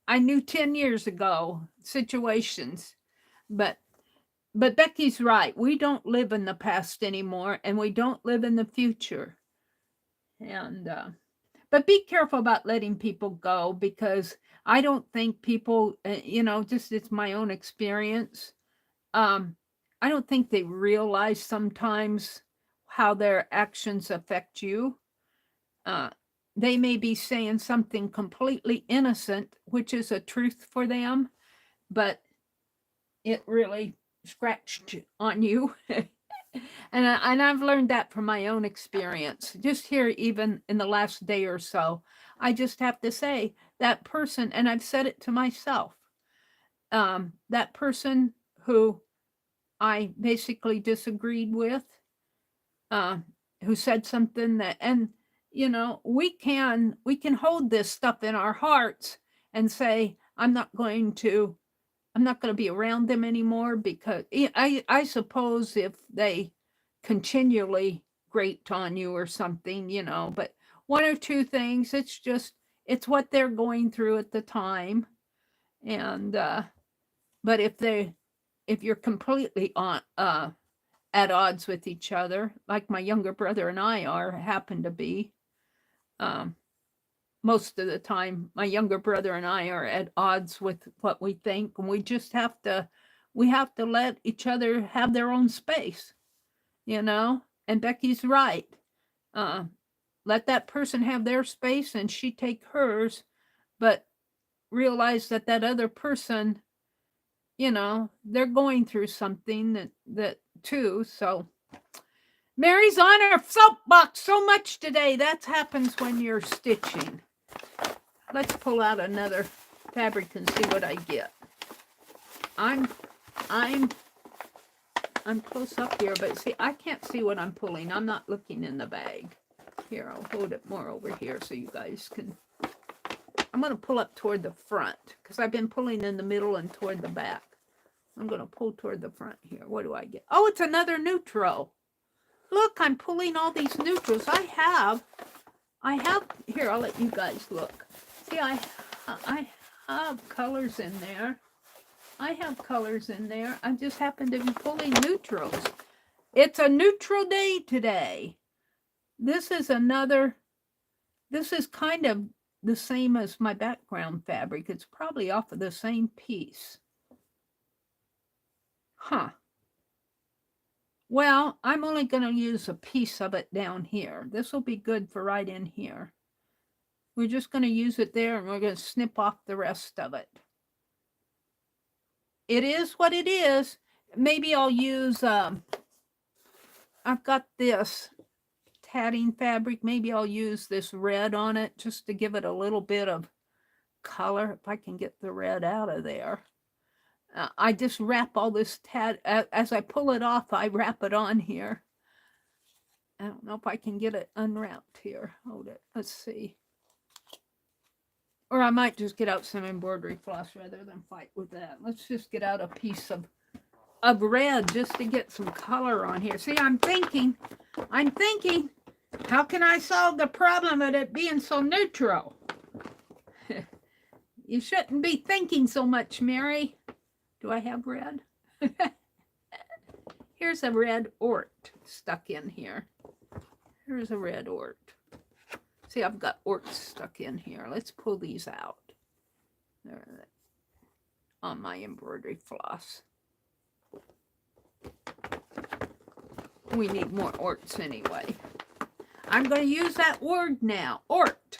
Speaker 1: I knew 10 years ago, situations. But Becky's right. We don't live in the past anymore, and we don't live in the future. And but be careful about letting people go, because I don't think people, just it's my own experience. I don't think they realize sometimes how their actions affect you. They may be saying something completely innocent, which is a truth for them, but it really scratched on you. And I've learned that from my own experience. Just here, even in the last day or so, I just have to say that person, and I've said it to myself, that person who I basically disagreed with, who said something that, and we can hold this stuff in our hearts and say, I'm not going to be around them anymore, because I suppose if they continually grate on you or something, but 1 or 2 things, it's what they're going through at the time. And but if you're completely at odds with each other, like my younger brother and I happen to be, most of the time my younger brother and I are at odds with what we think, and we have to let each other have their own space, and Becky's right. let that person have their space and she take hers, but realize that that other person, you know, they're going through something that too. So Meri's on her soapbox so much today. That happens when you're stitching. Let's pull out another fabric and see what I get. I'm close up here, but see, I can't see what I'm pulling. I'm not looking in the bag. Here, I'll hold it more over here so you guys can. I'm going to pull up toward the front because I've been pulling in the middle and toward the back. I'm going to pull toward the front here. What do I get? Oh, it's another neutral. Look, I'm pulling all these neutrals. I have, here, I'll let you guys look. See, I have colors in there. I just happen to be pulling neutrals. It's a neutral day today. This is kind of the same as my background fabric. It's probably off of the same piece. Huh. Well, I'm only going to use a piece of it down here. This will be good for right in here. We're just going to use it there and we're going to snip off the rest of it. It is what it is. Maybe I'll use, I've got this tatting fabric. Maybe I'll use this red on it just to give it a little bit of color. If I can get the red out of there. I just wrap all this as I pull it off, I wrap it on here. I don't know if I can get it unwrapped here. Hold it. Let's see. Or I might just get out some embroidery floss rather than fight with that. Let's just get out a piece of red just to get some color on here. See, I'm thinking, how can I solve the problem of it being so neutral? You shouldn't be thinking so much, Meri. Do I have red? Here's a red ort stuck in here. Here's a red ort. See, I've got orts stuck in here. Let's pull these out. There, on my embroidery floss. We need more orts anyway. I'm going to use that word now, ort.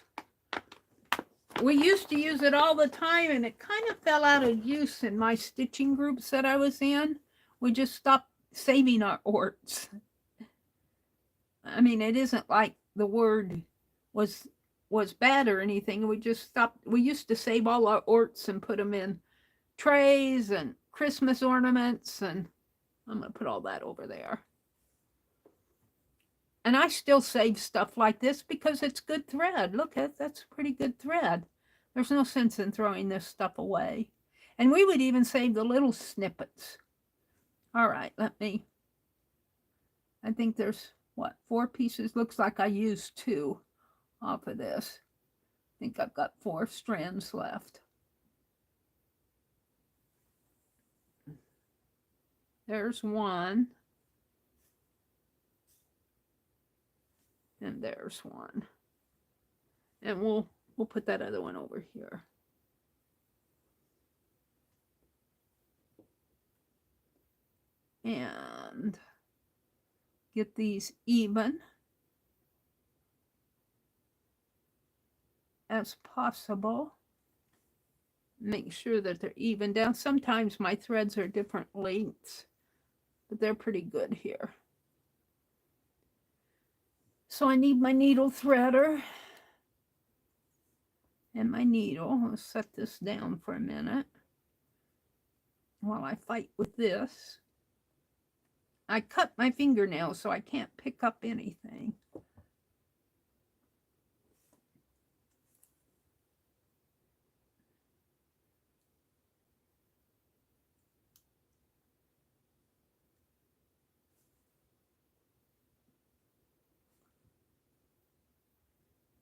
Speaker 1: We used to use it all the time, and it kind of fell out of use in my stitching groups that I was in. We just stopped saving our orts. I mean, it isn't like the word was bad or anything. We just stopped. We used to save all our orts and put them in trays and Christmas ornaments, and I'm going to put all that over there. And I still save stuff like this because it's good thread. Look, that's pretty good thread. There's no sense in throwing this stuff away. And we would even save the little snippets. All right, I think there's, what, 4 pieces? Looks like I used 2 off of this. I think I've got 4 strands left. There's 1. And there's 1. And we'll put that other one over here. And get these even as possible. Make sure that they're even down. Sometimes my threads are different lengths, but they're pretty good here. So I need my needle threader and my needle. I'll set this down for a minute while I fight with this. I cut my fingernail, so I can't pick up anything.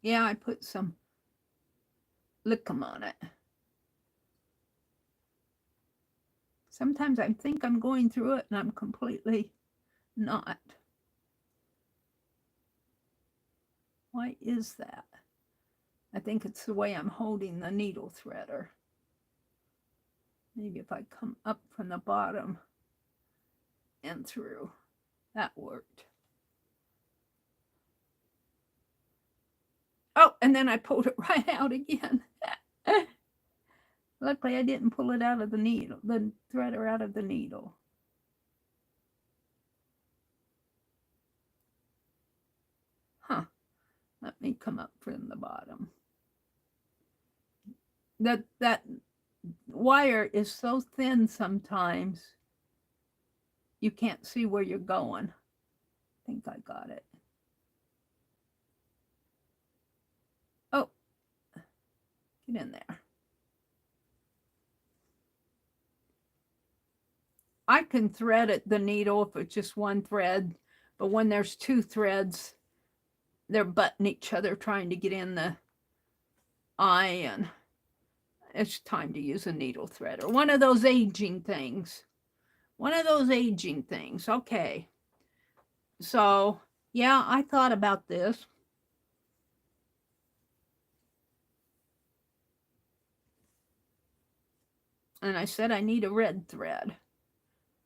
Speaker 1: Yeah, I put some liquid on it. Sometimes I think I'm going through it and I'm completely not. Why is that? I think it's the way I'm holding the needle threader. Maybe if I come up from the bottom and through, that worked. and then I pulled it right out again. Luckily, I didn't pull it out of the needle, the threader out of the needle. Huh. Let me come up from the bottom. That wire is so thin sometimes you can't see where you're going. I think I got it. Oh, get in there. I can thread it, the needle, if it's just one thread, but when there's two threads, they're butting each other trying to get in the eye, and it's time to use a needle threader. One of those aging things. One of those aging things. Okay. So, yeah, I thought about this. And I said I need a red thread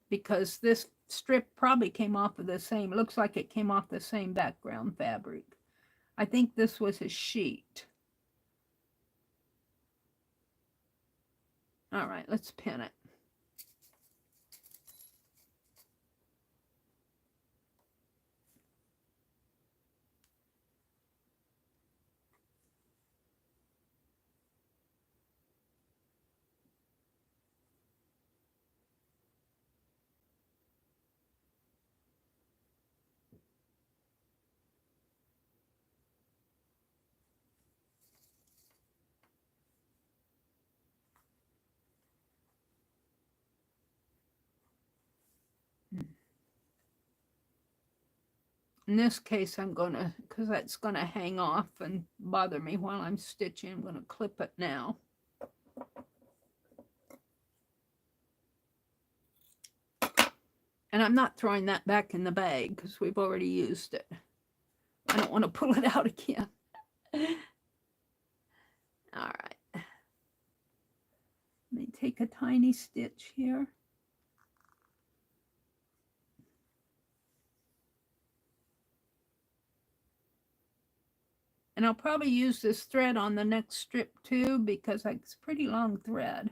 Speaker 1: because this strip probably came off of the same, looks like it came off the same background fabric. I think this was a sheet. All right, let's pin it. In this case, I'm going to, because that's going to hang off and bother me while I'm stitching, I'm going to clip it now. And I'm not throwing that back in the bag because we've already used it. I don't want to pull it out again. All right. Let me take a tiny stitch here. And I'll probably use this thread on the next strip too because it's a pretty long thread.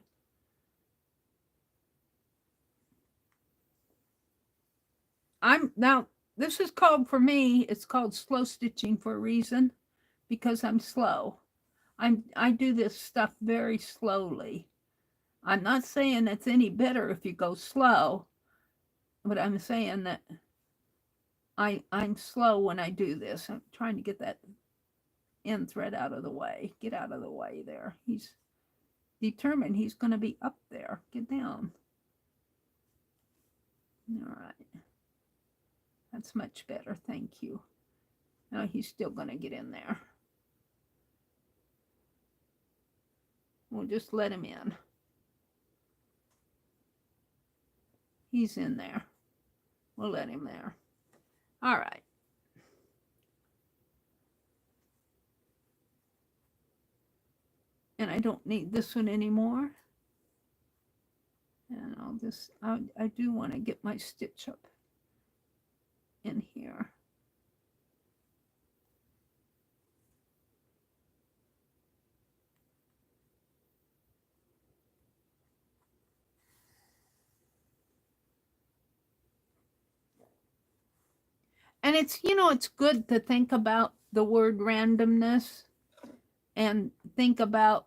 Speaker 1: Now this is called, for me, it's called slow stitching for a reason, because I'm slow. I do this stuff very slowly. I'm not saying it's any better if you go slow, but I'm saying that I'm slow when I do this. I'm trying to get that end thread out of the way. Get out of the way there. He's determined he's going to be up there. Get down. All right. That's much better. Thank you. Now he's still going to get in there. We'll just let him in. He's in there. We'll let him there. All right. And I don't need this one anymore. And I'll just, I do want to get my stitch up in here. And it's, you know, it's good to think about the word randomness and think about,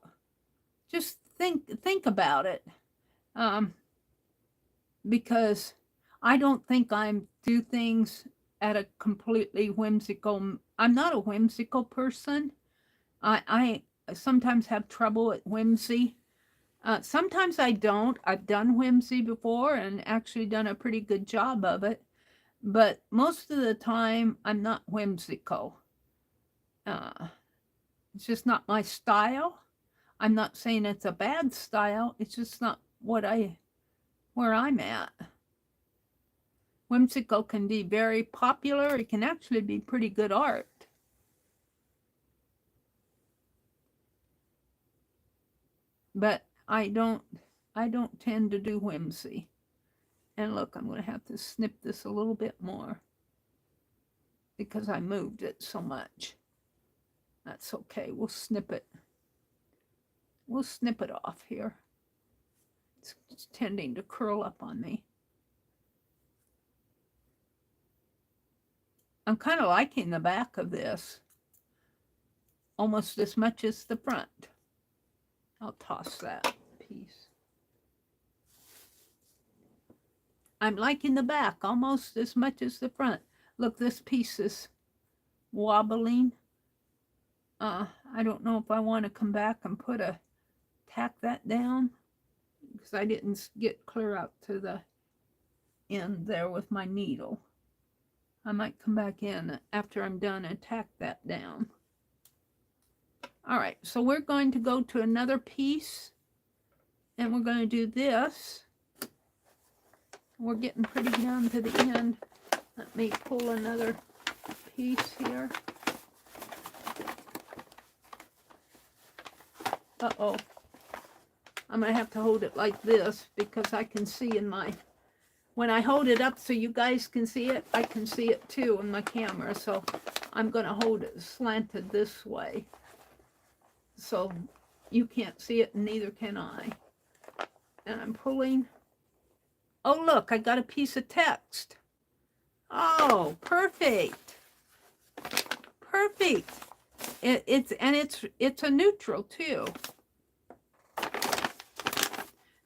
Speaker 1: just think about it. Because I don't think I do things at a completely whimsical, I'm not a whimsical person. I sometimes have trouble at whimsy. Sometimes I don't. I've done whimsy before and actually done a pretty good job of it. But most of the time, I'm not whimsical. It's just not my style. I'm not saying it's a bad style. It's just not where I'm at. Whimsical can be very popular. It can actually be pretty good art. But I don't tend to do whimsy. And look, I'm going to have to snip this a little bit more because I moved it so much. That's okay. We'll snip it. We'll snip it off here. It's tending to curl up on me. I'm kind of liking the back of this almost as much as the front. I'll toss that piece. I'm liking the back almost as much as the front. Look, this piece is wobbling. I don't know if I want to come back and tack that down, because I didn't get clear out to the end there with my needle. I might come back in after I'm done and tack that down. All right, so we're going to go to another piece, and we're going to do this. We're getting pretty down to the end. Let me pull another piece here. Uh-oh. I'm going to have to hold it like this because I can see in my... When I hold it up so you guys can see it, I can see it too in my camera. So I'm going to hold it slanted this way. So you can't see it, and neither can I. And I'm pulling. Oh, look, I got a piece of text. Oh, perfect. Perfect. It's a neutral too.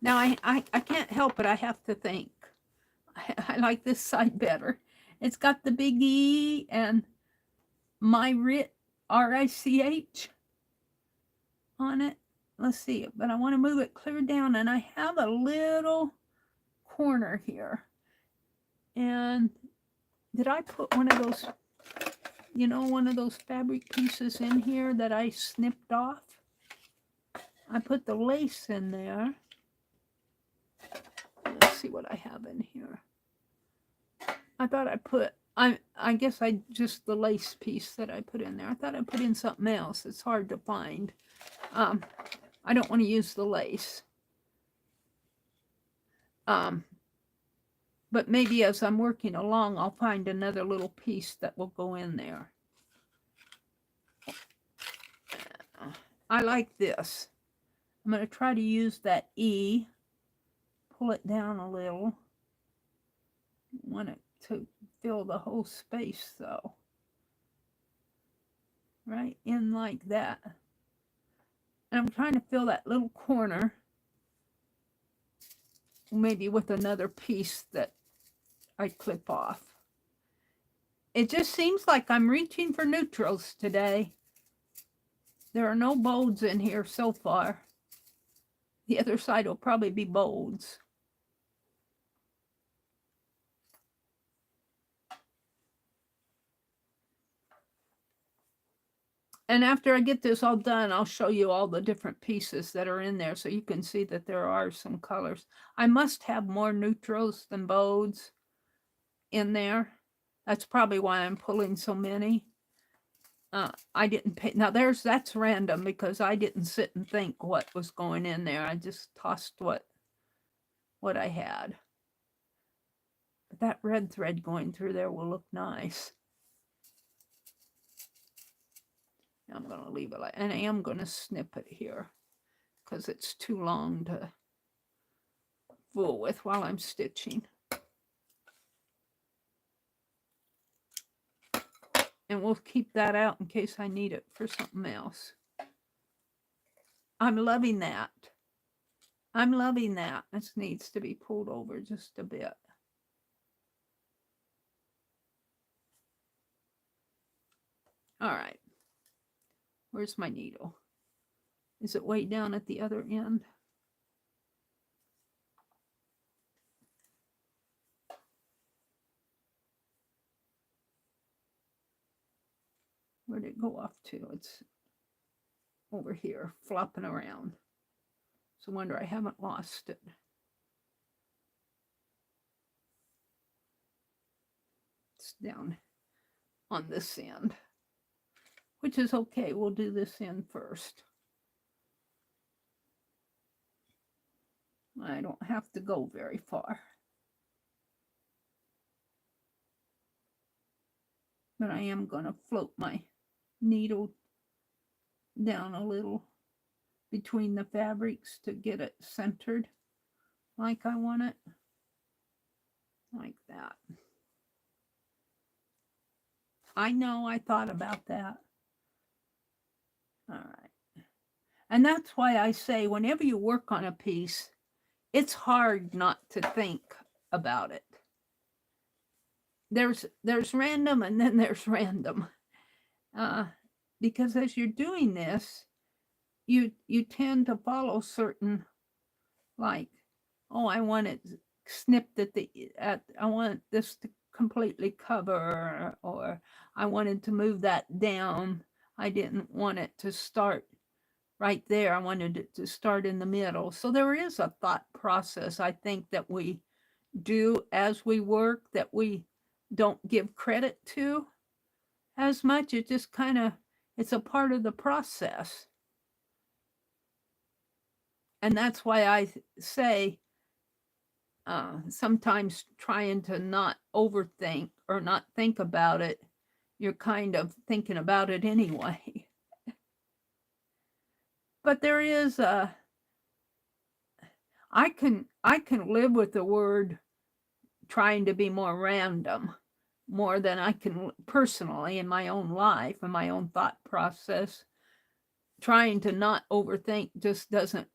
Speaker 1: Now I can't help it. I have to think. I like this side better. It's got the big E and Meridel R-I-C-H on it. Let's see, but I want to move it clear down, and I have a little corner here. And did I put one of those, you know, one of those fabric pieces in here that I snipped off? I put the lace in there. Let's see what I have in here. I thought I put, I guess just the lace piece that I put in there. I thought I put in something else. It's hard to find. I don't want to use the lace. But maybe as I'm working along, I'll find another little piece that will go in there. I like this. I'm going to try to use that E. Pull it down a little. I want it to fill the whole space though. Right in like that. And I'm trying to fill that little corner. Maybe with another piece that I clip off. It just seems like I'm reaching for neutrals today. There are no bolds in here so far. The other side will probably be bolds. And after I get this all done, I'll show you all the different pieces that are in there so you can see that there are some colors. I must have more neutrals than bolds in there. That's probably why I'm pulling so many. I didn't pay. Now that's random because I didn't sit and think what was going in there. I just tossed what I had. But that red thread going through there will look nice. I'm going to leave it like, and I am going to snip it here because it's too long to fool with while I'm stitching. And we'll keep that out in case I need it for something else. I'm loving that. I'm loving that. This needs to be pulled over just a bit. All right. Where's my needle? Is it way down at the other end? Where'd it go off to? It's over here, flopping around. So I wonder I haven't lost it. It's down on this end, which is okay. We'll do this end first. I don't have to go very far. But I am going to float my needle down a little between the fabrics to get it centered like I want it. Like that. I know I thought about that. All right. And that's why I say whenever you work on a piece, it's hard not to think about it. There's random and then there's random. Because as you're doing this, you tend to follow certain, like, oh, I want it snipped I want this to completely cover, or I wanted to move that down. I didn't want it to start right there. I wanted it to start in the middle. So there is a thought process, I think, that we do as we work that we don't give credit to as much. It just kind of, it's a part of the process. And that's why I say sometimes trying to not overthink or not think about it, you're kind of thinking about it anyway. But there is I can live with the word trying to be more random more than I can personally in my own life and my own thought process. Trying to not overthink just doesn't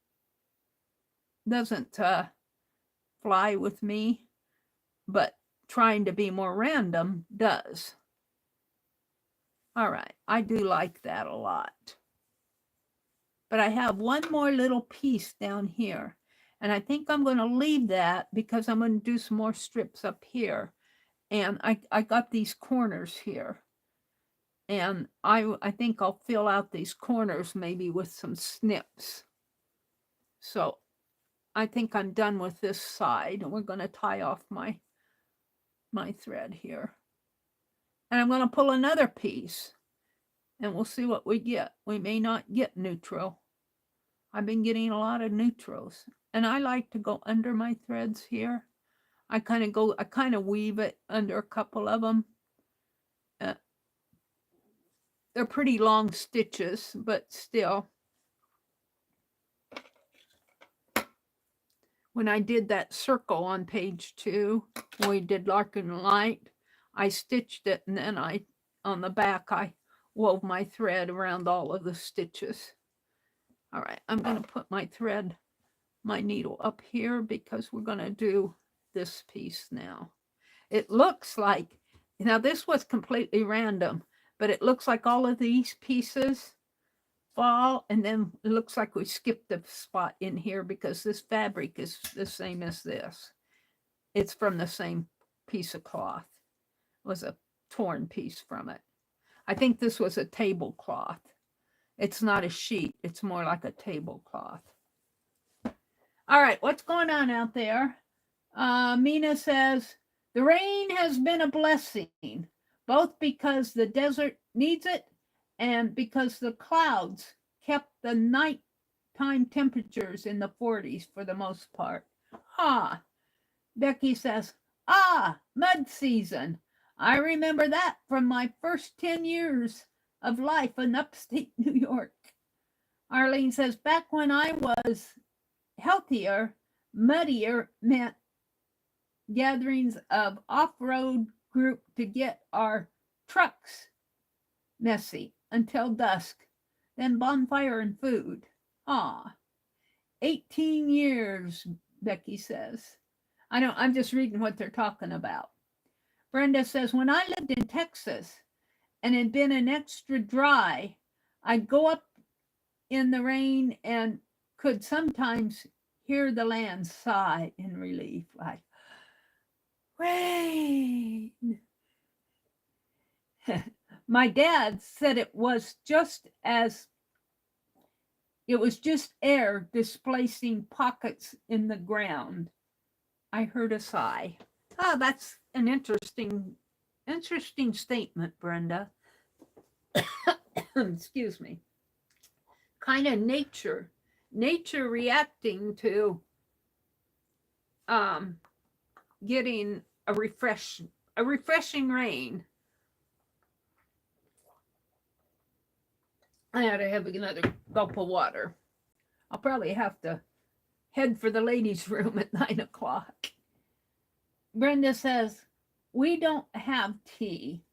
Speaker 1: fly with me, but trying to be more random does. All right, I do like that a lot. But I have one more little piece down here, and I think I'm going to leave that because I'm going to do some more strips up here. And I got these corners here, and I think I'll fill out these corners maybe with some snips. So I think I'm done with this side, and we're going to tie off my thread here. And I'm going to pull another piece, and we'll see what we get. We may not get neutral. I've been getting a lot of neutrals, and I like to go under my threads here. I kind of weave it under a couple of them. They're pretty long stitches, but still. When I did that circle on page 2, when we did Lark and Light, I stitched it, and then on the back, I wove my thread around all of the stitches. All right, I'm going to put my needle up here because we're going to do this piece now. It looks like, now this was completely random, but it looks like all of these pieces fall, and then it looks like we skipped a spot in here because this fabric is the same as this. It's from the same piece of cloth. It was a torn piece from it. I think this was a tablecloth. It's not a sheet. It's more like a tablecloth. All right, what's going on out there? Mina says, the rain has been a blessing, both because the desert needs it and because the clouds kept the nighttime temperatures in the 40s for the most part. Becky says, mud season. I remember that from my first 10 years of life in upstate New York. Arlene says, back when I was healthier, muddier meant gatherings of off-road group to get our trucks messy until dusk, then bonfire and food. 18 years, Becky says. I'm just reading what they're talking about. Brenda says, when I lived in Texas and had been an extra dry, I'd go up in the rain and could sometimes hear the land sigh in relief, like, rain. My dad said it was just air displacing pockets in the ground. I heard a sigh. That's an interesting statement, Brenda. Excuse me. Kind of nature reacting to getting a refreshing rain. I had to have another gulp of water. I'll probably have to head for the ladies' room at 9 o'clock. Brenda says, we don't have tea.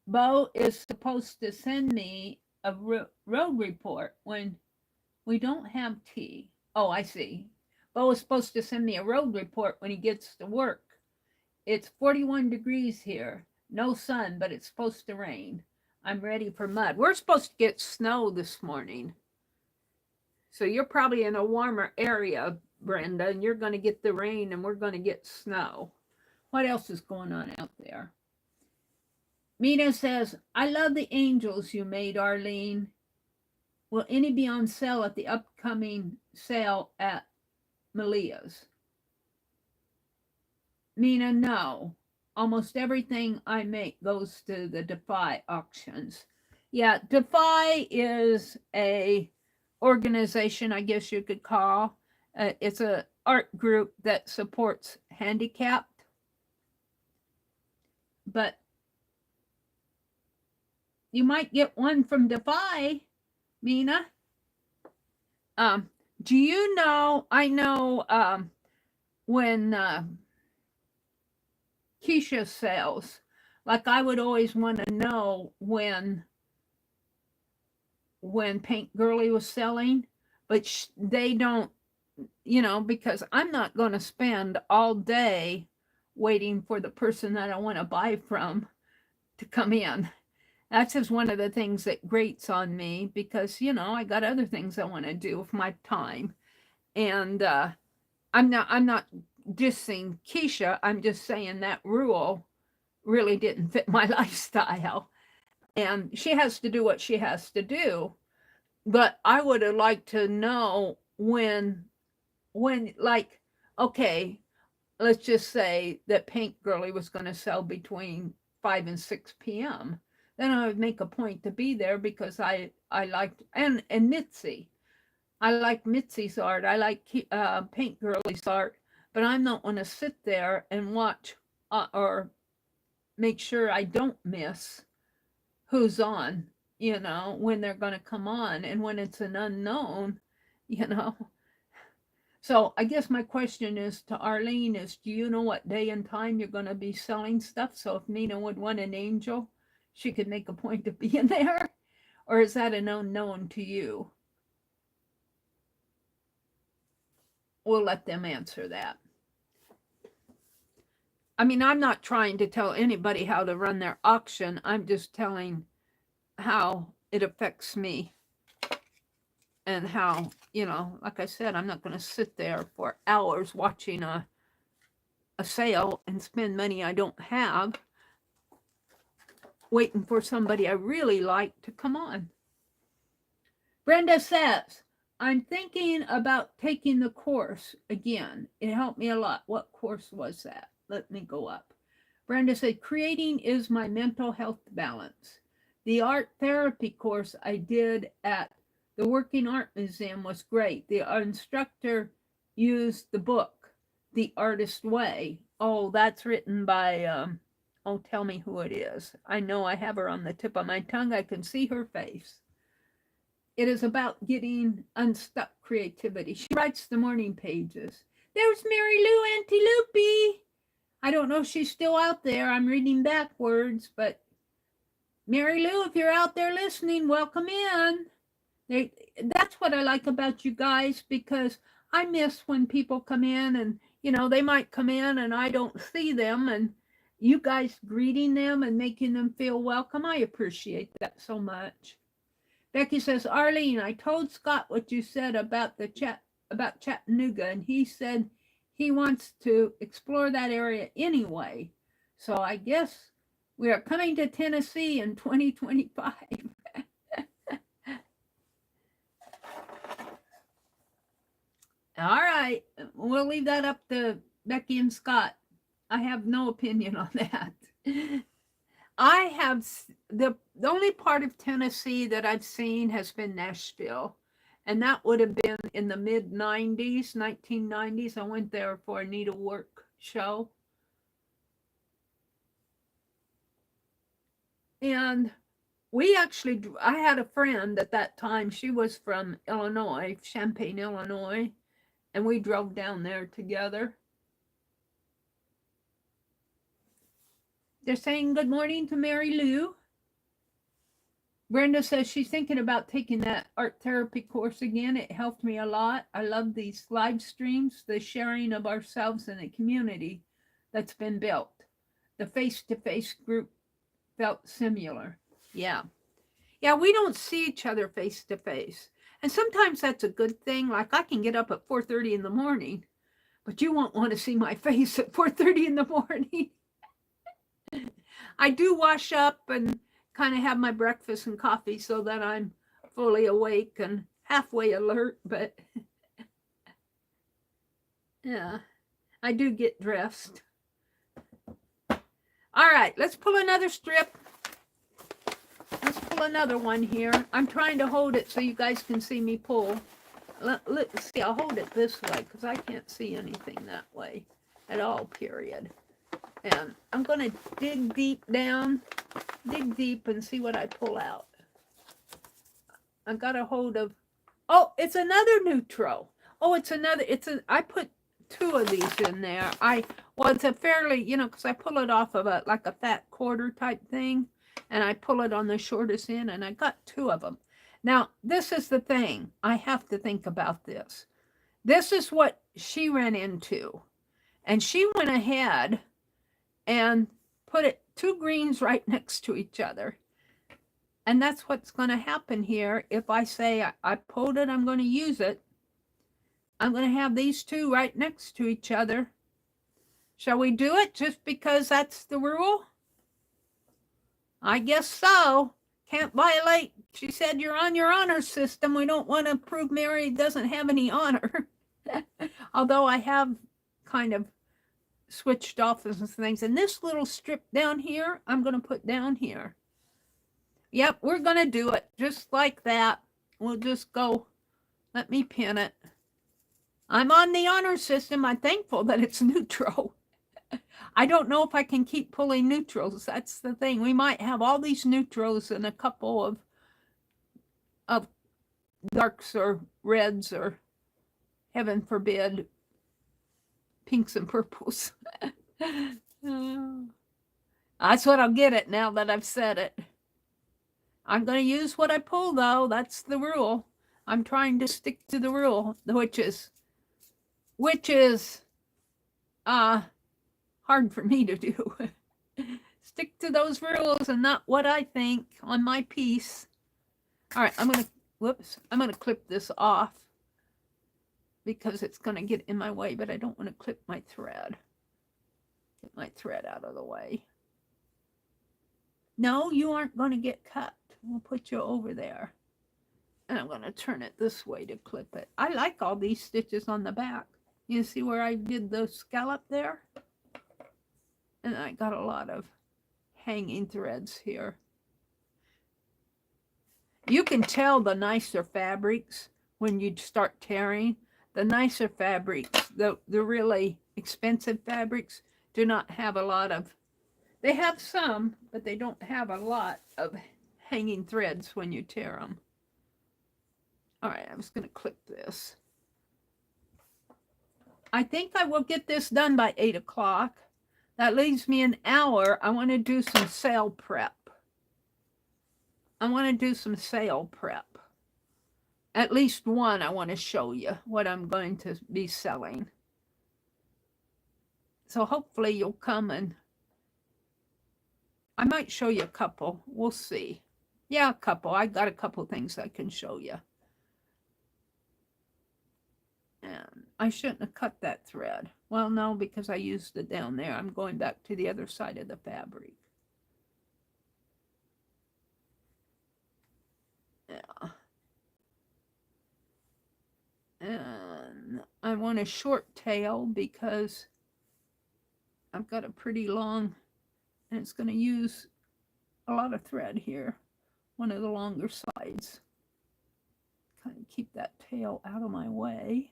Speaker 1: Bo is supposed to send me a road report when we don't have tea. Oh, I see. Bo is supposed to send me a road report when he gets to work. It's 41 degrees here. No sun, but it's supposed to rain. I'm ready for mud. We're supposed to get snow this morning. So you're probably in a warmer area, Brenda, and you're going to get the rain and we're going to get snow. What else is going on out there? Mina says, I love the angels you made, Arlene. Will any be on sale at the upcoming sale at Melia's? Mina, no. Almost everything I make goes to the Defy auctions. Yeah, Defy is a organization, I guess you could call. It's a art group that supports handicapped. But you might get one from Defy, Mina. Do you know, I know when Keisha sells, like I would always want to know when Paint Girly was selling, but they don't, because I'm not going to spend all day waiting for the person that I want to buy from to come in. That's just one of the things that grates on me because, I got other things I want to do with my time. And I'm not dissing Keisha. I'm just saying that rule really didn't fit my lifestyle. And she has to do what she has to do. But I would have liked to know when like, okay, let's just say that Paint Girly was going to sell between 5 and 6 p.m. Then I would make a point to be there because I liked, and Mitzi. I like Mitzi's art. I like Paint Girly's art. But I'm not going to sit there and watch or make sure I don't miss who's on, when they're going to come on. And when it's an unknown, So I guess my question is to Arlene is, do you know what day and time you're going to be selling stuff? So if Nina would want an angel, she could make a point of being there? Or is that an unknown to you? We'll let them answer that. I mean, I'm not trying to tell anybody how to run their auction. I'm just telling how it affects me. And how, like I said, I'm not going to sit there for hours watching a sale and spend money I don't have, waiting for somebody I really like to come on. Brenda says, I'm thinking about taking the course again. It helped me a lot. What course was that? Let me go up. Brenda said, creating is my mental health balance. The art therapy course I did at the Working Art Museum was great. The instructor used the book, The Artist Way. Oh, that's written by, tell me who it is. I know I have her on the tip of my tongue. I can see her face. It is about getting unstuck creativity. She writes the morning pages. There's Mary Lou Auntie Loopy. I don't know if she's still out there. I'm reading backwards, but Mary Lou, if you're out there listening, welcome in. That's what I like about you guys, because I miss when people come in and, they might come in and I don't see them, and you guys greeting them and making them feel welcome. I appreciate that so much. Becky says, Arlene, I told Scott what you said about about Chattanooga, and he said he wants to explore that area anyway. So I guess we are coming to Tennessee in 2025. All right, we'll leave that up to Becky and Scott. I have no opinion on that. I have the only part of Tennessee that I've seen has been Nashville, and that would have been in the mid-90s, 1990s. I went there for a needlework show. And we actually, I had a friend at that time. She was from Illinois, Champaign, Illinois, and we drove down there together. They're saying good morning to Mary Lou. Brenda says she's thinking about taking that art therapy course again. It helped me a lot. I love these live streams, the sharing of ourselves in a community that's been built. The face-to-face group felt similar. Yeah. Yeah, we don't see each other face-to-face. And sometimes that's a good thing. Like I can get up at 4:30 in the morning, but you won't want to see my face at 4:30 in the morning. I do wash up and kind of have my breakfast and coffee so that I'm fully awake and halfway alert, but yeah, I do get dressed. All right, let's pull another strip. Let's pull another one here. I'm trying to hold it so you guys can see me pull. Let's see, I'll hold it this way because I can't see anything that way at all, period. And I'm going to dig deep down, dig deep and see what I pull out. I got a hold of, oh, it's another neutral. Oh, I put two of these in there. Well, it's a fairly, you know, because I pull it off of like a fat quarter type thing. And I pull it on the shortest end, and I got two of them. Now, this is the thing. I have to think about this. This is what she ran into. And she went ahead and put two greens right next to each other. And that's what's going to happen here. If I say I pulled it, I'm going to use it. I'm going to have these two right next to each other. Shall we do it just because that's the rule? I guess so. Can't violate. She said you're on your honor system. We don't want to prove Mary doesn't have any honor. Although I have kind of switched off some things. And this little strip down here, I'm going to put down here. Yep, we're going to do it just like that. We'll just go. Let me pin it. I'm on the honor system. I'm thankful that it's neutral. I don't know if I can keep pulling neutrals. That's the thing. We might have all these neutrals and a couple of darks or reds or, heaven forbid, pinks and purples. That's what I'll get it now that I've said it. I'm going to use what I pull, though. That's the rule. I'm trying to stick to the rule, which is hard for me to do. Stick to those rules and not what I think on my piece. All right, I'm going to clip this off because it's going to get in my way, but I don't want to clip my thread. Get my thread out of the way. No, you aren't going to get cut. We'll put you over there. And I'm going to turn it this way to clip it. I like all these stitches on the back. You see where I did the scallop there? And I got a lot of hanging threads here. You can tell the nicer fabrics when you start tearing. The nicer fabrics, the really expensive fabrics, do not have a lot of, they have some, but they don't have a lot of hanging threads when you tear them. All right, I'm just going to clip this. I think I will get this done by 8 o'clock. That leaves me an hour. I want to do some sale prep. At least one I want to show you what I'm going to be selling. So hopefully you'll come and I might show you a couple. We'll see. Yeah, a couple. I got a couple things I can show you. And I shouldn't have cut that thread. Well, no, because I used it down there. I'm going back to the other side of the fabric. Yeah. And I want a short tail because I've got a pretty long, and it's going to use a lot of thread here. One of the longer sides. Kind of keep that tail out of my way.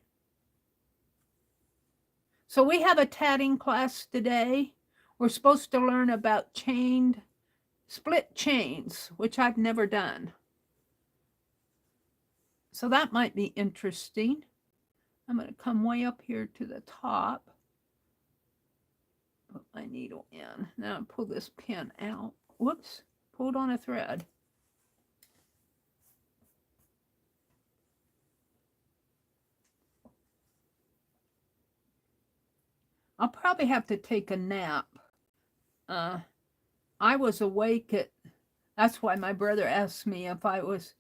Speaker 1: So we have a tatting class today. We're supposed to learn about chained split chains, which I've never done. So that might be interesting. I'm going to come way up here to the top. Put my needle in. Now I pull this pin out. Whoops, pulled on a thread. I'll probably have to take a nap. I was awake at, that's why my brother asked me if I was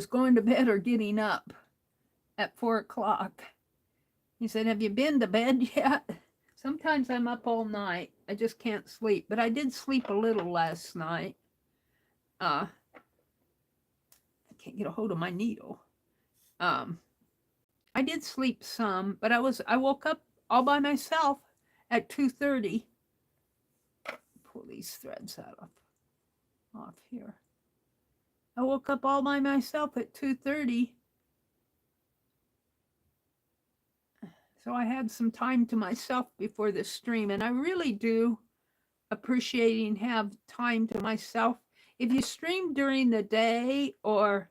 Speaker 1: going to bed or getting up at 4 o'clock. He said, have you been to bed yet? Sometimes I'm up all night. I just can't sleep. But I did sleep a little last night. I can't get a hold of my needle. I did sleep some, but I woke up all by myself at 2:30. Pull these threads out off here. I woke up all by myself at 2:30. So I had some time to myself before the stream, and I really do appreciating have time to myself. If you stream during the day or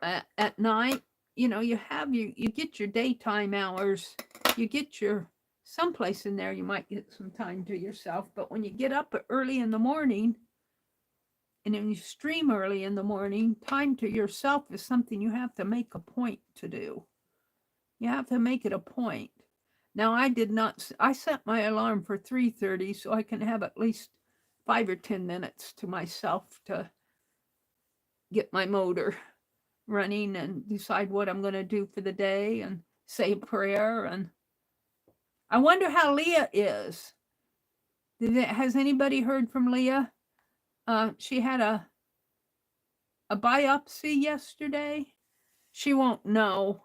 Speaker 1: at night, you know, you get your daytime hours, you get your someplace in there, you might get some time to yourself. But when you get up early in the morning, and then you stream early in the morning, time to yourself is something you have to make a point to do. You have to make it a point. Now, I set my alarm for 3:30 so I can have at least 5 or 10 minutes to myself to get my motor running and decide what I'm going to do for the day and say a prayer. And I wonder how Leah is. Has anybody heard from Leah? She had a biopsy yesterday. She won't know.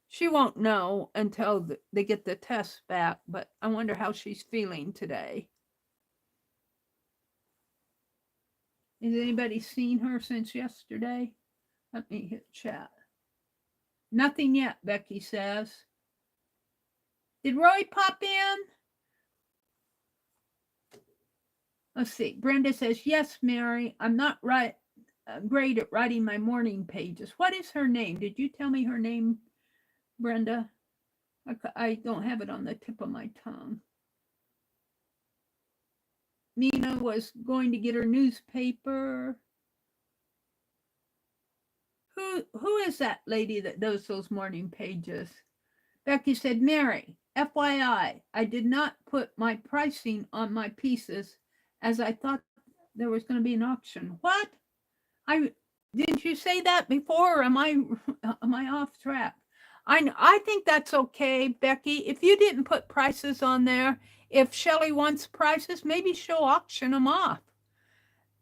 Speaker 1: She won't know until they get the test back, but I wonder how she's feeling today. Has anybody seen her since yesterday? Let me hit chat. Nothing yet, Becky says. Did Roy pop in? Let's see. Brenda says, yes, Mary, I'm not great at writing my morning pages. What is her name? Did you tell me her name, Brenda? I don't have it on the tip of my tongue. Mina was going to get her newspaper. Who is that lady that does those morning pages? Becky said, Mary, FYI, I did not put my pricing on my pieces as I thought there was going to be an auction. What? Didn't you say that before, or am I off track? I think that's okay, Becky. If you didn't put prices on there, if Shelley wants prices, maybe she'll auction them off.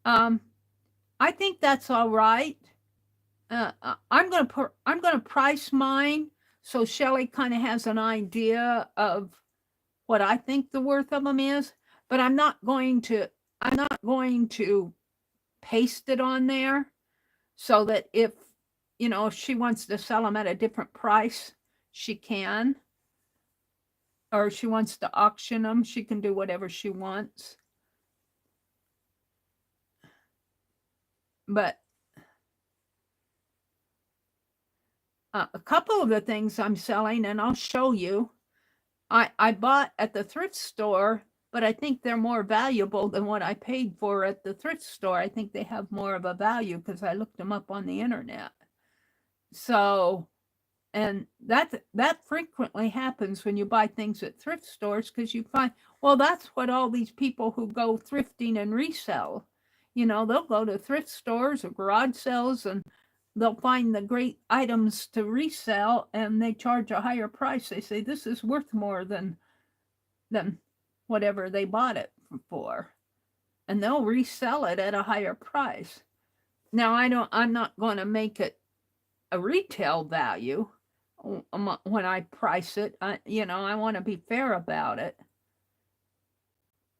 Speaker 1: I think that's all right. I'm gonna price mine so Shelley kind of has an idea of what I think the worth of them is, but I'm not going to paste it on there so that if she wants to sell them at a different price, she can. Or if she wants to auction them, she can do whatever she wants. But a couple of the things I'm selling, and I'll show you, I bought at the thrift store, but I think they're more valuable than what I paid for at the thrift store. I think they have more of a value because I looked them up on the internet. So, and that frequently happens when you buy things at thrift stores, because you find, well, that's what all these people who go thrifting and resell, they'll go to thrift stores or garage sales and they'll find the great items to resell and they charge a higher price. They say this is worth more than whatever they bought it for, and they'll resell it at a higher price. Now, I'm not going to make it a retail value when I price it. I want to be fair about it.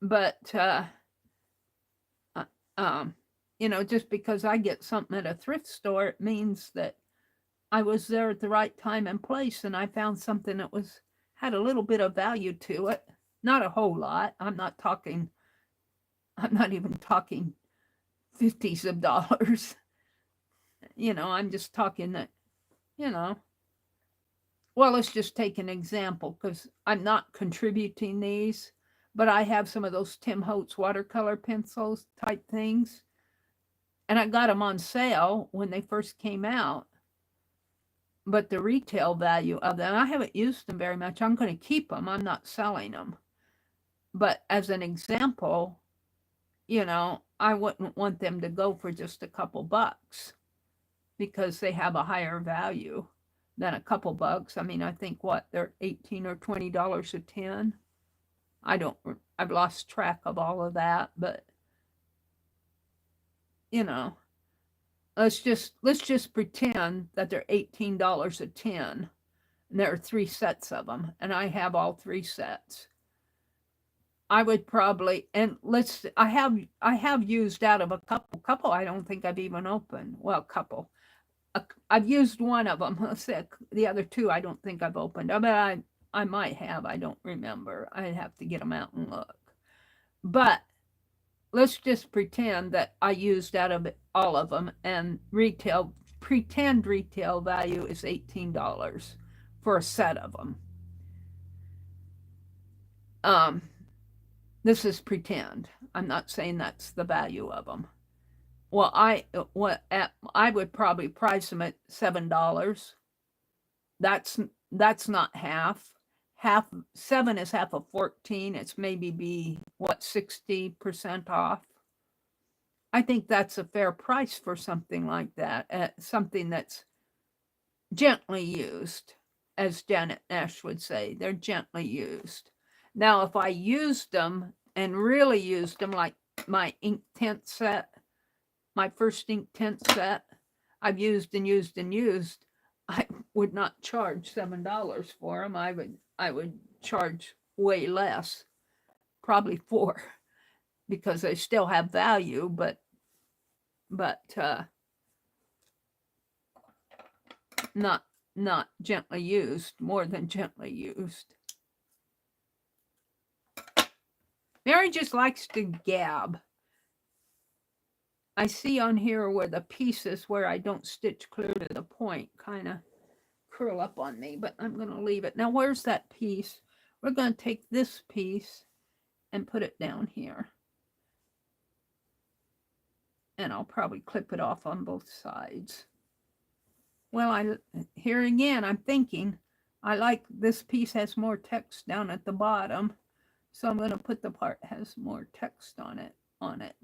Speaker 1: But just because I get something at a thrift store, it means that I was there at the right time and place, and I found something that had a little bit of value to it. Not a whole lot. I'm not talking I'm not even talking 50s of dollars. You know, I'm just talking that, you know, well, let's just take an example because I'm not contributing these, but I have some of those Tim Holtz watercolor pencils type things. And I got them on sale when they first came out. But the retail value of them, I haven't used them very much. I'm going to keep them. I'm not selling them. But as an example, you know, I wouldn't want them to go for just a couple bucks because they have a higher value than a couple bucks. I mean, I think what, they're $18 or $20 a tin. I've lost track of all of that, but you know, let's just pretend that they're $18 a tin, and there are 3 sets of them, and I have all 3 sets. I would probably, and I have used out of a couple I don't think I've even opened. Well, couple. I've used one of them. Let's say the other 2 I don't think I've opened. I mean, I might have. I don't remember. I'd have to get them out and look. But let's just pretend that I used out of all of them, and pretend retail value is $18 for a set of them. This is pretend. I'm not saying that's the value of them. Well, I would probably price them at $7. That's not half. 7 is half of 14. It's maybe be what, 60% off. I think that's a fair price for something like that. Something that's gently used, as Janet Nash would say. They're gently used. Now, if I used them and really used them, like my ink tint set, my first ink tint set, I've used and used and used, I would not charge $7 for them. I would charge way less, probably $4, because they still have value, but not gently used, more than gently used. Mary just likes to gab. I see on here where the pieces where I don't stitch clear to the point kind of curl up on me, but I'm going to leave it. Now, where's that piece? We're going to take this piece and put it down here. And I'll probably clip it off on both sides. Well, here again, I'm thinking, I like this piece has more text down at the bottom. So I'm going to put the part that has more text on it.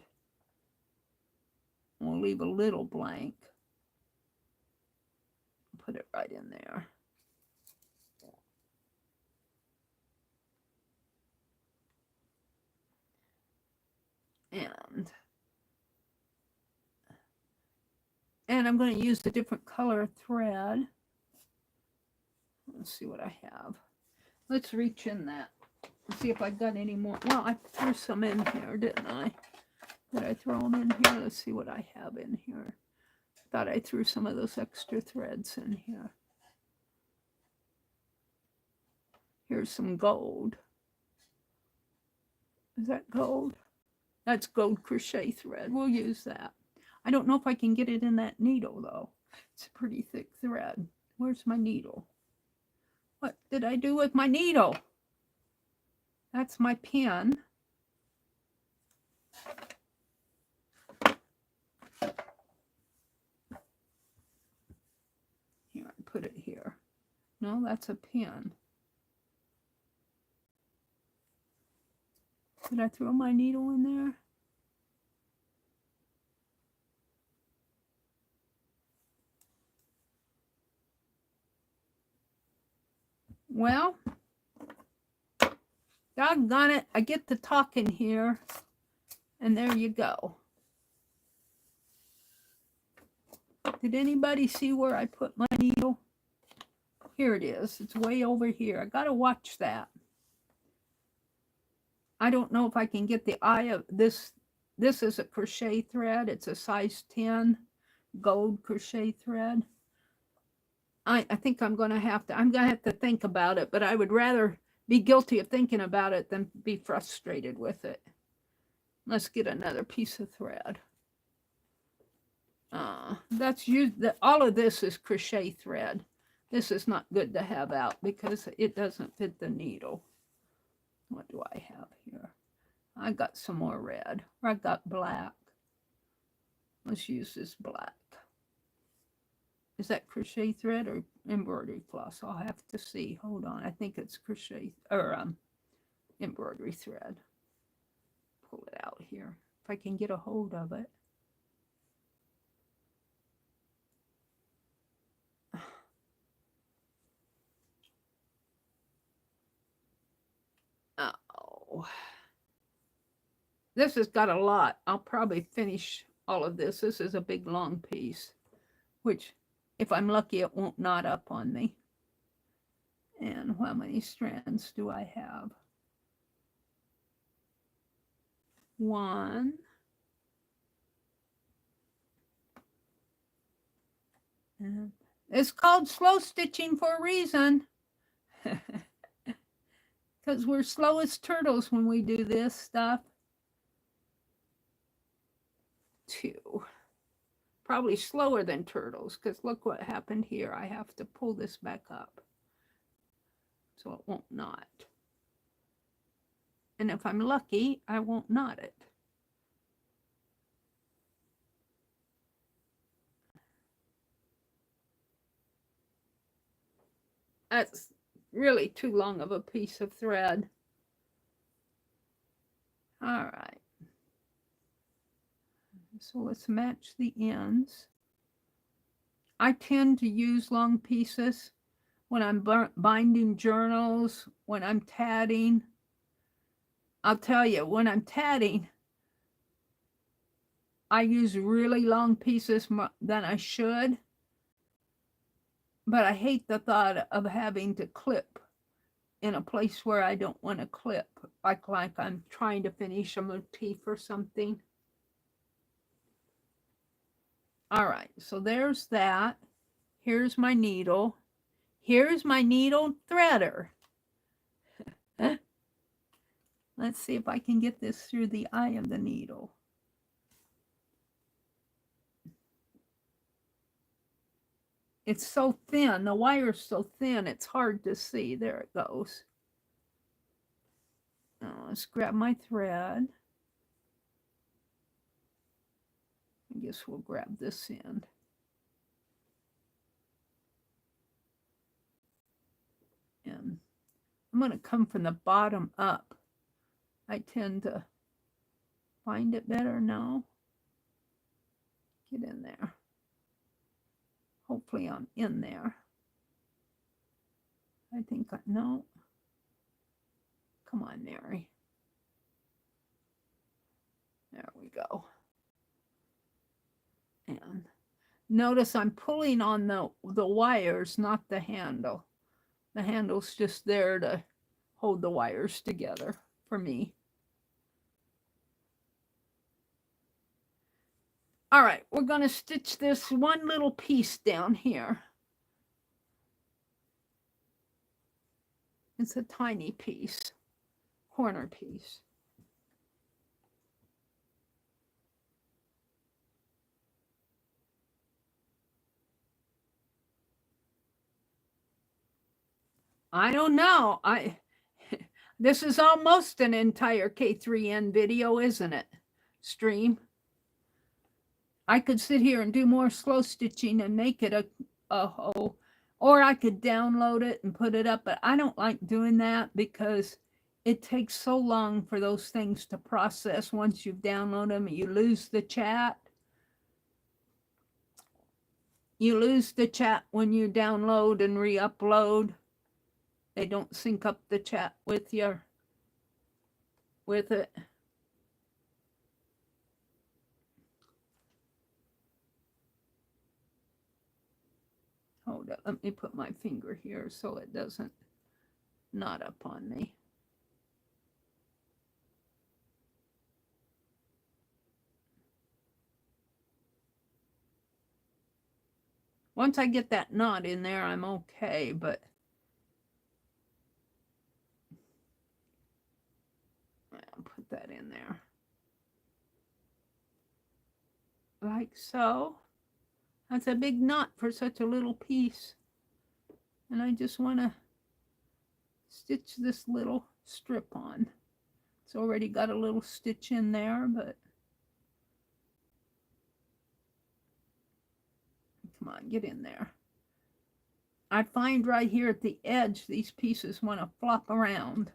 Speaker 1: We'll leave a little blank. Put it right in there. And I'm going to use a different color thread. Let's see what I have. Let's reach in that. Let's see if I got any more. Well, I threw some in here, didn't I? Did I throw them in here? Let's see what I have in here. Thought I threw some of those extra threads in here. Here's some gold. Is that gold? That's gold crochet thread. We'll use that. I don't know if I can get it in that needle, though. It's a pretty thick thread. Where's my needle? What did I do with my needle? That's my pen. Here, I put it here. No, that's a pen. Did I throw my needle in there? Well, doggone it, I get to talking here, and there you go. Did anybody see where I put my needle? Here it is. It's way over here. I gotta watch that. I don't know if I can get the eye of this. This is a crochet thread. It's a size 10 gold crochet thread. I think I'm going to have to think about it, but I would rather be guilty of thinking about it than be frustrated with it. Let's get another piece of thread. That's used. All of this is crochet thread. This is not good to have out because it doesn't fit the needle. What do I have here? I got some more red. I got black. Let's use this black. Is that crochet thread or embroidery floss? I'll have to see. Hold on. I think it's crochet or embroidery thread. Pull it out here if I can get a hold of it. Oh, this has got a lot. I'll probably finish all of this. This is a big long piece, which if I'm lucky it won't knot up on me. And how many strands do I have? 1. And it's called slow stitching for a reason. Because we're slow as turtles when we do this stuff. 2. Probably slower than turtles, because look what happened here. I have to pull this back up so it won't knot. And if I'm lucky, I won't knot it. That's really too long of a piece of thread. All right. So let's match the ends. I tend to use long pieces when I'm binding journals, when I'm tatting. I'll tell you, when I'm tatting, I use really long pieces more than I should. But I hate the thought of having to clip in a place where I don't want to clip, like I'm trying to finish a motif or something. All right, so there's that. Here's my needle. Here's my needle threader. Let's see if I can get this through the eye of the needle. It's so thin. The wire's so thin, it's hard to see. There it goes. Now let's grab my thread. I guess we'll grab this end. And I'm going to come from the bottom up. I tend to find it better now. Get in there. Hopefully I'm in there. I think no. Come on, Mary. There we go. And notice I'm pulling on the wires, not the handle. The handle's just there to hold the wires together for me. All right, we're going to stitch this one little piece down here. It's a tiny piece, corner piece. I don't know. This is almost an entire K3N video, isn't it? Stream. I could sit here and do more slow stitching and make it a whole, or I could download it and put it up, but I don't like doing that because it takes so long for those things to process. Once you've downloaded them, you lose the chat. You lose the chat when you download and re-upload. They don't sync up the chat with it. Hold up, let me put my finger here so it doesn't knot up on me. Once I get that knot in there, I'm okay, but I'll put that in there. like so. That's a big knot for such a little piece. And I just want to stitch this little strip on. It's already got a little stitch in there, but come on, get in there. I find right here at the edge, these pieces want to flop around.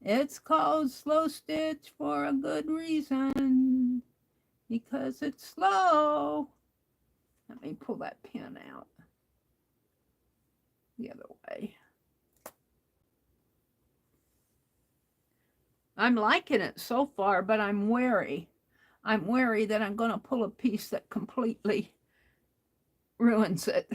Speaker 1: It's called slow stitch for a good reason, because it's slow. Let me pull that pin out the other way. I'm liking it so far, but I'm wary. I'm wary that I'm going to pull a piece that completely ruins it.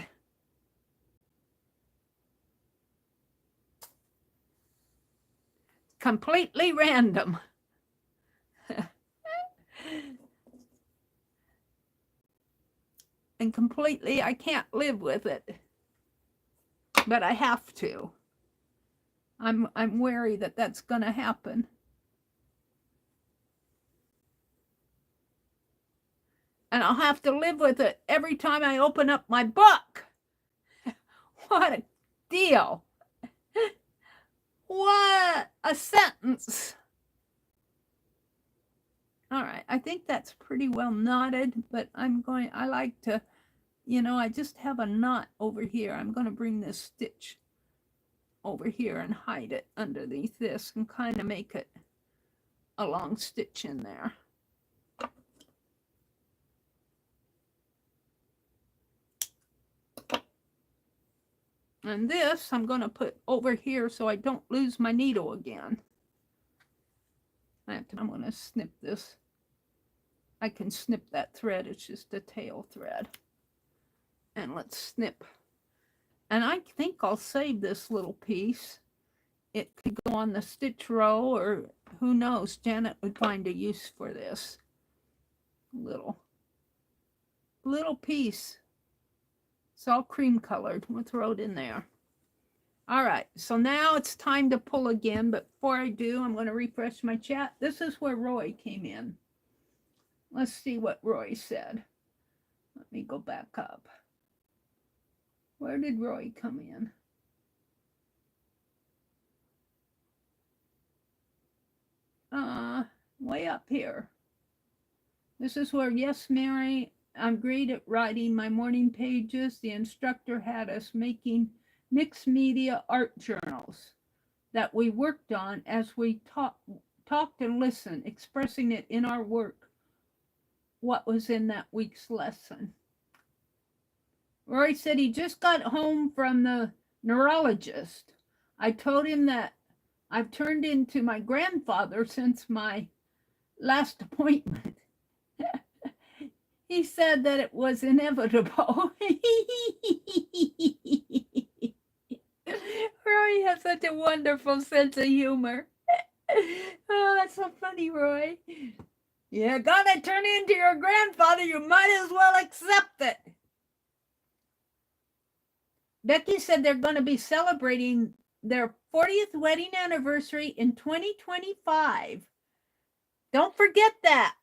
Speaker 1: Completely random. And completely, I can't live with it. But I have to. I'm wary that that's going to happen. And I'll have to live with it every time I open up my book. What a deal. What a sentence. All right, I think that's pretty well knotted, but I like to, I just have a knot over here. I'm going to bring this stitch over here and hide it underneath this and kind of make it a long stitch in there. And this I'm going to put over here so I don't lose my needle again. I'm going to snip this. I can snip that thread. It's just a tail thread. And let's snip. And I think I'll save this little piece. It could go on the stitch row, or who knows, Janet would find a use for this. Little piece. It's all cream colored. We'll throw it in there. All right, so now it's time to pull again, but before I do, I'm going to refresh my chat. This is where Roy came in. Let's see what Roy said. Let me go back up. Where did Roy come in? Way up here. This is where, yes, Mary, I'm great at writing my morning pages. The instructor had us making mixed media art journals that we worked on as we talked and listened, expressing it in our work, what was in that week's lesson. Roy said he just got home from the neurologist. I told him that I've turned into my grandfather since my last appointment. He said that it was inevitable. Roy has such a wonderful sense of humor. Oh, that's so funny, Roy. You're gonna turn into your grandfather, you might as well accept it. Becky said they're going to be celebrating their 40th wedding anniversary in 2025. Don't forget that.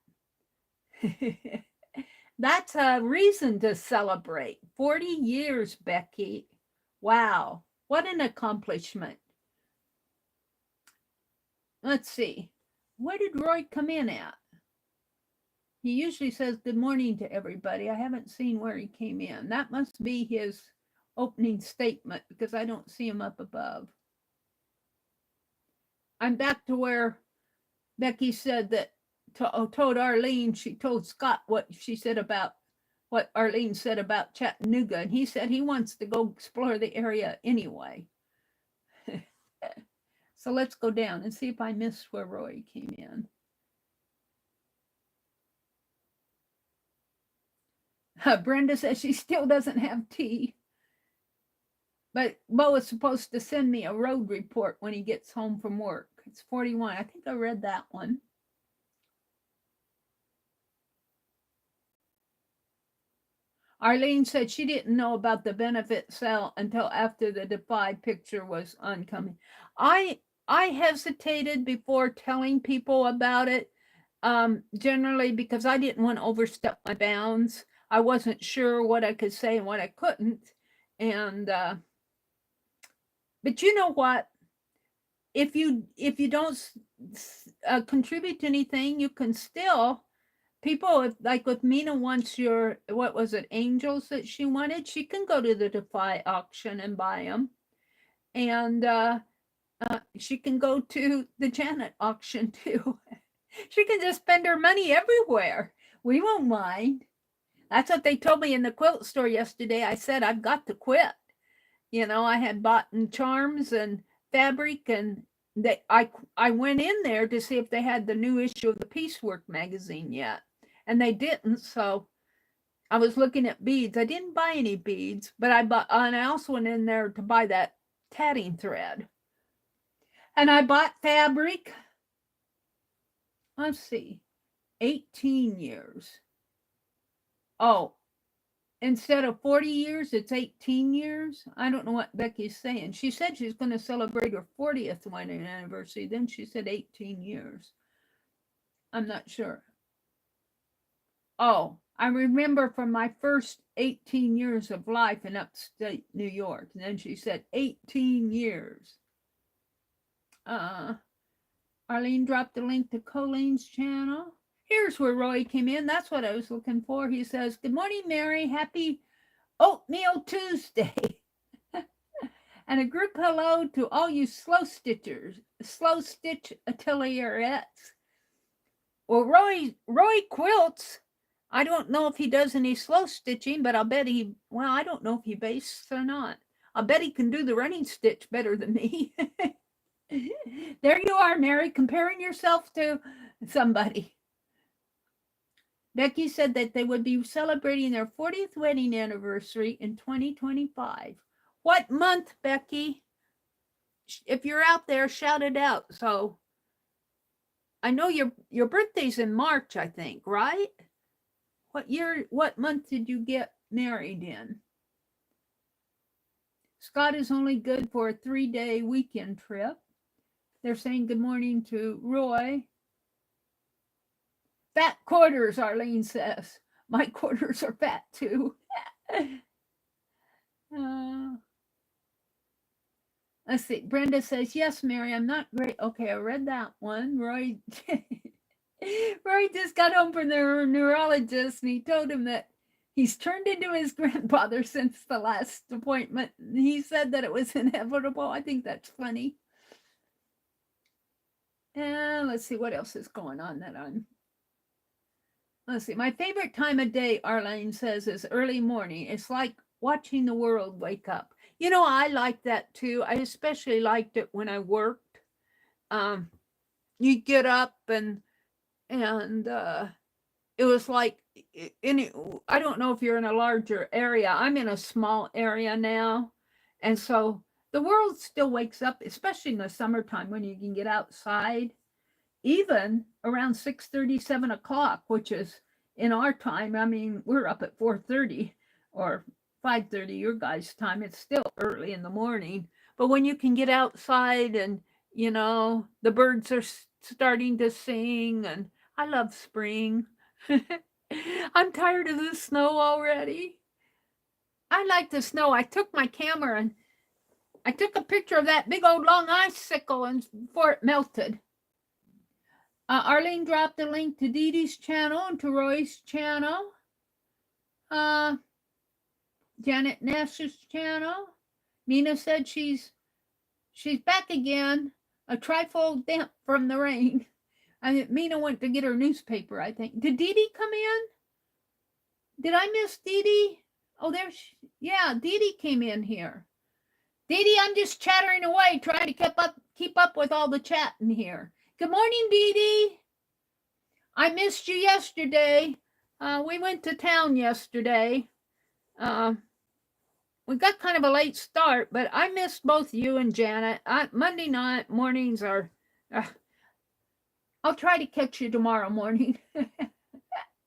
Speaker 1: That's a reason to celebrate. 40 years, Becky. Wow, what an accomplishment. Let's see. Where did Roy come in at? He usually says good morning to everybody. I haven't seen where he came in. That must be his opening statement because I don't see him up above. I'm back to where Becky said that told Arlene, she told Scott what she said about what Arlene said about Chattanooga, and he said he wants to go explore the area anyway. So let's go down and see if I missed where Roy came in. Brenda says she still doesn't have tea. But Bo is supposed to send me a road report when he gets home from work. It's 41. I think I read that one. Arlene said she didn't know about the benefit cell until after the Defy picture was oncoming. I hesitated before telling people about it, generally because I didn't want to overstep my bounds. I wasn't sure what I could say and what I couldn't. And but you know what? If you don't contribute to anything, you can still people, if, like with Mina wants your, what was it, angels that she wanted, she can go to the Defy auction and buy them. And she can go to the Janet auction too. She can just spend her money everywhere. We won't mind. That's what they told me in the quilt store yesterday. I said, I've got to quit. You know, I had bought charms and fabric, and I went in there to see if they had the new issue of the Piecework magazine yet. And they didn't, so I was looking at beads. I didn't buy any beads, but and I also went in there to buy that tatting thread. And I bought fabric. Let's see, 18 years. Oh, instead of 40 years, it's 18 years. I don't know what Becky's saying. She said she's going to celebrate her 40th wedding anniversary. Then she said 18 years. I'm not sure. Oh, I remember from my first 18 years of life in upstate New York. And then she said 18 years. Arlene dropped the link to Colleen's channel. Here's where Roy came in. That's what I was looking for. He says, good morning, Mary. Happy Oatmeal Tuesday. And a group hello to all you slow stitch atelierettes. Well, Roy quilts. I don't know if he does any slow stitching, but I'll bet I don't know if he bastes or not. I'll bet he can do the running stitch better than me. There you are, Mary, comparing yourself to somebody. Becky said that they would be celebrating their 40th wedding anniversary in 2025. What month, Becky? If you're out there, shout it out. So I know your birthday's in March, I think, right? What month did you get married in? Scott is only good for a 3-day weekend trip. They're saying good morning to Roy. Fat quarters, Arlene says. My quarters are fat too. Let's see. Brenda says, yes, Mary, I'm not great. Okay, I read that one. Roy just got home from the neurologist, and he told him that he's turned into his grandfather since the last appointment. He said that it was inevitable. I think that's funny. And let's see what else is going on that I'm. Let's see. My favorite time of day, Arlene says, is early morning. It's like watching the world wake up. You know, I like that too. I especially liked it when I worked. You get up and it was like, I don't know if you're in a larger area. I'm in a small area now. And so the world still wakes up, especially in the summertime when you can get outside, even around 6:30, 7 o'clock, which is in our time. I mean, we're up at 4:30 or 5:30 your guys' time. It's still early in the morning. But when you can get outside and, you know, the birds are starting to sing, and I love spring. I'm tired of the snow already. I like the snow. I took my camera and I took a picture of that big old long icicle and before it melted. Arlene dropped a link to Dee Dee's channel and to Roy's channel. Janet Nash's channel. Mina said she's back again. A trifle damp from the rain. Mina went to get her newspaper, I think. Did Dee Dee come in? Did I miss Dee Dee? Oh, yeah, Dee Dee came in here. Dee Dee, I'm just chattering away, trying to keep up with all the chat in here. Good morning, Dee Dee. I missed you yesterday. We went to town yesterday. We got kind of a late start, but I missed both you and Janet. Monday night mornings are... I'll try to catch you tomorrow morning.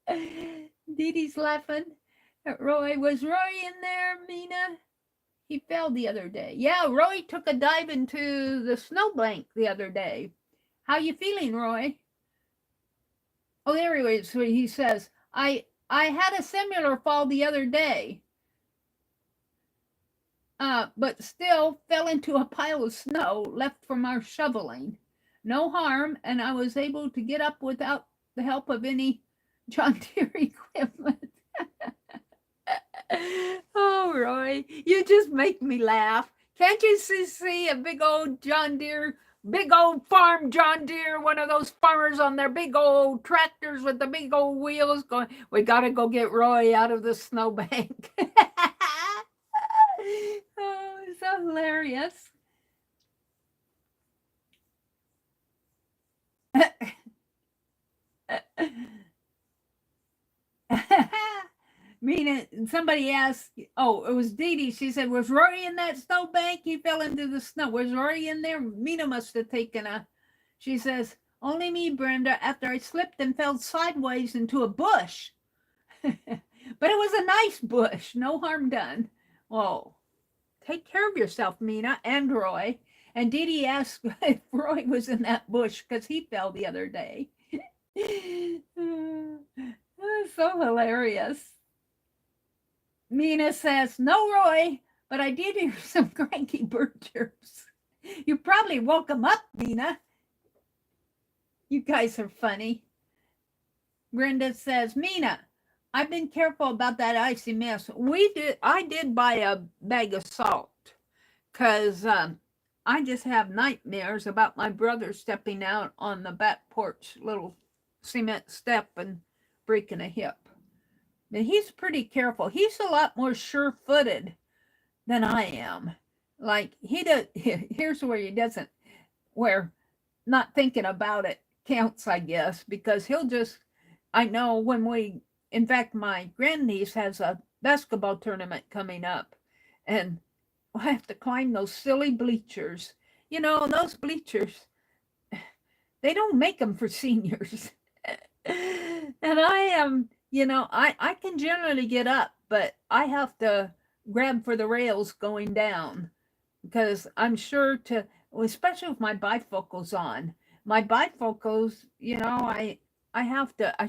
Speaker 1: Dee Dee's laughing. Roy, was Roy in there, Mina? He fell the other day. Yeah, Roy took a dive into the snowbank the other day. How you feeling, Roy? Oh, there he is. He says, I had a similar fall the other day, but still fell into a pile of snow left from our shoveling. No harm, and I was able to get up without the help of any John Deere equipment. Oh, Roy, you just make me laugh. Can't you see a big old John Deere, big old farm John Deere, one of those farmers on their big old tractors with the big old wheels going, we got to go get Roy out of the snowbank. Oh, it's so hilarious. Mina, somebody asked, oh, it was Dee Dee. She said, was Rory in that snowbank? He fell into the snow. Was Rory in there? Mina must have taken she says, only me, Brenda, after I slipped and fell sideways into a bush. But it was a nice bush. No harm done. Oh, take care of yourself, Mina and Roy. And Dee Dee asked if Roy was in that bush because he fell the other day. So hilarious. Mina says, no, Roy, but I did hear some cranky bird chirps. You probably woke him up, Mina. You guys are funny. Brenda says, Mina, I've been careful about that icy mess. I did buy a bag of salt because I just have nightmares about my brother stepping out on the back porch, little cement step, and breaking a hip. And he's pretty careful. He's a lot more sure-footed than I am. Like, he does, here's where he doesn't, where not thinking about it counts, I guess, because he'll just, I know when in fact, my grandniece has a basketball tournament coming up, and I have to climb those silly bleachers. You know, those bleachers, they don't make them for seniors. And I am, I can generally get up, but I have to grab for the rails going down because I'm sure especially with my bifocals on. My bifocals, I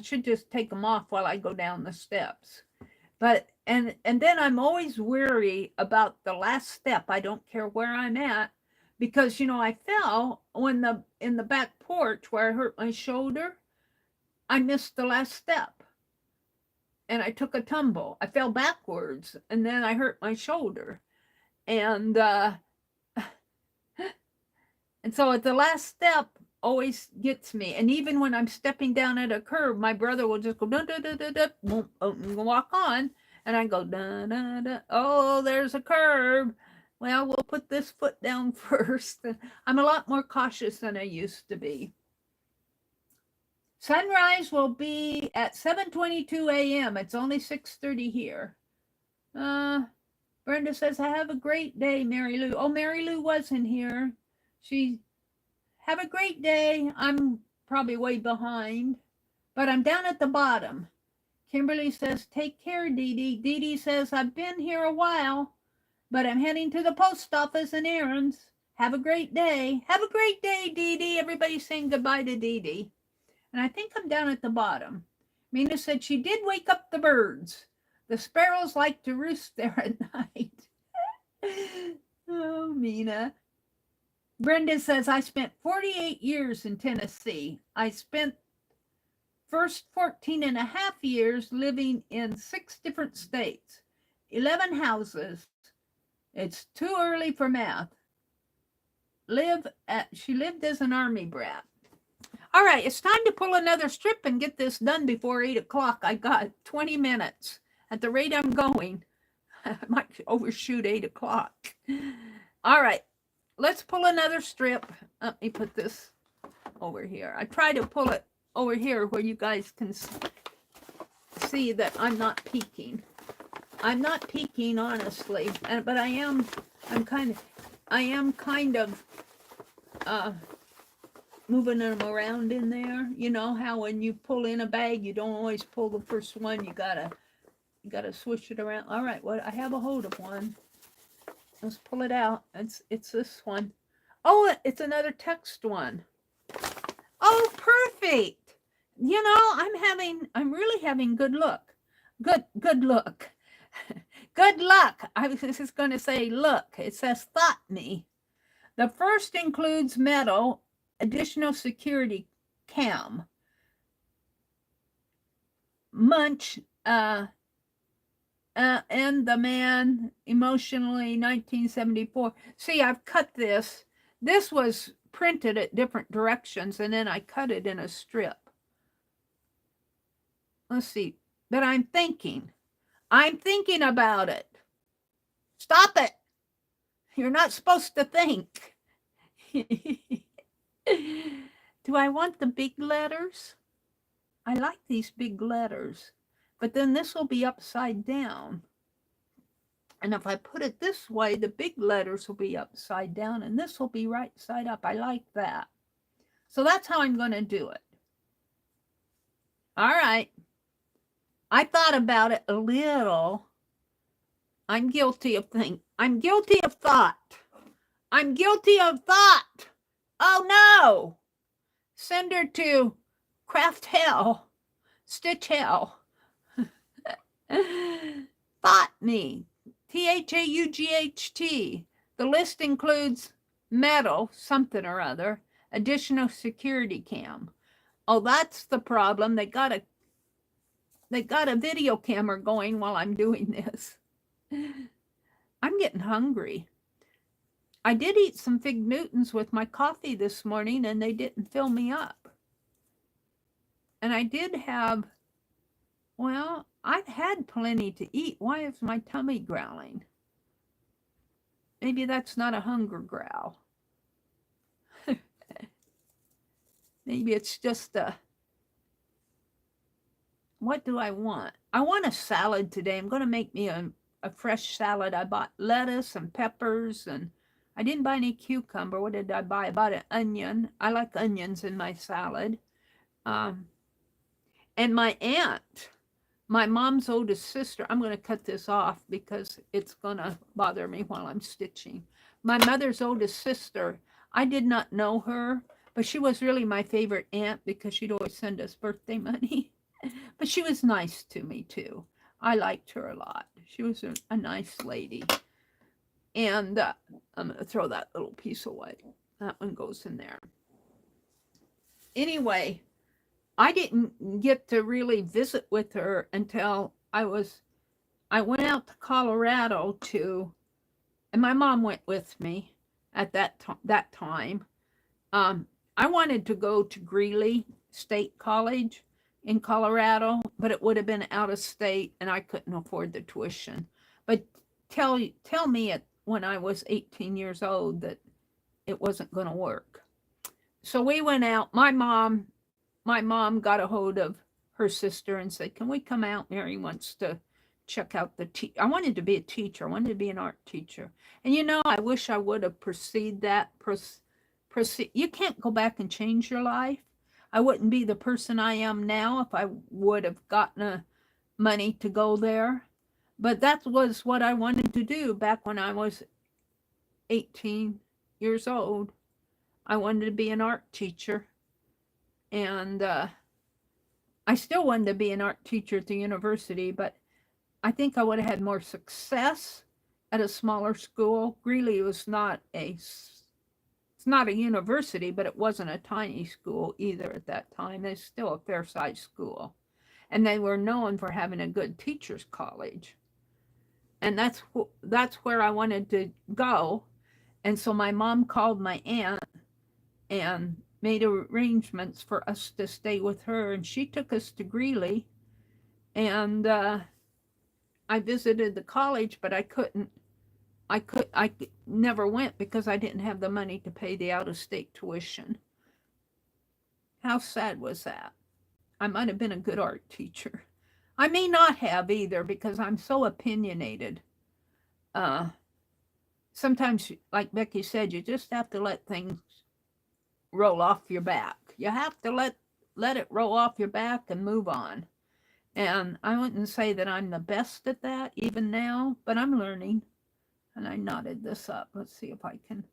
Speaker 1: should just take them off while I go down the steps. But, and then I'm always weary about the last step. I don't care where I'm at because, I fell in the back porch where I hurt my shoulder. I missed the last step and I took a tumble. I fell backwards and then I hurt my shoulder. And so at the last step always gets me. And even when I'm stepping down at a curb, my brother will just go, da, da, da, da, da, walk on. And I go, da, da, da. Oh, there's a curb. Well, we'll put this foot down first. I'm a lot more cautious than I used to be. Sunrise will be at 7:22 a.m. It's only 6:30 here. Brenda says, have a great day, Mary Lou. Oh, Mary Lou wasn't here. Have a great day. I'm probably way behind, but I'm down at the bottom. Kimberly says, take care, Dee Dee. Dee Dee says, I've been here a while, but I'm heading to the post office and errands. Have a great day. Have a great day, Dee Dee. Everybody's saying goodbye to Dee Dee. And I think I'm down at the bottom. Mina said she did wake up the birds. The sparrows like to roost there at night. Oh, Mina. Brenda says, I spent 48 years in Tennessee. I spent first 14 and a half years living in 6 different states, 11 houses. It's too early for math. She lived as an army brat. All right, it's time to pull another strip and get this done before 8 o'clock. I got 20 minutes. At the rate I'm going, I might overshoot 8 o'clock. All right, let's pull another strip. Let me put this over here. I try to pull it over here where you guys can see that I'm not peeking. I'm not peeking, honestly, but I am kind of moving them around in there. You know how when you pull in a bag, you don't always pull the first one. You gotta You got to swish it around. All right, I have a hold of one. Let's pull it out. It's this one. Oh, it's another text one. Oh, perfect. You know, I'm really having good luck. Good luck. Good luck. I was just going to say, look, it says thought me. The first includes metal, additional security cam, munch, and the man emotionally 1974. See, I've cut this. This was printed at different directions, and then I cut it in a strip. Let's see. But I'm thinking about it. Stop it. You're not supposed to think. Do I want the big letters? I like these big letters, but then this will be upside down. And if I put it this way, the big letters will be upside down and this will be right side up. I like that. So that's how I'm going to do it. All right. I thought about it a little. I'm guilty of thought. I'm guilty of thought. Oh no. Send her to craft hell. Stitch hell. Thought me. THAUGHT. The list includes metal, something or other, additional security cam. Oh, that's the problem. They got a video camera going while I'm doing this. I'm getting hungry. I did eat some Fig Newtons with my coffee this morning and they didn't fill me up. And I did have, well, I've had plenty to eat. Why is my tummy growling? Maybe that's not a hunger growl. Maybe it's just a, what do I want? I want a salad today. I'm going to make me a fresh salad. I bought lettuce and peppers and I didn't buy any cucumber. What did I buy? I bought an onion. I like onions in my salad. And my aunt, my mom's oldest sister, I'm going to cut this off because it's going to bother me while I'm stitching. My mother's oldest sister, I did not know her, but she was really my favorite aunt because she'd always send us birthday money. But she was nice to me too. I liked her a lot. She was a nice lady. And I'm going to throw that little piece away. That one goes in there. Anyway, I didn't get to really visit with her until I went out to Colorado and my mom went with me at that time. I wanted to go to Greeley State College in Colorado, but it would have been out of state and I couldn't afford the tuition. But tell me when I was 18 years old that it wasn't going to work. So we went out. My mom got a hold of her sister and said, can we come out? Meri wants to check out I wanted to be a teacher. I wanted to be an art teacher. And you know, I wish I would have proceed. You can't go back and change your life. I wouldn't be the person I am now if I would have gotten money to go there. But that was what I wanted to do back when I was 18 years old. I wanted to be an art teacher. And I still wanted to be an art teacher at the university, but I think I would have had more success at a smaller school. Greeley was it's not a university, but it wasn't a tiny school either at that time. It's still a fair-sized school. And they were known for having a good teacher's college. And that's where I wanted to go. And so my mom called my aunt and made arrangements for us to stay with her. And she took us to Greeley. And I visited the college, but I never went because I didn't have the money to pay the out-of-state tuition. How sad was that? I might have been a good art teacher. I may not have either because I'm so opinionated. Sometimes, like Becky said, you just have to let things roll off your back. You have to let it roll off your back and move on. And I wouldn't say that I'm the best at that even now, but I'm learning. And I knotted this up. Let's see if I can.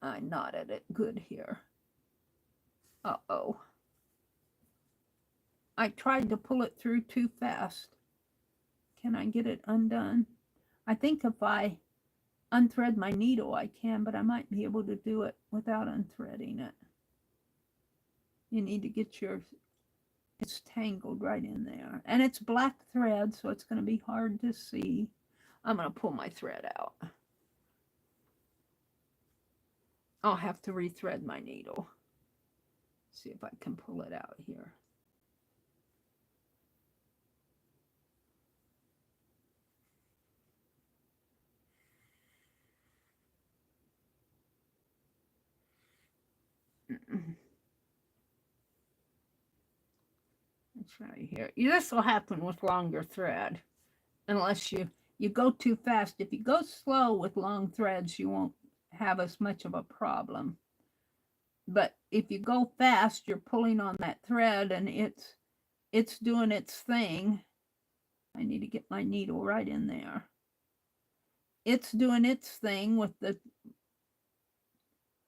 Speaker 1: I knotted it good here. Uh-oh. I tried to pull it through too fast. Can I get it undone? I think if I unthread my needle, I can, but I might be able to do it without unthreading it. You need to get your, it's tangled right in there. And it's black thread, so it's going to be hard to see. I'm going to pull my thread out. I'll have to rethread my needle. See if I can pull it out here. Let's try here. This will happen with longer thread, unless you go too fast. If you go slow with long threads, you won't have as much of a problem. But if you go fast, you're pulling on that thread and it's doing its thing. I need to get my needle right in there. It's doing its thing with the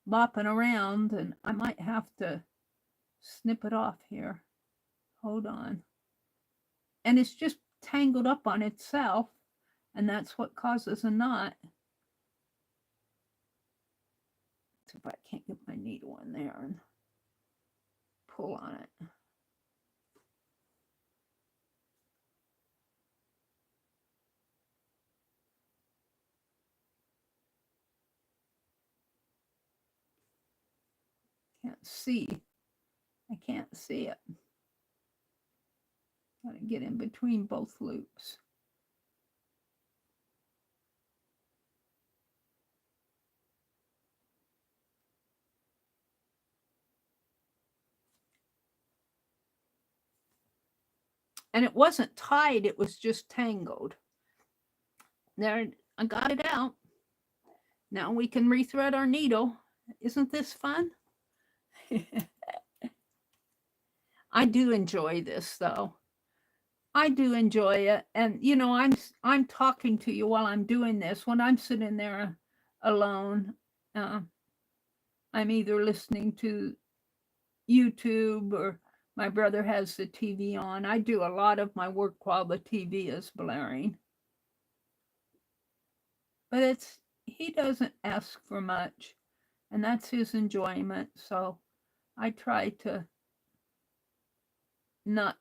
Speaker 1: bopping around, and I might have to snip it off here. Hold on. And it's just tangled up on itself, and that's what causes a knot. So if I can't get my needle in there and pull on it. Can't see. I can't see it. Got to get in between both loops. And it wasn't tied, it was just tangled. There, I got it out. Now we can rethread our needle. Isn't this fun? I do enjoy this though. I do enjoy it. And you know, I'm talking to you while I'm doing this. When I'm sitting there alone, I'm either listening to YouTube or my brother has the TV on. I do a lot of my work while the TV is blaring. But he doesn't ask for much, and that's his enjoyment. So I try to not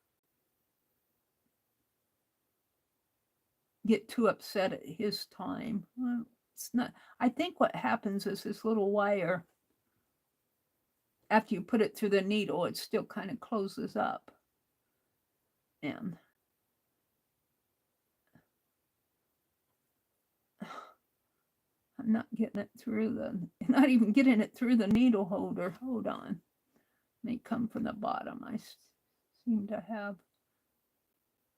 Speaker 1: get too upset at his time. Well, it's not. I think what happens is this little wire, after you put it through the needle, it still kind of closes up. And I'm not getting it through not even getting it through the needle holder. Hold on. May come from the bottom. I seem to have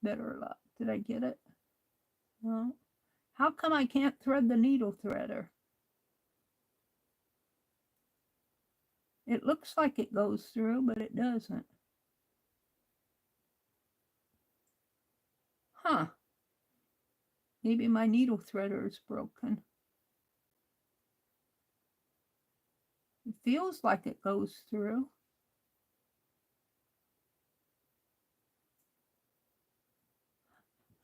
Speaker 1: better luck. Did I get it? No. How come I can't thread the needle threader? It looks like it goes through, but it doesn't. Huh. Maybe my needle threader is broken. It feels like it goes through.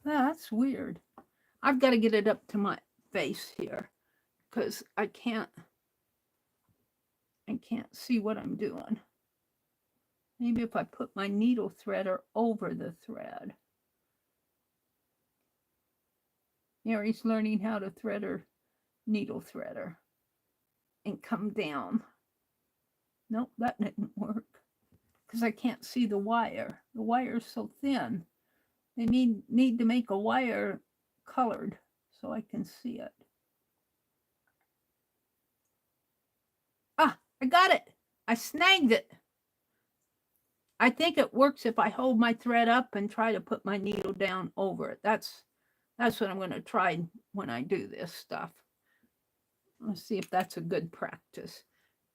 Speaker 1: That's weird. I've got to get it up to my face here because I can't see what I'm doing. Maybe if I put my needle threader over the thread. Meri's learning how to thread her needle threader and come down. Nope, that didn't work because I can't see the wire. The wire is so thin. They need to make a wire colored so I can see it. Ah, I got it. I snagged it. I think it works if I hold my thread up and try to put my needle down over it. That's what I'm going to try when I do this stuff. Let's see if that's a good practice.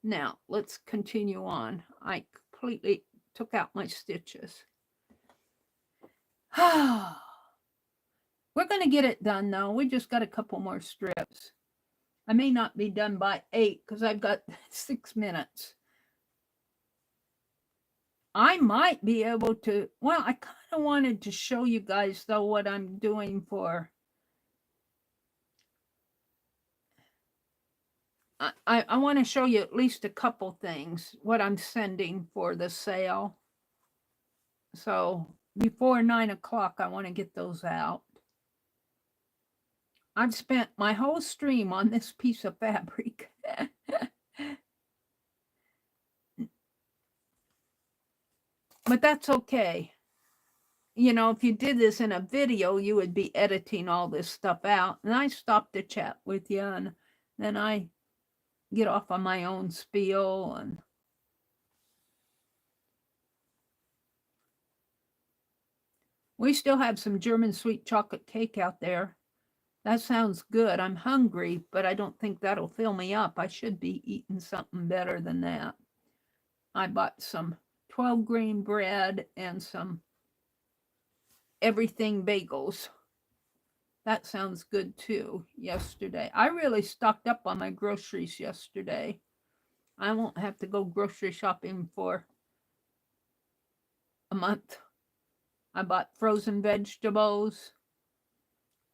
Speaker 1: Now, let's continue on. I completely took out my stitches. We're going to get it done, though. We just got a couple more strips. I may not be done by 8 because I've got 6 minutes. I might be able to, well, I kind of wanted to show you guys, though, what I'm doing for, I want to show you at least a couple things, what I'm sending for the sale. So before 9 o'clock, I want to get those out. I've spent my whole stream on this piece of fabric. But that's okay. You know, if you did this in a video, you would be editing all this stuff out. And I stop to chat with you, and then I get off on my own spiel. And we still have some German sweet chocolate cake out there. That sounds good. I'm hungry, but I don't think that'll fill me up. I should be eating something better than that. I bought some 12-grain bread and some everything bagels. That sounds good too. Yesterday, I really stocked up on my groceries yesterday. I won't have to go grocery shopping for a month. I bought frozen vegetables,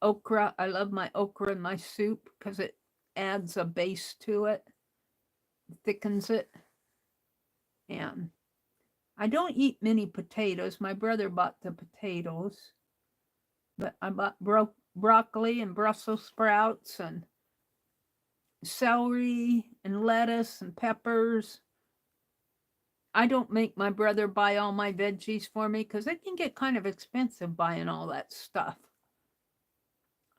Speaker 1: okra. I love my okra in my soup because it adds a base to it, thickens it. And I don't eat many potatoes. My brother bought the potatoes, but I bought broccoli and Brussels sprouts and celery and lettuce and peppers. I don't make my brother buy all my veggies for me because it can get kind of expensive buying all that stuff.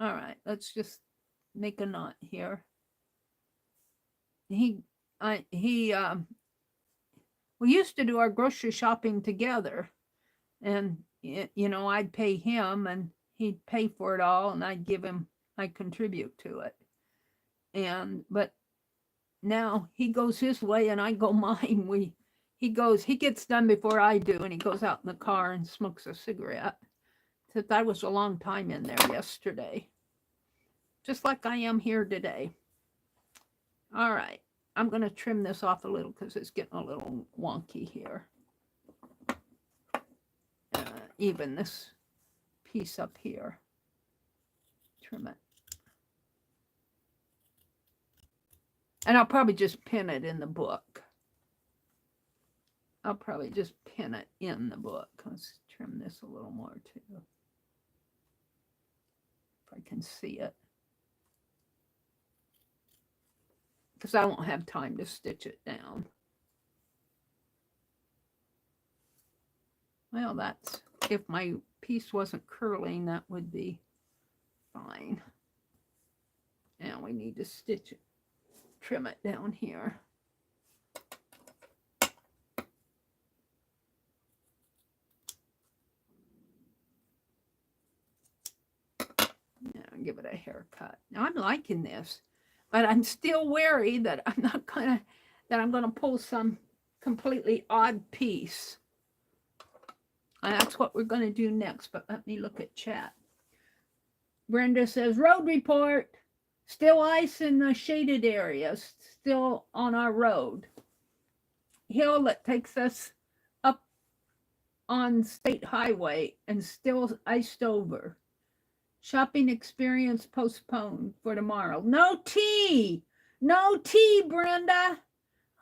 Speaker 1: All right, let's just make a knot here. We used to do our grocery shopping together, and you know, I'd pay him and he'd pay for it all, and I'd contribute to it. But now he goes his way and I go mine. He gets done before I do, and he goes out in the car and smokes a cigarette. So I was a long time in there yesterday, just like I am here today. All right. I'm going to trim this off a little because it's getting a little wonky here. Even this piece up here. Trim it. And I'll probably just pin it in the book. Let's trim this a little more too. If I can see it. Because I won't have time to stitch it down. Well, that's, if my piece wasn't curling, that would be fine. Now we need to stitch it, trim it down here. Now give it a haircut. Now I'm liking this. But I'm still wary that I'm going to pull some completely odd piece. And that's what we're going to do next. But let me look at chat. Brenda says, road report. Still ice in the shaded areas. Still on our road. Hill that takes us up on State Highway and still iced over. Shopping experience postponed for tomorrow. No tea, Brenda.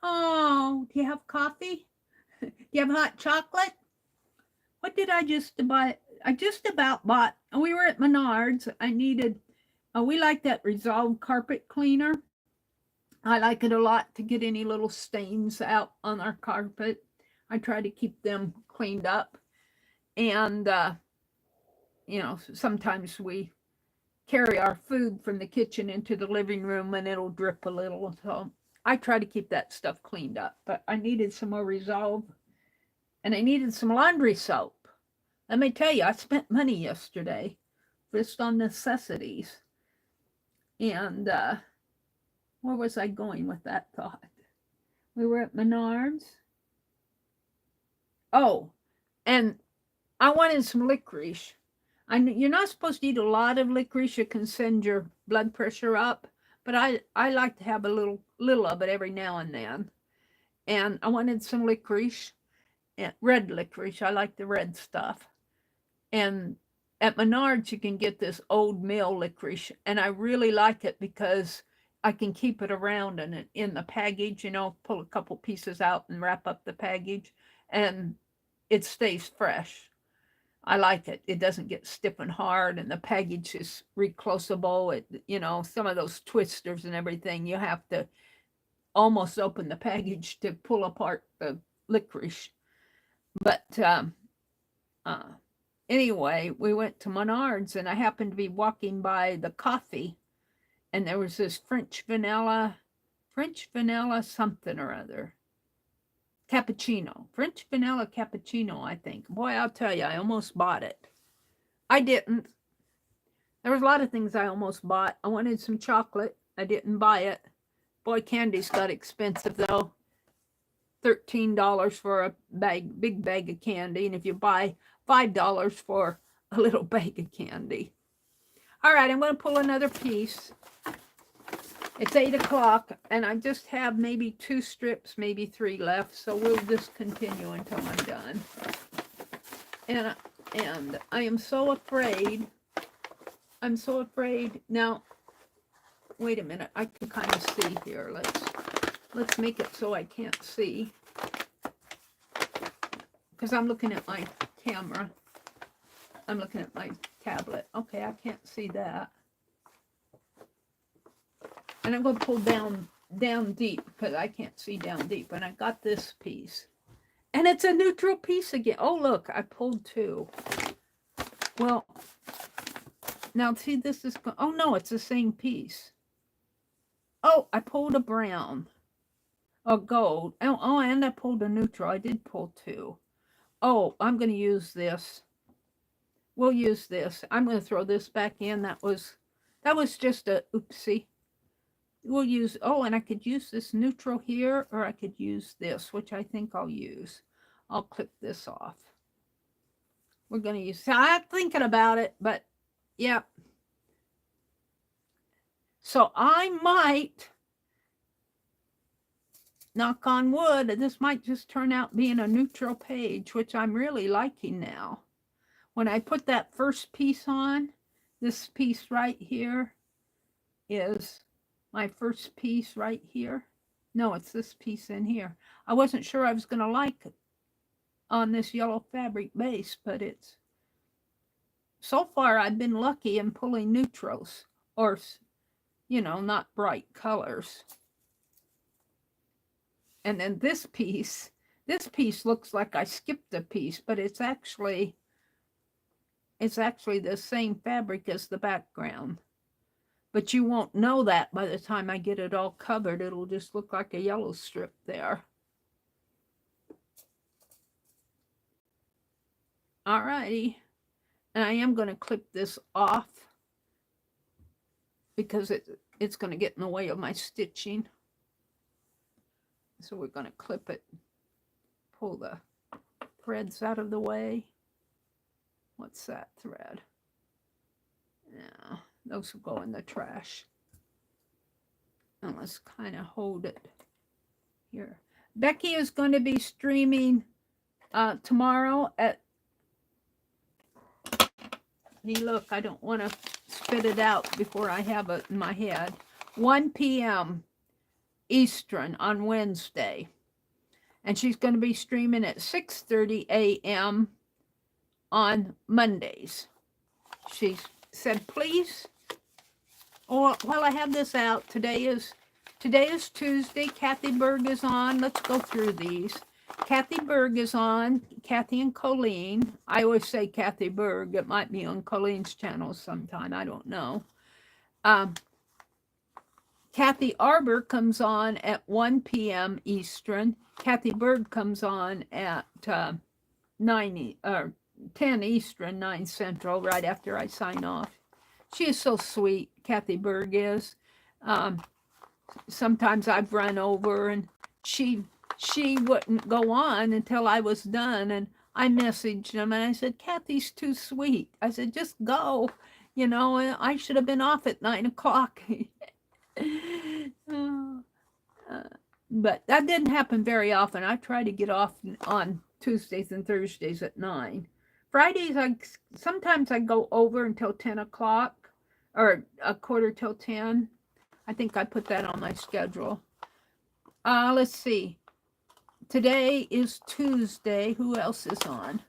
Speaker 1: Oh, do you have coffee? Do you have hot chocolate? What did I just buy? I just about bought, we were at Menards. I needed, we like that Resolve carpet cleaner. I like it a lot to get any little stains out on our carpet. I try to keep them cleaned up. And, you know, sometimes we carry our food from the kitchen into the living room and it'll drip a little. So I try to keep that stuff cleaned up. But I needed some more Resolve, and I needed some laundry soap. Let me tell you, I spent money yesterday just on necessities. And where was I going with that thought? We were at Menards. Oh, and I wanted some licorice. You're not supposed to eat a lot of licorice. It can send your blood pressure up. But I like to have a little of it every now and then. And I wanted some licorice, red licorice. I like the red stuff. And at Menards, you can get this old mill licorice. And I really like it because I can keep it around in the package, pull a couple pieces out and wrap up the package. And it stays fresh. I like it. It doesn't get stiff and hard, and the package is reclosable. Some of those twisters and everything, you have to almost open the package to pull apart the licorice. But anyway, we went to Menards, and I happened to be walking by the coffee, and there was this French vanilla something or other. Cappuccino. French vanilla cappuccino, I think. Boy, I'll tell you, I almost bought it. I didn't. There was a lot of things I almost bought. I wanted some chocolate. I didn't buy it. Boy, candy's got expensive, though. $13 for a big bag of candy. And if you buy $5 for a little bag of candy. All right, I'm going to pull another piece. It's 8 o'clock, and I just have maybe 2 strips, maybe 3 left, so we'll just continue until I'm done. And I am so afraid. I'm so afraid. Now, wait a minute. I can kind of see here. Let's make it so I can't see. Because I'm looking at my camera. I'm looking at my tablet. Okay, I can't see that. And I'm going to pull down deep because I can't see down deep. And I got this piece. And it's a neutral piece again. Oh, look, I pulled 2. Well, now see, this is, oh no, it's the same piece. Oh, I pulled a brown. A gold. Oh, and I pulled a neutral. I did pull 2. Oh, I'm going to use this. We'll use this. I'm going to throw this back in. That was just a oopsie. We'll use, oh, and I could use this neutral here, or I could use this, which I think I'll use. I'll clip this off. We're going to use, I'm thinking about it, but yeah. So I might, knock on wood, this might just turn out being a neutral page, which I'm really liking now. When I put that first piece on, this piece right here is my first piece right here. No, it's this piece in here. I wasn't sure I was going to like it on this yellow fabric base, but it's, so far I've been lucky in pulling neutrals, or, not bright colors. And then this piece looks like I skipped a piece, but it's actually the same fabric as the background. But you won't know that by the time I get it all covered. It'll just look like a yellow strip there. All righty. And I am going to clip this off because it's going to get in the way of my stitching. So we're going to clip it, pull the threads out of the way. What's that thread? Yeah. Those will go in the trash. And let's kind of hold it here. Becky is going to be streaming tomorrow at, hey, look, I don't want to spit it out before I have it in my head. 1 p.m. Eastern on Wednesday. And she's going to be streaming at 6:30 a.m. on Mondays. She said, please, while I have this out, today is Tuesday. Kathy Berg is on. Let's go through these. Kathy Berg is on. Kathy and Colleen. I always say Kathy Berg. It might be on Colleen's channel sometime. I don't know. Kathy Arbor comes on at 1 p.m. Eastern. Kathy Berg comes on at 10 Eastern, 9 Central, right after I sign off. She is so sweet, Kathy Berg is. Sometimes I've run over and she wouldn't go on until I was done, and I messaged him and I said, Kathy's too sweet. I said, just go. You know, I should have been off at 9 o'clock. But that didn't happen very often. I try to get off on Tuesdays and Thursdays at 9. Fridays, sometimes I go over until 10 o'clock or a quarter till 10. I think I put that on my schedule. Let's see. Today is Tuesday. Who else is on?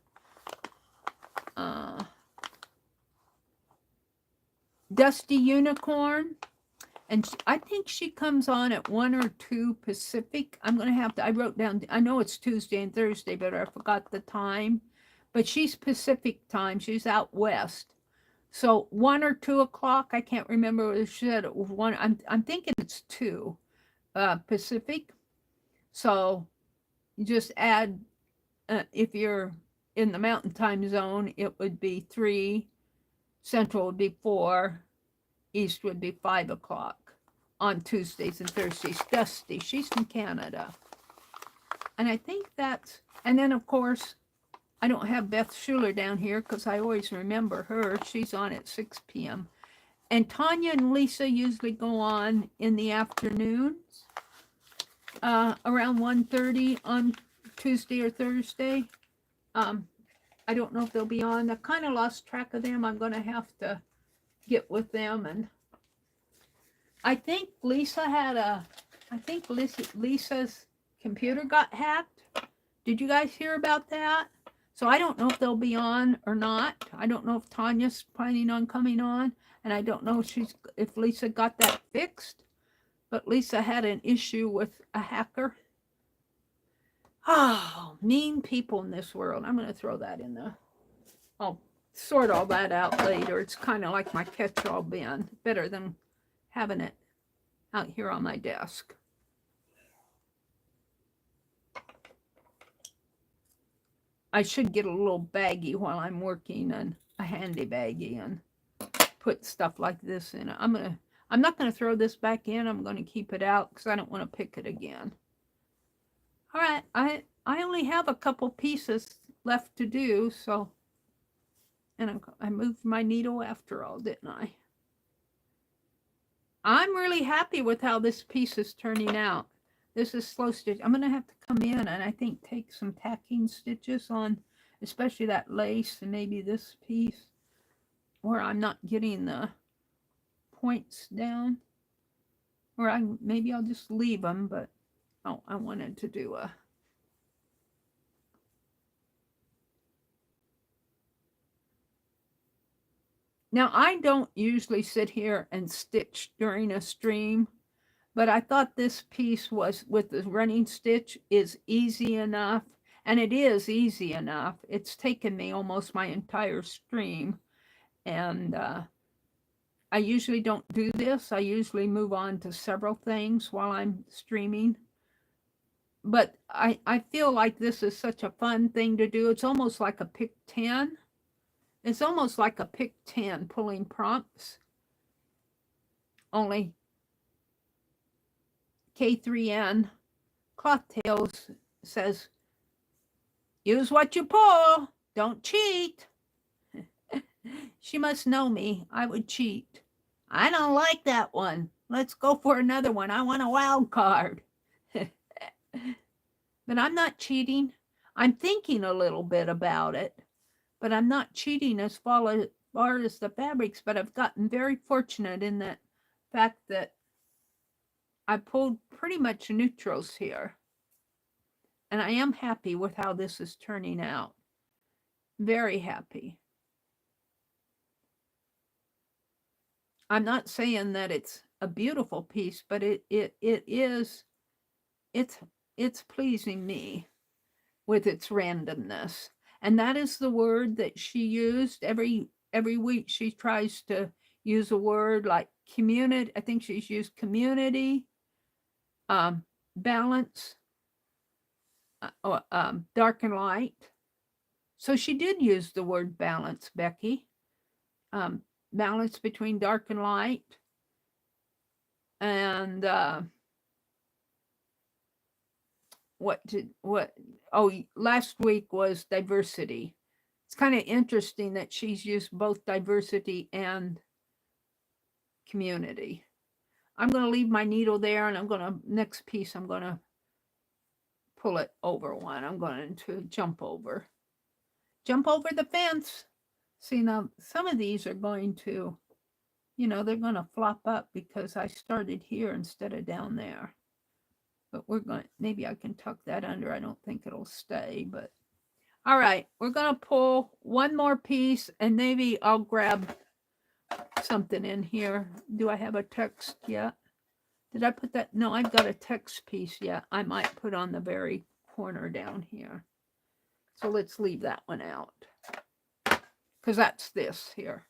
Speaker 1: Dusty Unicorn. And I think she comes on at 1 or 2 Pacific. I'm going to have to, I wrote down, I know it's Tuesday and Thursday, but I forgot the time. But she's Pacific time. She's out west. So 1 or 2 o'clock, I can't remember what she said. It was 1. I'm thinking it's 2 Pacific. So you just add, if you're in the mountain time zone, it would be 3. Central would be 4. East would be 5 o'clock on Tuesdays and Thursdays. Dusty, she's from Canada. And I think that's, and then of course, I don't have Beth Schuler down here because I always remember her. She's on at 6 p.m. And Tanya and Lisa usually go on in the afternoons, around 1:30 on Tuesday or Thursday. I don't know if they'll be on. I kind of lost track of them. I'm going to have to get with them. And I think Lisa had Lisa's computer got hacked. Did you guys hear about that? So I don't know if they'll be on or not. I don't know if Tanya's planning on coming on, and I don't know if Lisa got that fixed. But Lisa had an issue with a hacker. Oh, mean people in this world. I'm going to throw that in the, I'll sort all that out later. It's kind of like my catch-all bin. Better than having it out here on my desk. I should get a little baggie while I'm working, and a handy baggie, and put stuff like this in it. I'm not gonna throw this back in. I'm gonna keep it out because I don't want to pick it again. All right, I only have a couple pieces left to do, so, and I moved my needle after all, didn't I? I'm really happy with how this piece is turning out. This is slow stitch. I'm going to have to come in and I think take some tacking stitches on, especially that lace and maybe this piece where I'm not getting the points down. Or maybe I'll just leave them, but oh, I wanted to do a... Now, I don't usually sit here and stitch during a stream, but I thought this piece was, with the running stitch, is easy enough. And it is easy enough. It's taken me almost my entire stream. And I usually don't do this. I usually move on to several things while I'm streaming. But I feel like this is such a fun thing to do. It's almost like a pick 10. It's almost like a pick 10 pulling prompts. Only K3N Cloth Tales says, use what you pull, don't cheat. She must know me. I would cheat. I don't like that one. Let's go for another one. I want a wild card. But I'm not cheating. I'm thinking a little bit about it, but I'm not cheating as far as the fabrics. But I've gotten very fortunate in that fact that I pulled pretty much neutrals here. And I am happy with how this is turning out. Very happy. I'm not saying that it's a beautiful piece, but it's pleasing me with its randomness. And that is the word that she used. Every week she tries to use a word like community. I think she's used community, balance, dark and light. So she did use the word balance, Becky. Balance between dark and light. And last week was diversity. It's kind of interesting that she's used both diversity and community. I'm going to leave my needle there, and next piece, I'm going to pull it over one. I'm going to jump over the fence. See, now some of these are going to, they're going to flop up because I started here instead of down there. But maybe I can tuck that under. I don't think it'll stay, but all right, we're going to pull one more piece, and maybe I'll grab something in here. Do I have a text yet? Did I put that? No, I've got a text piece yet. I might put on the very corner down here. So let's leave that one out, because that's this here.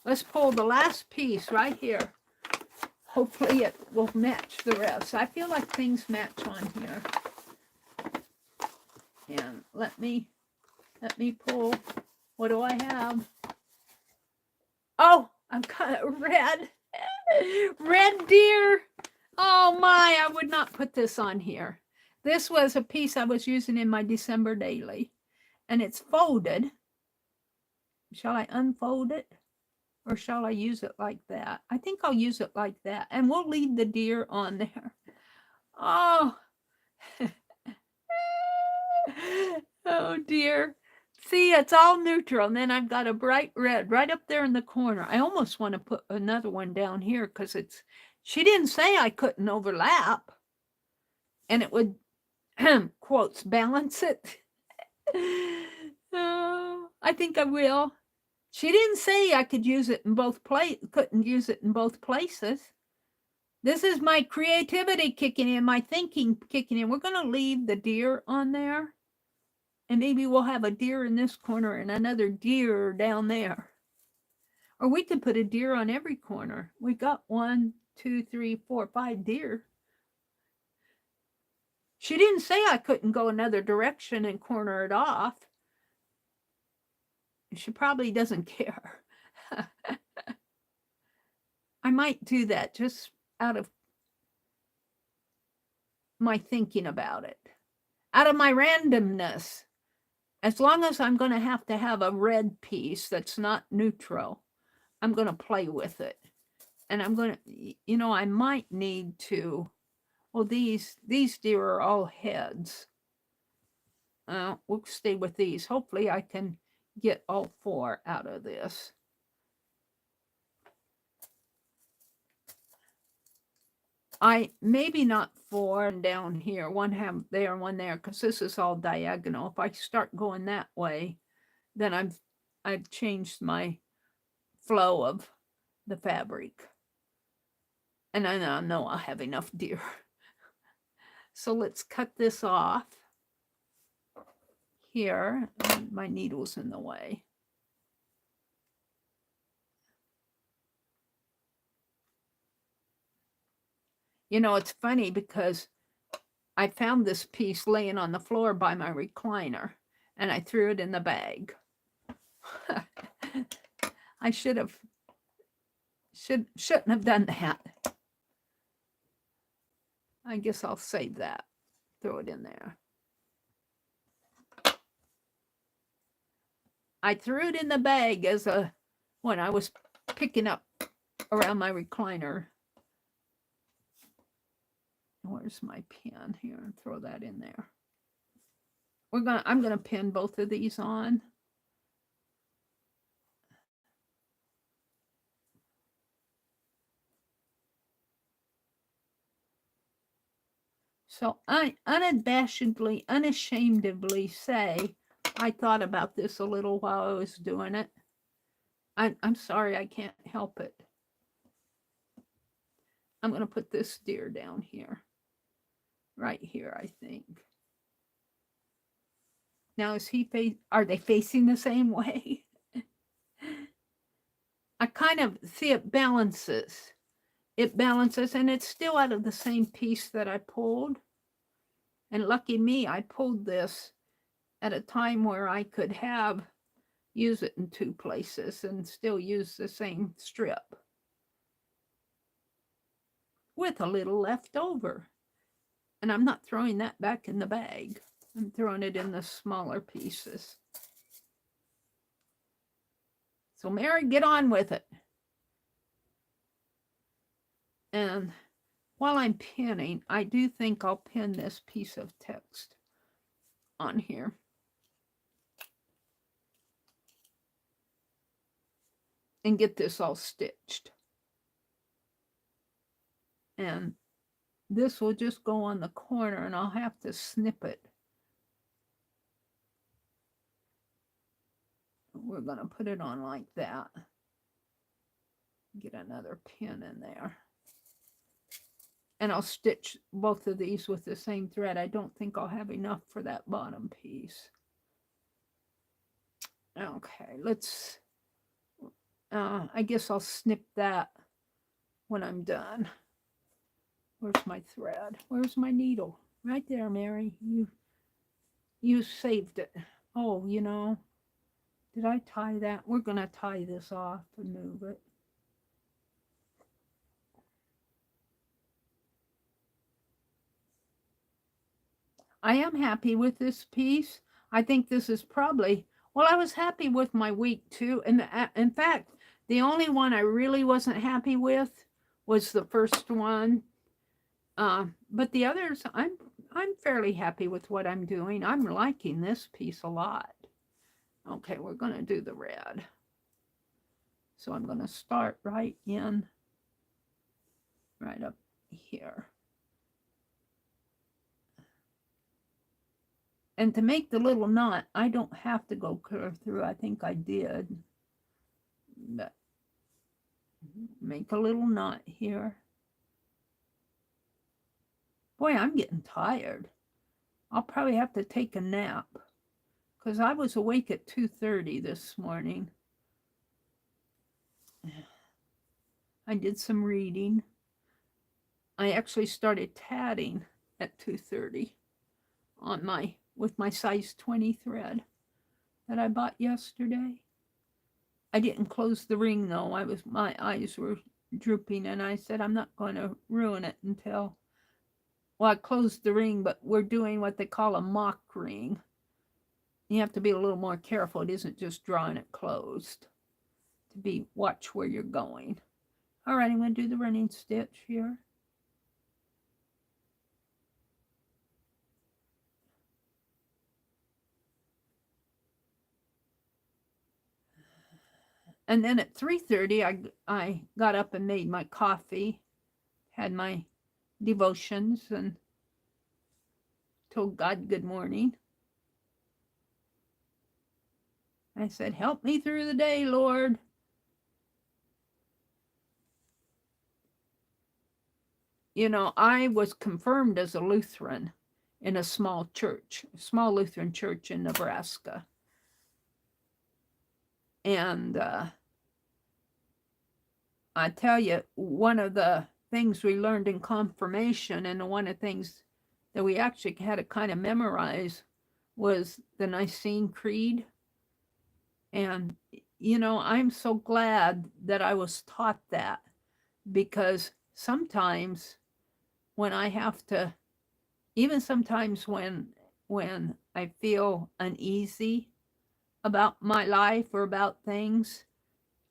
Speaker 1: Let's pull the last piece right here. Hopefully it will match the rest. I feel like things match on here. And let me pull. What do I have? Oh, I've got a red deer. Oh my, I would not put this on here. This was a piece I was using in my December daily, and it's folded. Shall I unfold it, or shall I use it like that? I think I'll use it like that, and we'll leave the deer on there. Oh, oh dear. See, it's all neutral, and then I've got a bright red right up there in the corner. I almost want to put another one down here because she didn't say I couldn't overlap, and it would, quotes, balance it. I think I will. She didn't say I could use it in couldn't use it in both places. This is my creativity kicking in, my thinking kicking in. We're going to leave the deer on there. And maybe we'll have a deer in this corner and another deer down there. Or we could put a deer on every corner. We got 1, 2, 3, 4, 5 deer. She didn't say I couldn't go another direction and corner it off. She probably doesn't care. I might do that just out of my thinking about it. Out of my randomness. As long as I'm going to have a red piece that's not neutral, I'm going to play with it. And I'm going to, I might need to, well, these deer are all heads. We'll stay with these. Hopefully I can get all 4 out of this. Maybe not 4 down here, one have there and one there, because this is all diagonal. If I start going that way, then I've changed my flow of the fabric. And I know I'll have enough deer. So let's cut this off here. My needle's in the way. It's funny because I found this piece laying on the floor by my recliner, and I threw it in the bag. I shouldn't have done that. I guess I'll save that. Throw it in there. I threw it in the bag when I was picking up around my recliner. Where's my pen here? And throw that in there. I'm gonna pin both of these on. So I unashamedly say I thought about this a little while I was doing it. I'm sorry, I can't help it. I'm going to put this deer down here. Right here, I think. Now, are they facing the same way? I kind of see it balances. It balances, and it's still out of the same piece that I pulled. And lucky me, I pulled this at a time where I could use it in 2 places and still use the same strip with a little left over. And I'm not throwing that back in the bag. I'm throwing it in the smaller pieces. So Meri, get on with it. And while I'm pinning, I do think I'll pin this piece of text on here. And get this all stitched. And this will just go on the corner and I'll have to snip it. We're going to put it on like that. Get another pin in there. And I'll stitch both of these with the same thread. I don't think I'll have enough for that bottom piece. Okay, let's, I guess I'll snip that when I'm done. Where's my thread? Where's my needle? Right there, Meri. You saved it. Oh, you know, did I tie that? We're going to tie this off and move it. I am happy with this piece. I think this is probably, well, I was happy with my week too. And in fact, the only one I really wasn't happy with was the first one. But the others, I'm fairly happy with what I'm doing. I'm liking this piece a lot. Okay, we're going to do the red. So I'm going to start right up here. And to make the little knot, I don't have to go clear through. I think I did. But make a little knot here. Boy, I'm getting tired. I'll probably have to take a nap because I was awake at 2:30 this morning. I did some reading. I actually started tatting at 2:30 on with my size 20 thread that I bought yesterday. I didn't close the ring though. My eyes were drooping and I said I'm not going to ruin it until, well, I closed the ring, but we're doing what they call a mock ring. You have to be a little more careful. It isn't just drawing it closed. Watch where you're going. All right, I'm going to do the running stitch here. And then at 3:30, I got up and made my coffee, had my devotions, and told God good morning. I said, help me through the day, Lord. You know, I was confirmed as a Lutheran in a small Lutheran church in Nebraska. And I tell you, one of the things we learned in confirmation, and one of the things that we actually had to kind of memorize, was the Nicene Creed. And, you know, I'm so glad that I was taught that, because sometimes when I have to, even sometimes when I feel uneasy about my life or about things,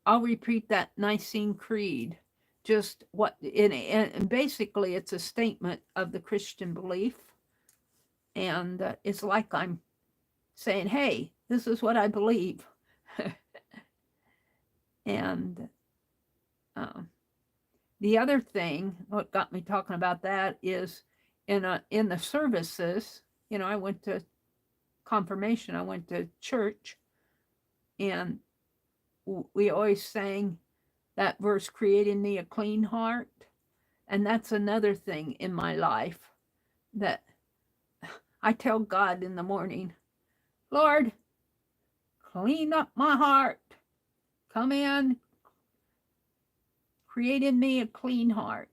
Speaker 1: I'll repeat that Nicene Creed. Just and basically it's a statement of the Christian belief. And it's like I'm saying, hey, this is what I believe. And the other thing, what got me talking about that is in the services, you know, I went to confirmation, I went to church, and we always sang that verse, create in me a clean heart. And that's another thing in my life that I tell God in the morning, Lord, clean up my heart. Come in, create in me a clean heart.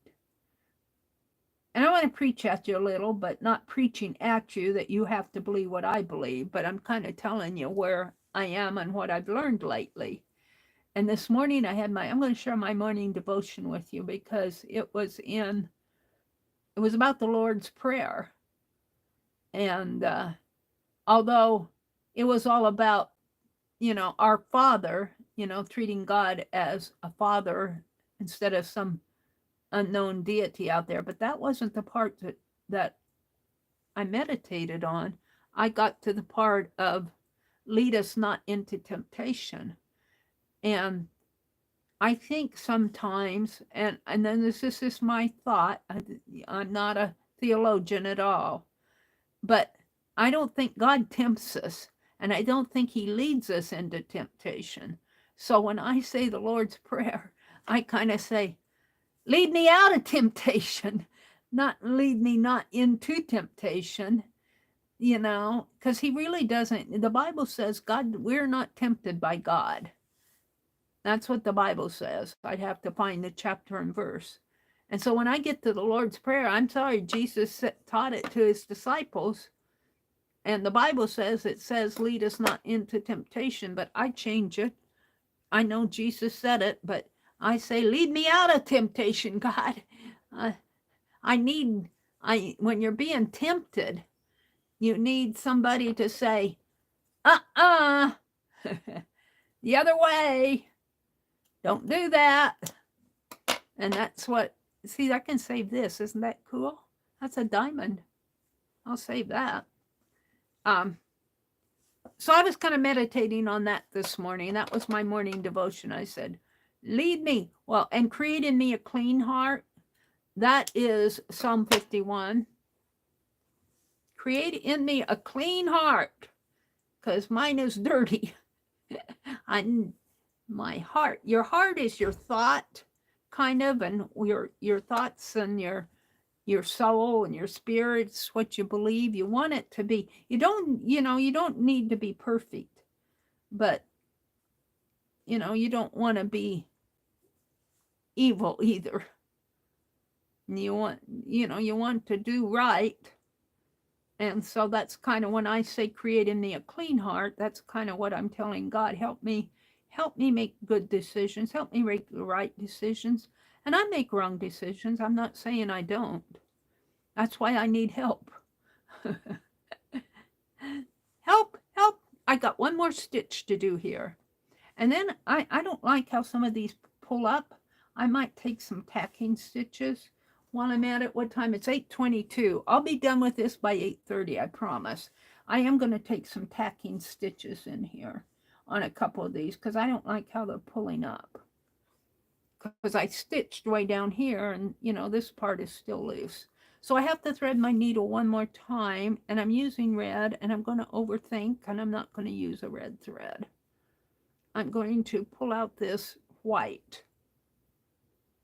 Speaker 1: And I want to preach at you a little, but not preaching at you that you have to believe what I believe, but I'm kind of telling you where I am and what I've learned lately. And this morning I'm going to share my morning devotion with you, because it was in it was about the Lord's Prayer. And although it was all about, our Father, treating God as a father instead of some unknown deity out there, but that wasn't the part that I meditated on. I got to the part of lead us not into temptation. And I think sometimes, and then this is my thought, I'm not a theologian at all, but I don't think God tempts us, and I don't think he leads us into temptation. So when I say the Lord's Prayer, I kind of say, lead me out of temptation, not lead me not into temptation, because he really doesn't. The Bible says, God, we're not tempted by God. That's what the Bible says. I'd have to find the chapter and verse. And so when I get to the Lord's Prayer, I'm sorry, Jesus taught it to his disciples. And the Bible says, lead us not into temptation, but I change it. I know Jesus said it, but I say, lead me out of temptation, God. When you're being tempted, you need somebody to say, the other way. Don't do that. And that's what, see, I can save this. Isn't that cool? That's a diamond. I'll save that. So I was kind of meditating on that this morning. That was my morning devotion. I said, lead me. Well, and create in me a clean heart. That is Psalm 51. Create in me a clean heart, because mine is dirty. My heart, your heart is your thought, kind of, and your thoughts and your soul and your spirit's what you believe. You want it to be. You don't need to be perfect, but you don't want to be evil either. You want to do right. And so that's kind of when I say create in me a clean heart, that's kind of what I'm telling God. Help me make good decisions. Help me make the right decisions. And I make wrong decisions. I'm not saying I don't. That's why I need help. Help. I got one more stitch to do here. And then I don't like how some of these pull up. I might take some tacking stitches while I'm at it. What time? It's 8:22. I'll be done with this by 8:30, I promise. I am going to take some tacking stitches in here on a couple of these because I don't like how they're pulling up. Because I stitched way down here and, this part is still loose. So I have to thread my needle one more time, and I'm using red, and I'm going to overthink, and I'm not going to use a red thread. I'm going to pull out this white,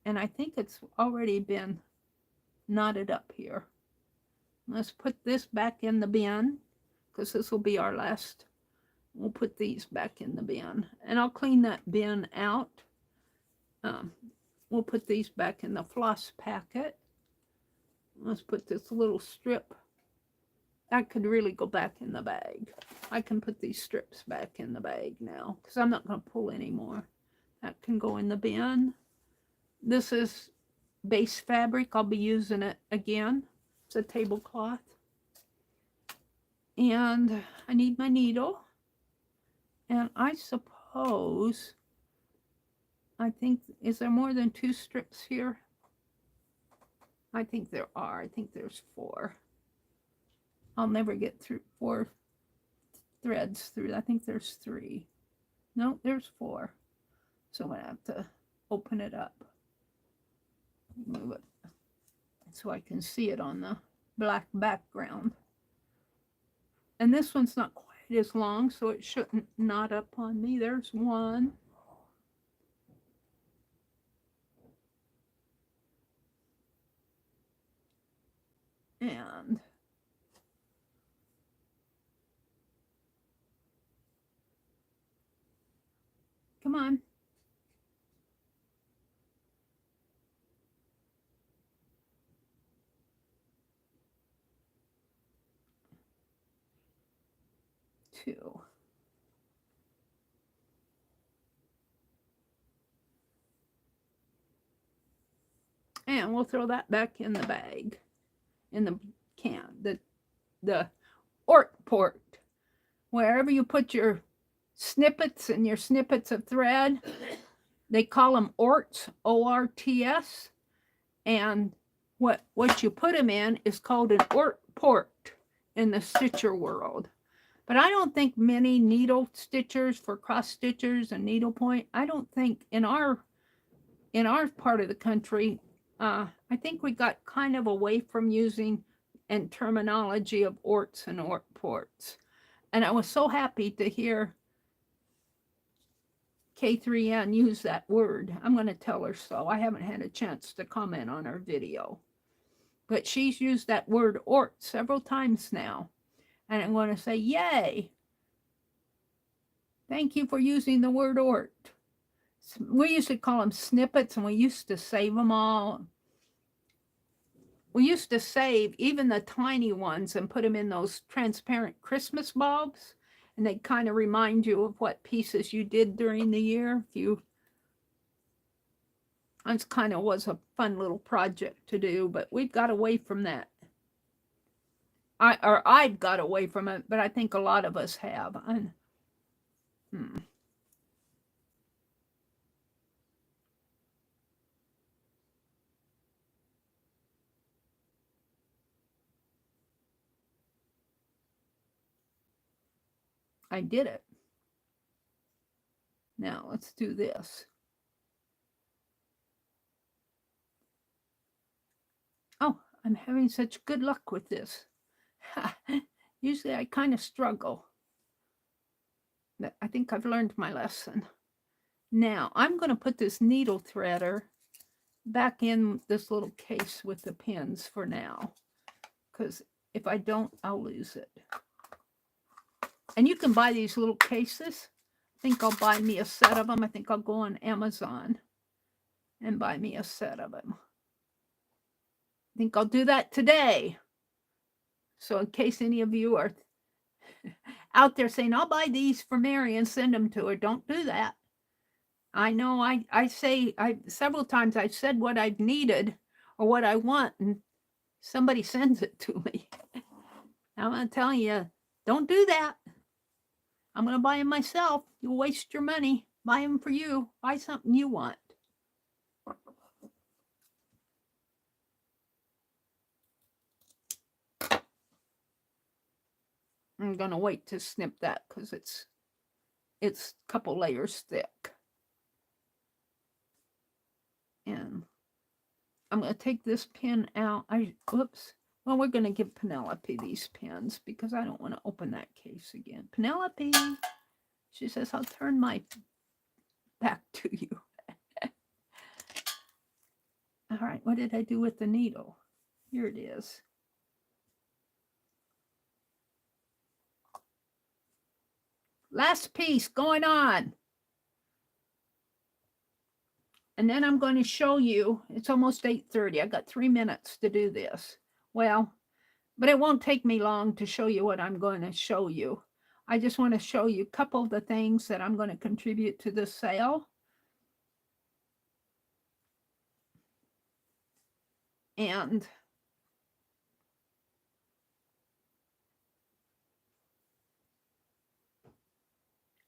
Speaker 1: and I think it's already been knotted up here. Let's put this back in the bin, because this will be our last. We'll put these back in the bin, and I'll clean that bin out. We'll put these back in the floss packet. Let's put this little strip. That could really go back in the bag. I can put these strips back in the bag now because I'm not going to pull anymore. That can go in the bin. This is base fabric. I'll be using it again. It's a tablecloth. And I need my needle. And I suppose, I think, is there more than 2 strips here? I think there are. I think there's 4. I'll never get through 4 threads through. I think there's 3. No, there's 4. So I'm going to have to open it up. Move it so I can see it on the black background. And this one's not quite as long, so it shouldn't knot up on me. There's 1. And come on. Two. And we'll throw that back in the bag. in the can, the ort port. Wherever you put your snippets and your snippets of thread, they call them orts, O-R-T-S. And what you put them in is called an ort port in the stitcher world. But I don't think many needle stitchers for cross stitchers and needlepoint, I don't think in our part of the country, I think we got kind of away from using and terminology of orts and ort ports. And I was so happy to hear K3N use that word. I'm going to tell her so. I haven't had a chance to comment on her video. But she's used that word ort several times now. And I'm going to say, yay. Thank you for using the word ort. We used to call them snippets, and we used to save them all. We used to save even the tiny ones and put them in those transparent Christmas bulbs, and they kind of remind you of what pieces you did during the year. It kind of was a fun little project to do, but we've got away from that. I've got away from it, but I think a lot of us have. I did it. Now let's do this. Oh, I'm having such good luck with this. Usually I kind of struggle. But I think I've learned my lesson. Now I'm going to put this needle threader back in this little case with the pins for now, because if I don't, I'll lose it. And you can buy these little cases. I think I'll buy me a set of them. I think I'll go on Amazon and buy me a set of them. I think I'll do that today. So in case any of you are out there saying, I'll buy these for Meri and send them to her, don't do that. I know I say, several times I've said what I've needed or what I want, and somebody sends it to me. I'm going to tell you, don't do that. I'm going to buy them myself. You'll waste your money. Buy them for you. Buy something you want. I'm going to wait to snip that because it's a couple layers thick. And I'm going to take this pin out. Whoops. Well, we're going to give Penelope these pins because I don't want to open that case again. Penelope, she says, I'll turn my back to you. All right, what did I do with the needle? Here it is. Last piece going on. And then I'm going to show you, it's almost 8:30. I got 3 minutes to do this. Well, but it won't take me long to show you what I'm going to show you. I just want to show you a couple of the things that I'm going to contribute to the sale. And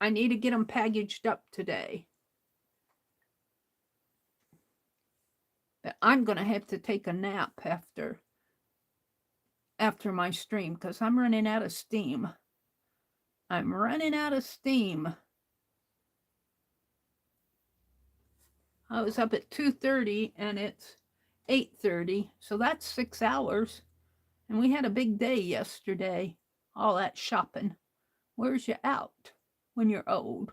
Speaker 1: I need to get them packaged up today. But I'm going to have to take a nap after my stream because I'm running out of steam. I'm running out of steam. I was up at 2:30 and it's 8:30, so that's 6 hours. And we had a big day yesterday, all that shopping. Where's you out when you're old?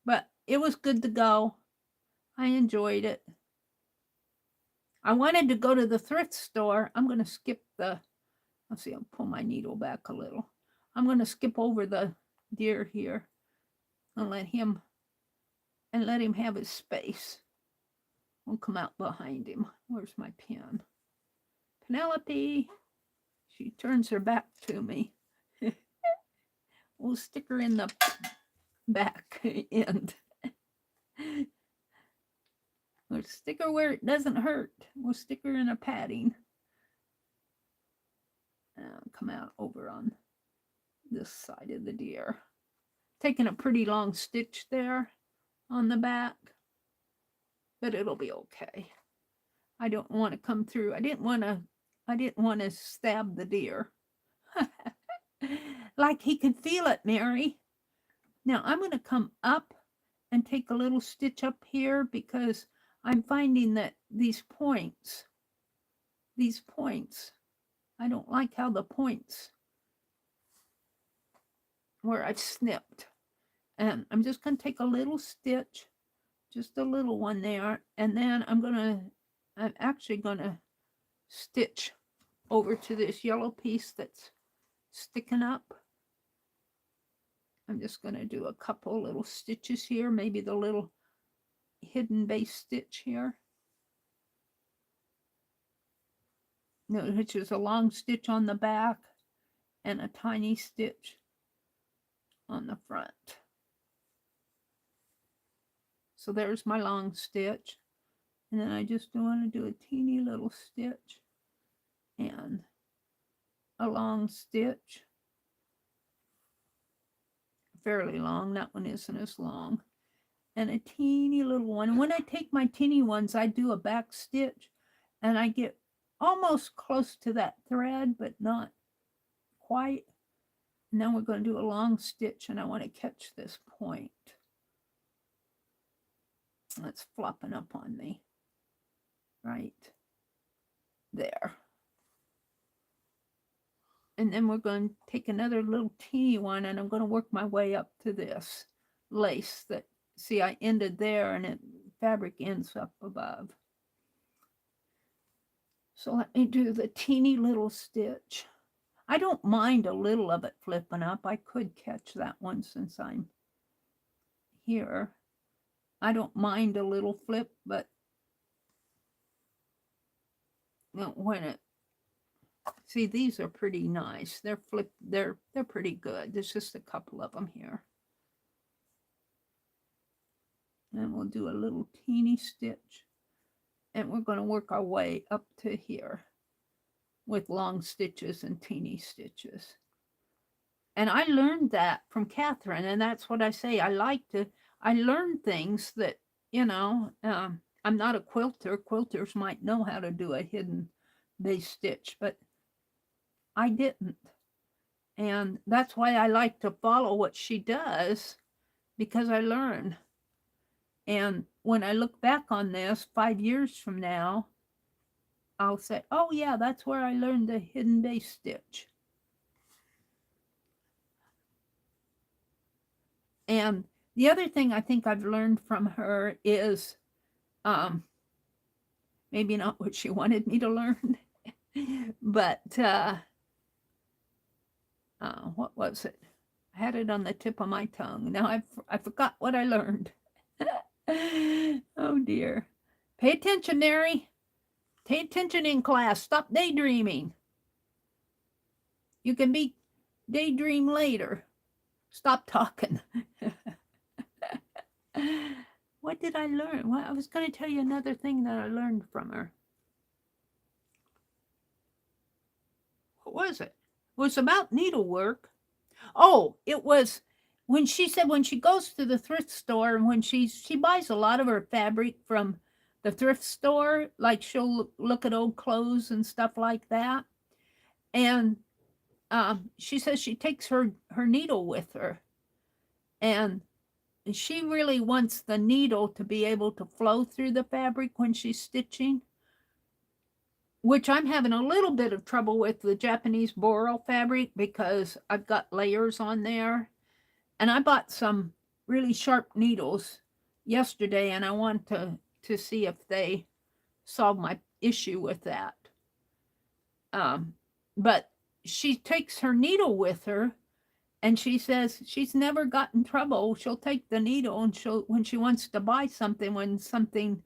Speaker 1: But it was good to go. I enjoyed it. I wanted to go to the thrift store. I'm going to skip let's see, I'll pull my needle back a little. I'm going to skip over the deer here and let him have his space. We'll come out behind him. Where's my pen? Penelope. She turns her back to me. We'll stick her in the back end. We'll stick her where it doesn't hurt. We'll stick her in a padding. Come out over on this side of the deer. Taking a pretty long stitch there on the back, but it'll be okay. I don't want to come through. I didn't want to stab the deer. Like he could feel it, Mary. Now I'm going to come up and take a little stitch up here because I'm finding that these points, I don't like how the points where I've snipped. And I'm just going to take a little stitch, just a little one there, and then I'm actually going to stitch over to this yellow piece that's sticking up. I'm just going to do a couple little stitches here, maybe the little hidden base stitch here. Which is a long stitch on the back and a tiny stitch on the front. So there's my long stitch. And then I just want to do a teeny little stitch and a long stitch. Fairly long. That one isn't as long. And a teeny little one. And when I take my teeny ones, I do a back stitch and I get almost close to that thread, but not quite. And then we're going to do a long stitch and I want to catch this point. That's flopping up on me. Right there. And then we're going to take another little teeny one and I'm going to work my way up to this lace that, see, I ended there and it fabric ends up above. So let me do the teeny little stitch. I don't mind a little of it flipping up. I could catch that one since I'm here. I don't mind a little flip, but when it, see, these are pretty nice. They're flipped, they're pretty good. There's just a couple of them here. And we'll do a little teeny stitch. And we're going to work our way up to here with long stitches and teeny stitches. And I learned that from Catherine, and that's what I say. I learn things that, you know, I'm not a quilter. Quilters might know how to do a hidden base stitch, but I didn't. And that's why I like to follow what she does, because I learn. And when I look back on this 5 years from now, I'll say, oh yeah, that's where I learned the hidden base stitch. And the other thing I think I've learned from her is maybe not what she wanted me to learn, but what was it? I had it on the tip of my tongue. Now I forgot what I learned. Oh dear. Pay attention, Mary. Pay attention in class. Stop daydreaming. You can be daydream later. Stop talking. What did I learn? Well, I was going to tell you another thing that I learned from her. What was it? It was about needlework. Oh, it was when she said when she goes to the thrift store and when she buys a lot of her fabric from the thrift store, like she'll look at old clothes and stuff like that. And she says she takes her needle with her. And she really wants the needle to be able to flow through the fabric when she's stitching, which I'm having a little bit of trouble with the Japanese boral fabric because I've got layers on there. And I bought some really sharp needles yesterday, and I want to see if they solve my issue with that. But she takes her needle with her, and she says she's never gotten trouble. She'll take the needle, and when she wants to buy something, when something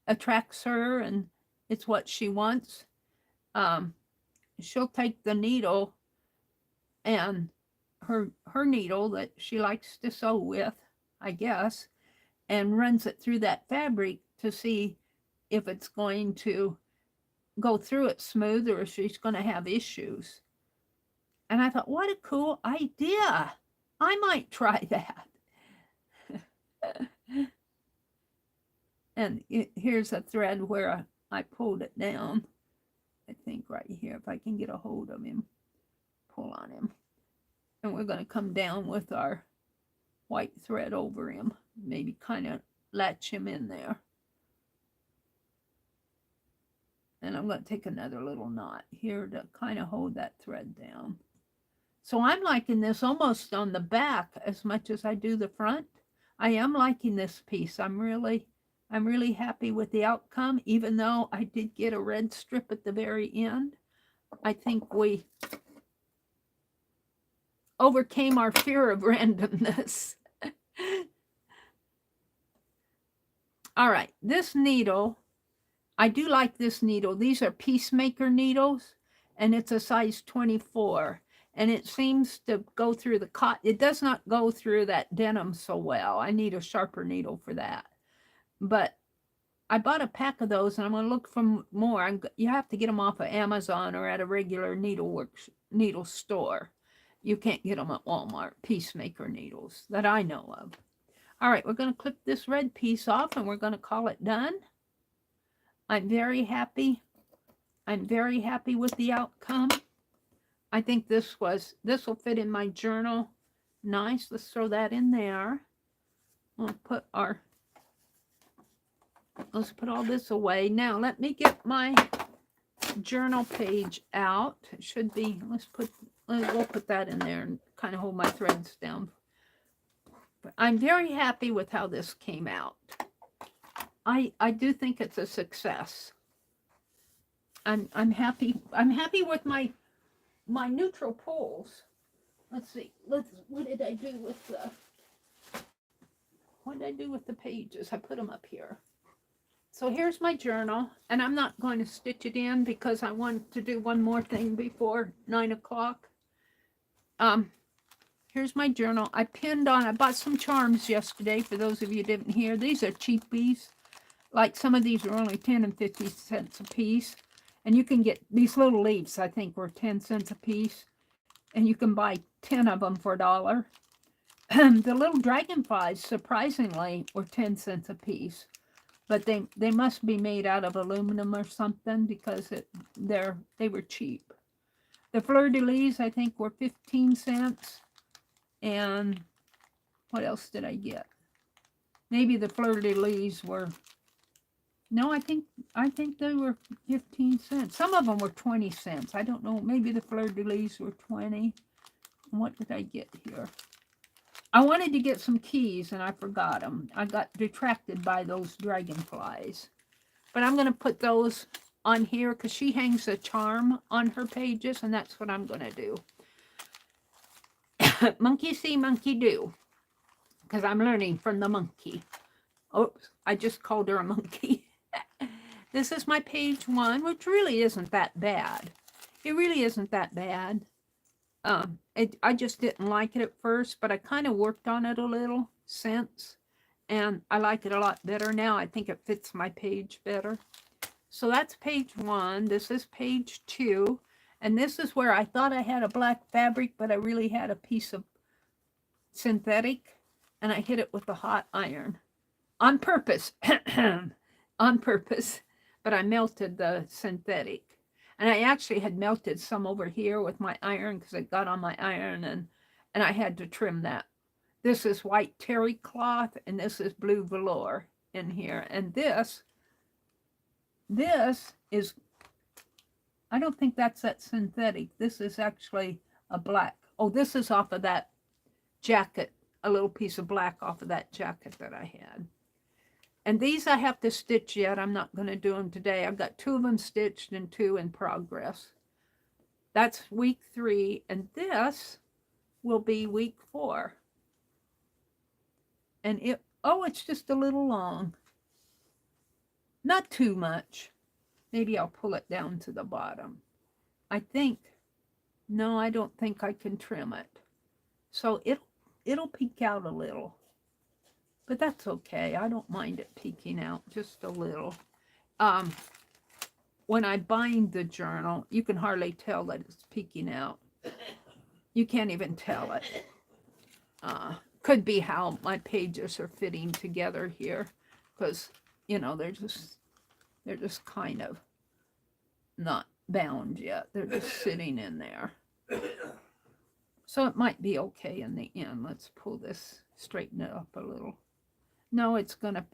Speaker 1: attracts her and it's what she wants, she'll take the needle, and her needle that she likes to sew with, I guess, and runs it through that fabric to see if it's going to go through it smooth or if she's going to have issues. And I thought, what a cool idea. I might try that. And here's a thread where I pulled it down. I think right here, if I can get a hold of him, pull on him. And we're going to come down with our white thread over him, maybe kind of latch him in there. And I'm going to take another little knot here to kind of hold that thread down. So I'm liking this almost on the back as much as I do the front. I am liking this piece. I'm really happy with the outcome, even though I did get a red strip at the very end. I think we overcame our fear of randomness. All right, this needle, I do like this needle. These are Peacemaker needles, and it's a size 24. And it seems to go through the cotton. It does not go through that denim so well. I need a sharper needle for that. But I bought a pack of those, and I'm going to look for more. You have to get them off of Amazon or at a regular needle store. You can't get them at Walmart, Peacemaker needles that I know of. All right, we're going to clip this red piece off, and we're going to call it done. I'm very happy. I'm very happy with the outcome. I think this will fit in my journal. Nice. Let's throw that in there. Let's put all this away. Now let me get my journal page out. It should be, we'll put that in there and kind of hold my threads down. But I'm very happy with how this came out. I do think it's a success. I'm happy. I'm happy with my neutral poles. Let's see. What did I do with the pages? I put them up here. So here's my journal, and I'm not going to stitch it in because I want to do one more thing before 9 o'clock. Here's my journal. I bought some charms yesterday for those of you who didn't hear. These are cheapies. Like some of these are only 10 and 50 cents a piece. And you can get these little leaves, I think, were 10 cents a piece. And you can buy 10 of them for $1. The little dragonflies, surprisingly, were 10 cents a piece. But they must be made out of aluminum or something because they were cheap. The fleur-de-lis, I think, were 15 cents. And what else did I get? Maybe the fleur-de-lis were... No, I think they were 15 cents. Some of them were 20 cents. I don't know. Maybe the fleur-de-lis were 20. And what did I get here? I wanted to get some keys, and I forgot them. I got detracted by those dragonflies. But I'm going to put those on here because she hangs a charm on her pages, and that's what I'm going to do. Monkey see, monkey do. Because I'm learning from the monkey. Oops, I just called her a monkey. This is my page 1, which really isn't that bad. It really isn't that bad. I just didn't like it at first, but I kind of worked on it a little since, and I like it a lot better now. I think it fits my page better. So that's page 1. This is page 2, and this is where I thought I had a black fabric, but I really had a piece of synthetic, and I hit it with a hot iron on purpose. On purpose. But I melted the synthetic. And I actually had melted some over here with my iron because it got on my iron, and I had to trim that. This is white terry cloth, and this is blue velour in here. And this is, I don't think that's that synthetic. This is actually a black. Oh, this is off of that jacket, a little piece of black off of that jacket that I had. And these I have to stitch yet. I'm not going to do them today. I've got 2 of them stitched and 2 in progress. That's week 3. And this will be week 4. And it's just a little long. Not too much. Maybe I'll pull it down to the bottom. I don't think I can trim it. So it'll peek out a little. but that's okay. I don't mind it peeking out just a little. When I bind the journal, you can hardly tell that it's peeking out. You can't even tell it. Could be how my pages are fitting together here, because, you know, they're just kind of not bound yet. They're just sitting in there. So it might be okay in the end. Let's pull this, straighten it up a little. No, it's gonna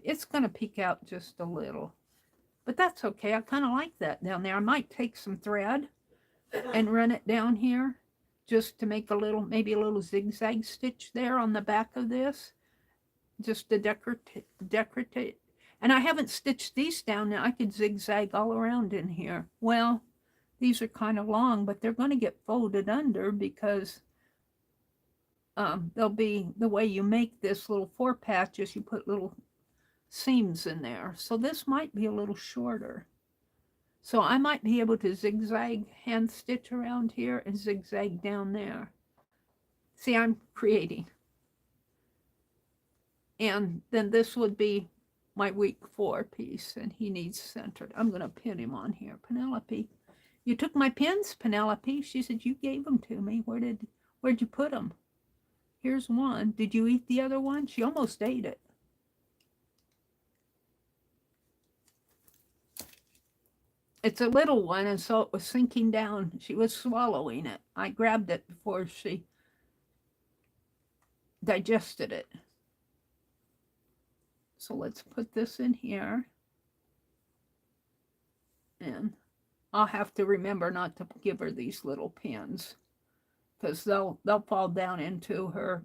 Speaker 1: peek out just a little. But that's okay. I kind of like that down there. I might take some thread and run it down here just to make a little, maybe a little zigzag stitch there on the back of this. Just to decorate. And I haven't stitched these down now. I could zigzag all around in here. Well, these are kind of long, but they're going to get folded under because they'll be, the way you make this little 4 patches, you put little seams in there. So this might be a little shorter. So I might be able to zigzag hand stitch around here and zigzag down there. See, I'm creating. And then this would be my week 4 piece, and he needs centered. I'm going to pin him on here. Penelope, you took my pins, Penelope. She said, you gave them to me. Where'd you put them? Here's one. Did you eat the other one? She almost ate it. It's a little one, and so it was sinking down. She was swallowing it. I grabbed it before she digested it. So let's put this in here. And I'll have to remember not to give her these little pins, because they'll fall down into her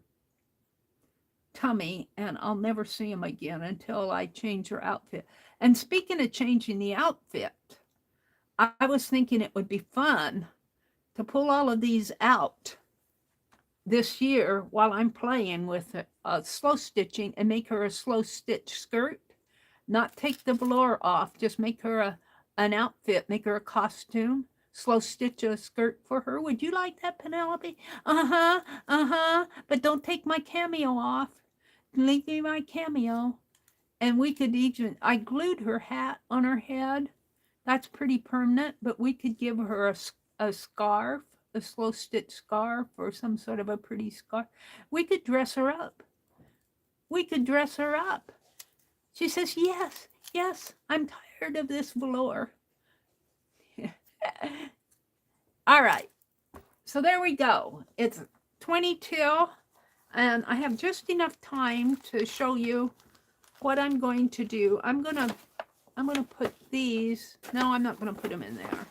Speaker 1: tummy, and I'll never see them again until I change her outfit. And speaking of changing the outfit, I was thinking it would be fun to pull all of these out this year while I'm playing with slow stitching and make her a slow stitch skirt. Not take the velour off, just make her an outfit, make her a costume, slow stitch a skirt for her. Would you like that, Penelope? But don't take my cameo off. Leave me my cameo. And we could even, I glued her hat on her head. That's pretty permanent, but we could give her a scarf, a slow stitch scarf, or some sort of a pretty scarf. We could dress her up. We could dress her up. She says, yes, I'm tired of this velour. All right. So there we go. It's 22, and I have just enough time to show you what I'm going to do. I'm going to put these. No, I'm not going to put them in there.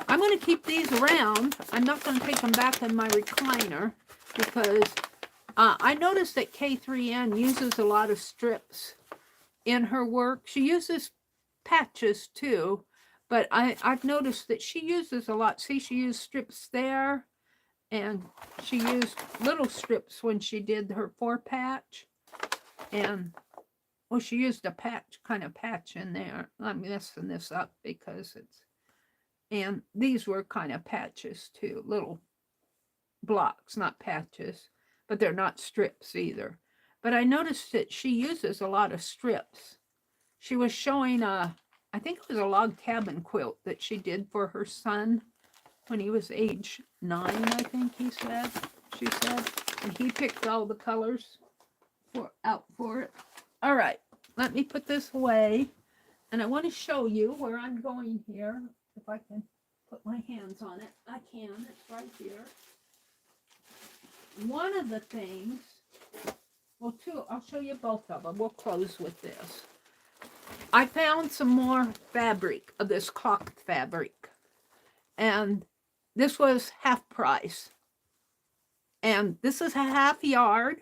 Speaker 1: I'm going to keep these around. I'm not going to take them back in my recliner because I noticed that K3N uses a lot of strips in her work. She uses patches too, but I've noticed that she uses a lot. See, she used strips there, and she used little strips when she did her 4 patch, and well, she used a patch, kind of patch in there. I'm messing this up because it's, and these were kind of patches too, little blocks, not patches, but they're not strips either. But I noticed that she uses a lot of strips. She was showing I think it was a log cabin quilt that she did for her son when he was age 9, I think she said. And he picked all the colors out for it. All right, let me put this away. And I want to show you where I'm going here. If I can put my hands on it. I can. It's right here. One of the things, well, two, I'll show you both of them. We'll close with this. I found some more fabric of this cloth fabric. And this was half price. And this is a half yard.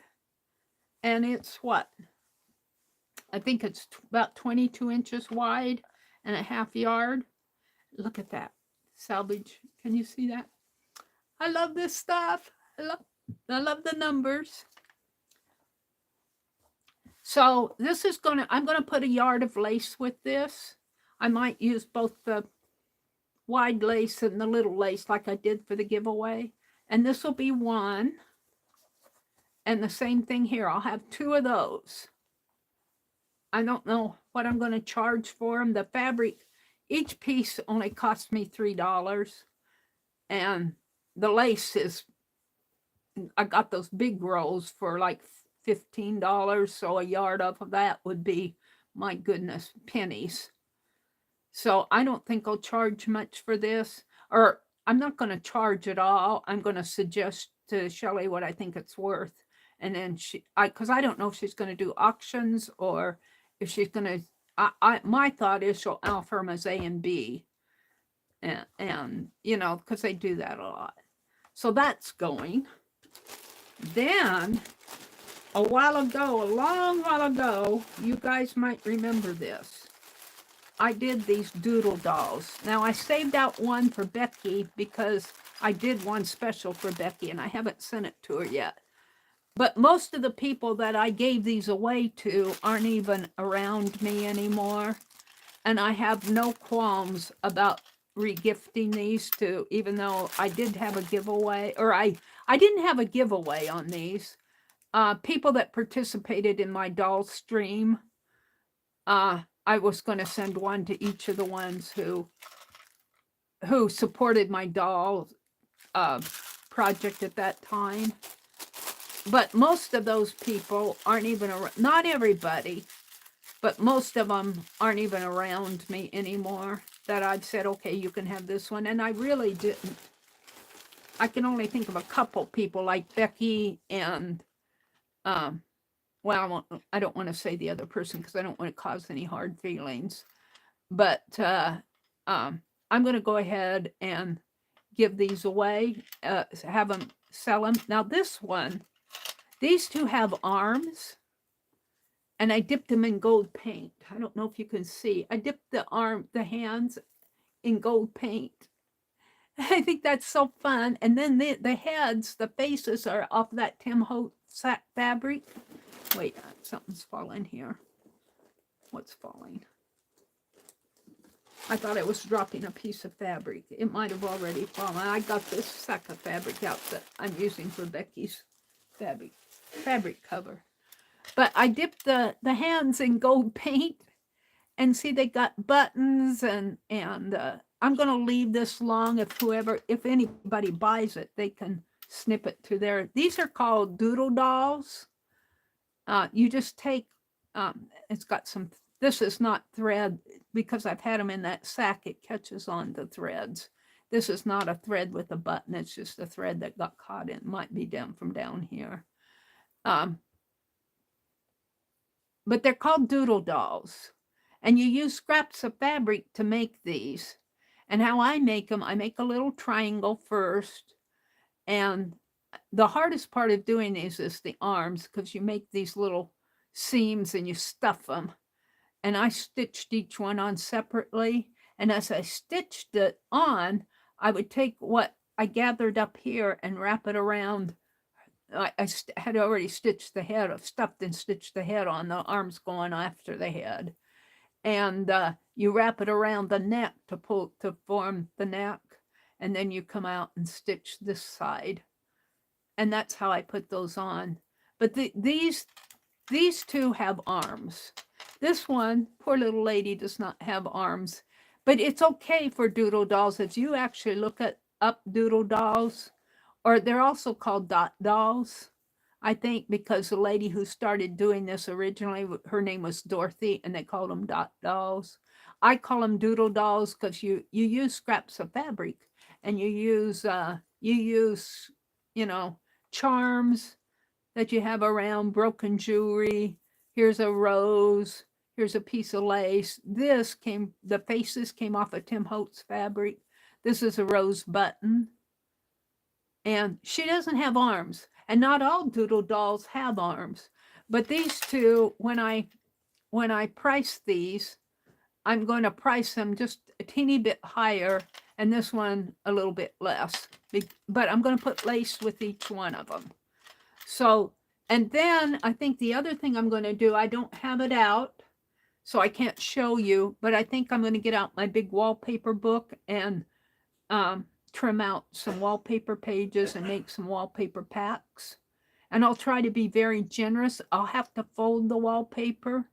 Speaker 1: And it's what? I think it's about 22 inches wide and a half yard. Look at that. Salvage. Can you see that? I love this stuff. I love the numbers. So this is I'm going to put a yard of lace with this. I might use both the wide lace and the little lace like I did for the giveaway. And this will be one. And the same thing here. I'll have 2 of those. I don't know what I'm going to charge for them. The fabric, each piece only cost me $3. And the lace is, I got those big rolls for like $15. So a yard of that would be, my goodness, pennies. So I don't think I'll charge much for this, or I'm not going to charge at all. I'm going to suggest to Shelley what I think it's worth. And then because I don't know if she's going to do auctions or if she's going to, my thought is she'll offer them as A and B. And you know, because they do that a lot. So that's going. Then a while ago, a long while ago, you guys might remember this. I did these doodle dolls. Now I saved out one for Becky because I did one special for Becky and I haven't sent it to her yet. But most of the people that I gave these away to aren't even around me anymore. And I have no qualms about regifting these to, even though I did have a giveaway, or I didn't have a giveaway on these. People that participated in my doll stream, I was going to send one to each of the ones who supported my doll project at that time. But most of those people aren't even around, not everybody, but most of them aren't even around me anymore that I've said, okay, you can have this one. And I really didn't. I can only think of a couple people like Becky and, well, I don't want to say the other person because I don't want to cause any hard feelings. But I'm going to go ahead and give these away, have them sell them. Now this one, these two have arms, and I dipped them in gold paint. I don't know if you can see. I dipped the hands in gold paint. I think that's so fun. And then the heads, the faces are off that Tim Holtz fabric. Wait, something's falling here. What's falling? I thought I was dropping a piece of fabric. It might have already fallen. I got this sack of fabric out that I'm using for Becky's fabric cover. But I dipped the hands in gold paint, and see they got buttons, and I'm going to leave this long. If anybody buys it, they can snip it to their. These are called doodle dolls. You just take, it's got some, this is not thread because I've had them in that sack. It catches on the threads. This is not a thread with a button. It's just a thread that got caught in. It might be down from down here. But they're called doodle dolls. And you use scraps of fabric to make these. And how I make them, I make a little triangle first. And the hardest part of doing these is the arms, because you make these little seams and you stuff them. And I stitched each one on separately. And as I stitched it on, I would take what I gathered up here and wrap it around. I had already stitched the head, stuffed and stitched the head on, the arms going after the head. And you wrap it around the neck to form the neck. And then you come out and stitch this side. And that's how I put those on. But these two have arms. This one, poor little lady, does not have arms. But it's okay for doodle dolls. If you actually look up doodle dolls, or they're also called dot dolls, I think, because the lady who started doing this originally, her name was Dorothy, and they called them dot dolls. I call them doodle dolls because you use scraps of fabric, and you use charms that you have around, broken jewelry. Here's a rose. Here's a piece of lace. The faces came off of Tim Holtz fabric. This is a rose button. And she doesn't have arms. And not all doodle dolls have arms. But these two, when I price these, I'm going to price them just a teeny bit higher, and this one a little bit less. But I'm going to put lace with each one of them. So, and then I think the other thing I'm going to do, I don't have it out, so I can't show you, but I think I'm going to get out my big wallpaper book and trim out some wallpaper pages and make some wallpaper packs. And I'll try to be very generous. I'll have to fold the wallpaper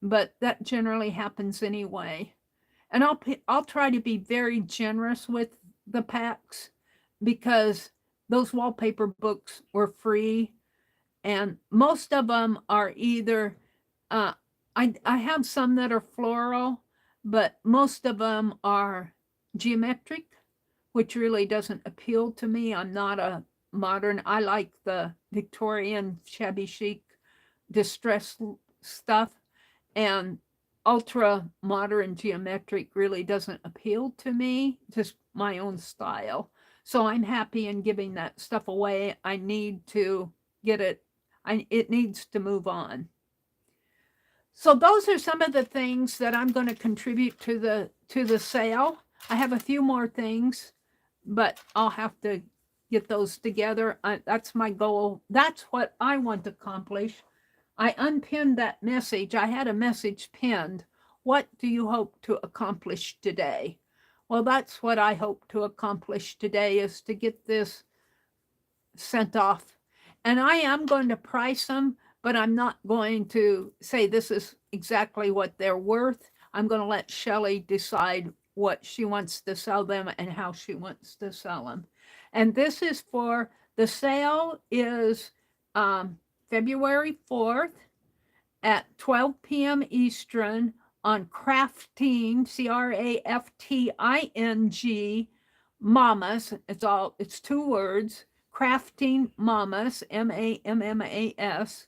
Speaker 1: but that generally happens anyway. And I'll try to be very generous with the packs because those wallpaper books were free, and most of them are either uh, I have some that are floral, but most of them are geometric, which really doesn't appeal to me. I'm not a modern. I like the Victorian shabby chic distress stuff, and ultra modern geometric really doesn't appeal to me, just my own style. So I'm happy in giving that stuff away. I need to get it, it needs to move on. So those are some of the things that I'm going to contribute to the sale. I have a few more things, but I'll have to get those together. That's my goal. That's what I want to accomplish. I unpinned that message. I had a message pinned. What do you hope to accomplish today? Well, that's what I hope to accomplish today, is to get this sent off. And I am going to price them, but I'm not going to say this is exactly what they're worth. I'm going to let Shelley decide what she wants to sell them and how she wants to sell them. And this is for, the sale is February 4th at 12 p.m. Eastern on Crafting, Crafting Mamas. It's two words, Crafting Mamas, Mammas,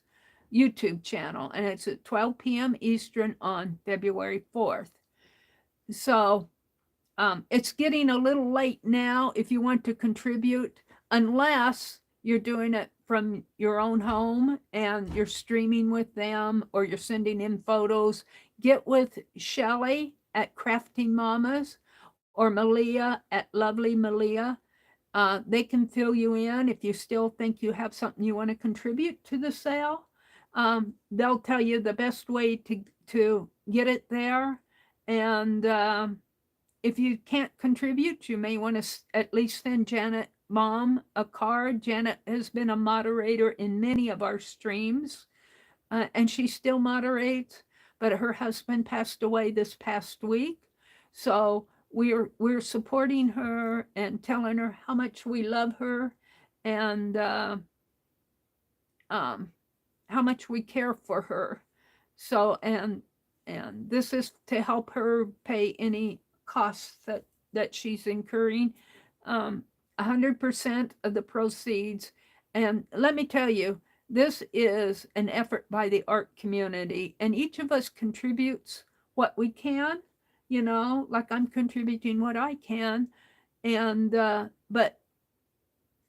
Speaker 1: YouTube channel. And it's at 12 p.m. Eastern on February 4th. So it's getting a little late now if you want to contribute, unless you're doing it from your own home and you're streaming with them, or you're sending in photos. Get with Shelley at Crafting Mamas or Malia at Lovely Malia. They can fill you in if you still think you have something you want to contribute to the sale. They'll tell you the best way to get it there. And if you can't contribute, you may want to at least send Janet Mom a card. Janet has been a moderator in many of our streams, and she still moderates, but her husband passed away this past week. So we're supporting her and telling her how much we love her, and how much we care for her. So and this is to help her pay any costs that she's incurring. 100% of the proceeds. And let me tell you, this is an effort by the art community, and each of us contributes what we can, like I'm contributing what I can. And, but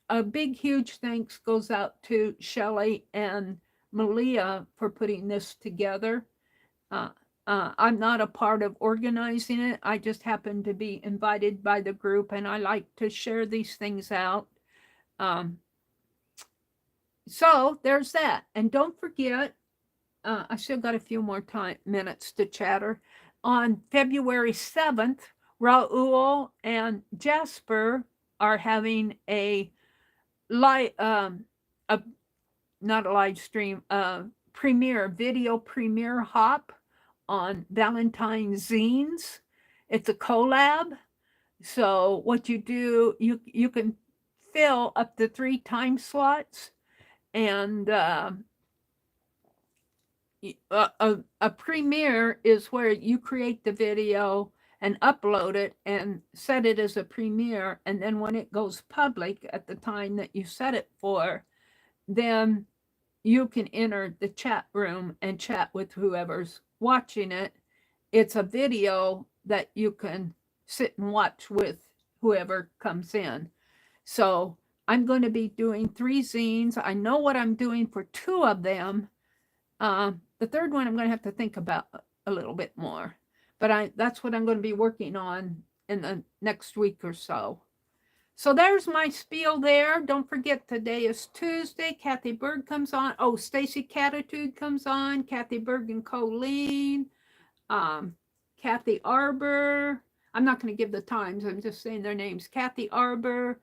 Speaker 1: a big, huge thanks goes out to Shelley and Malia for putting this together. I'm not a part of organizing it. I just happen to be invited by the group, and I like to share these things out. So there's that. And don't forget, I still got a few more minutes to chatter. On February 7th, Raul and Jasper are having not a live stream, video premiere hop on Valentine's zines. It's a collab. So what you do, you can fill up to 3 time slots, and a premiere is where you create the video and upload it and set it as a premiere, and then when it goes public at the time that you set it for, then you can enter the chat room and chat with whoever's watching it. It's a video that you can sit and watch with whoever comes in. So I'm going to be doing 3 zines. I know what I'm doing for 2 of them. The third one I'm going to have to think about a little bit more. But that's what I'm going to be working on in the next week or so. So there's my spiel there. Don't forget, today is Tuesday. Kathy Berg comes on. Oh, Stacy Catitude comes on. Kathy Berg and Colleen. Kathy Arbor. I'm not going to give the times. I'm just saying their names. Kathy Arbor.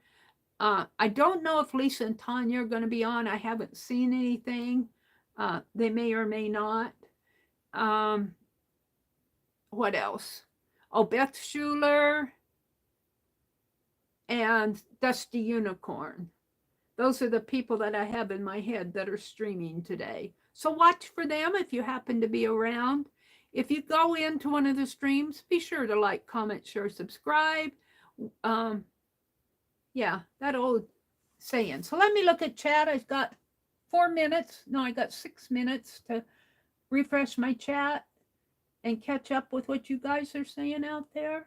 Speaker 1: I don't know if Lisa and Tanya are going to be on. I haven't seen anything. They may or may not. What else? Oh, Beth Schuler and Dusty Unicorn. Those are the people that I have in my head that are streaming today. So watch for them if you happen to be around. If you go into one of the streams, be sure to like, comment, share, subscribe. Yeah, that old saying. So let me look at chat. I've got 4 minutes. No, I got 6 minutes to refresh my chat and catch up with what you guys are saying out there.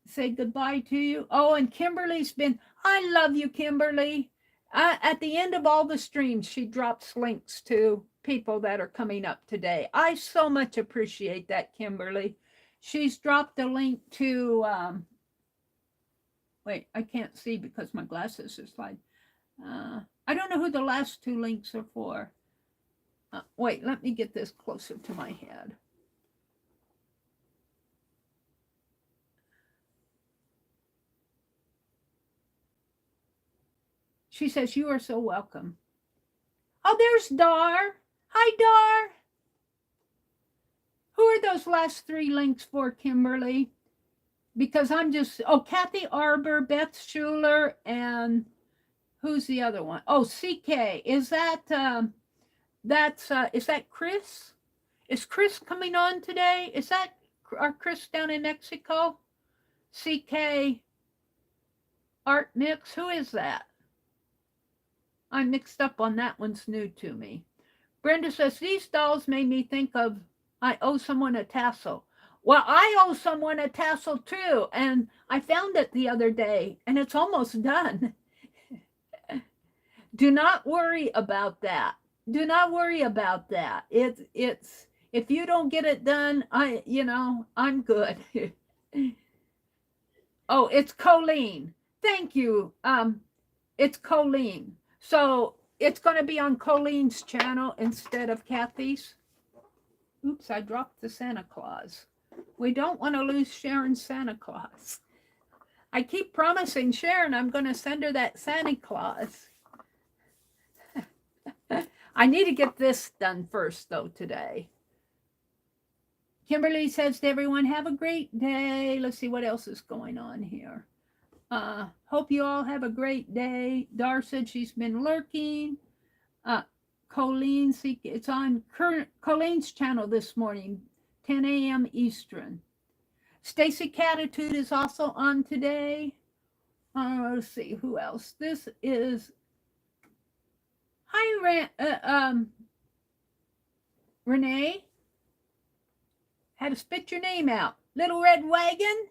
Speaker 1: Say goodbye to you. Oh, and Kimberly's been, I love you, Kimberly. At the end of all the streams, she drops links to people that are coming up today. I so much appreciate that, Kimberly. She's dropped a link to, wait, I can't see because my glasses are slide. I don't know who the last 2 links are for. Wait, let me get this closer to my head. She says, you are so welcome. Oh, there's Dar. Hi, Dar. Who are those last 3 links for, Kimberly? Because I'm just, oh, Kathy Arbor, Beth Schuler, and who's the other one? Oh, CK. Is that, is that Chris? Is Chris coming on today? Is that our Chris down in Mexico? CK Art Mix. Who is that? I'm mixed up on that. One's new to me. Brenda says, these dolls made me think of, I owe someone a tassel. Well, I owe someone a tassel too. And I found it the other day and it's almost done. Do not worry about that. Do not worry about that. It's, if you don't get it done, I'm good. Oh, it's Colleen. Thank you. It's Colleen. So it's going to be on Colleen's channel instead of Kathy's. Oops, I dropped the Santa Claus. We don't want to lose Sharon's Santa Claus. I keep promising Sharon I'm going to send her that Santa Claus. I need to get this done first, though, today. Kimberly says to everyone, have a great day. Let's see what else is going on here. Hope you all have a great day. Dar said she's been lurking. Colleen, it's on Colleen's channel this morning, 10 a.m. Eastern. Stacy Catitude is also on today. Let's see who else. This is hi, Renee. Had to spit your name out. Little Red Wagon.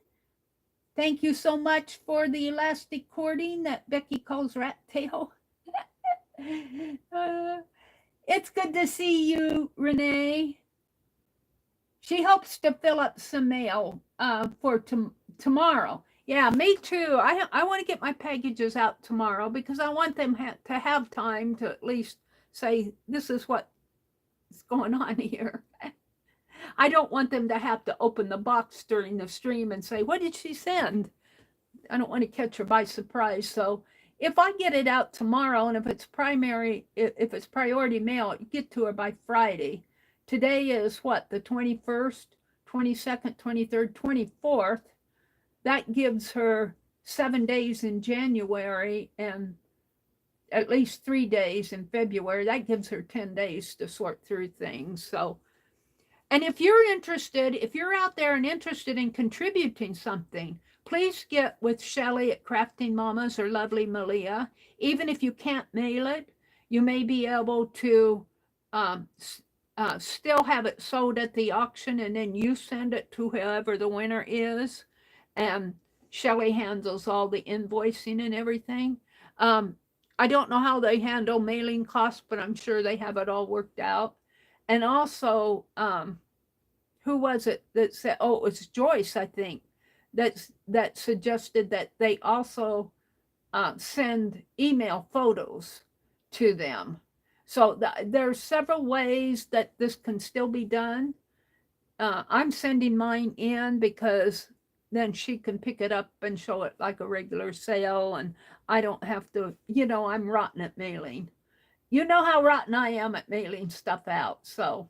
Speaker 1: Thank you so much for the elastic cording that Becky calls rat tail. It's good to see you, Renee. She hopes to fill up some mail for tomorrow. Yeah, me too. I want to get my packages out tomorrow because I want them to have time to at least say, this is what's going on here. I don't want them to have to open the box during the stream and say, what did she send? I don't want to catch her by surprise. So if I get it out tomorrow, and if it's priority mail, get to her by Friday. Today is what, the 21st, 22nd, 23rd, 24th. That gives her 7 days in January and at least 3 days in February. That gives her 10 days to sort through things. So, and if you're interested, if you're out there and interested in contributing something, please get with Shelly at Crafting Mamas or Lovely Malia. Even if you can't mail it, you may be able to still have it sold at the auction, and then you send it to whoever the winner is. And Shelly handles all the invoicing and everything. I don't know how they handle mailing costs, but I'm sure they have it all worked out. And also, who was it that said, oh, it was Joyce, I think, that suggested that they also send email photos to them. So there are several ways that this can still be done. I'm sending mine in because then she can pick it up and show it like a regular sale, and I don't have to, I'm rotten at mailing. You know how rotten I am at mailing stuff out. So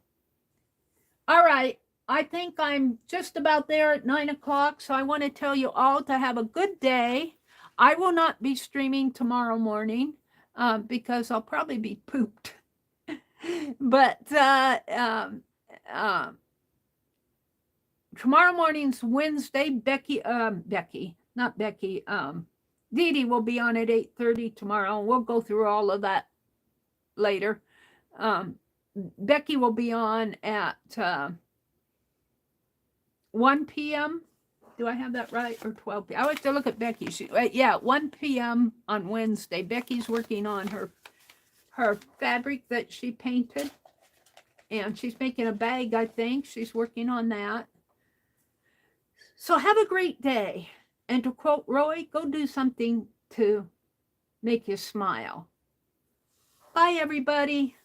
Speaker 1: All right. I think I'm just about there at 9 o'clock. So I want to tell you all to have a good day. I will not be streaming tomorrow morning because I'll probably be pooped. But tomorrow morning's Wednesday. Becky, not Becky. Dee Dee will be on at 8:30 tomorrow. We'll go through all of that later. Becky will be on at 1 p.m. Do I have that right? Or 12 p.m.? I have to look at Becky. Yeah, 1 p.m. on Wednesday. Becky's working on her fabric that she painted. And she's making a bag, I think. She's working on that. So have a great day. And to quote Roy, go do something to make you smile. Bye, everybody.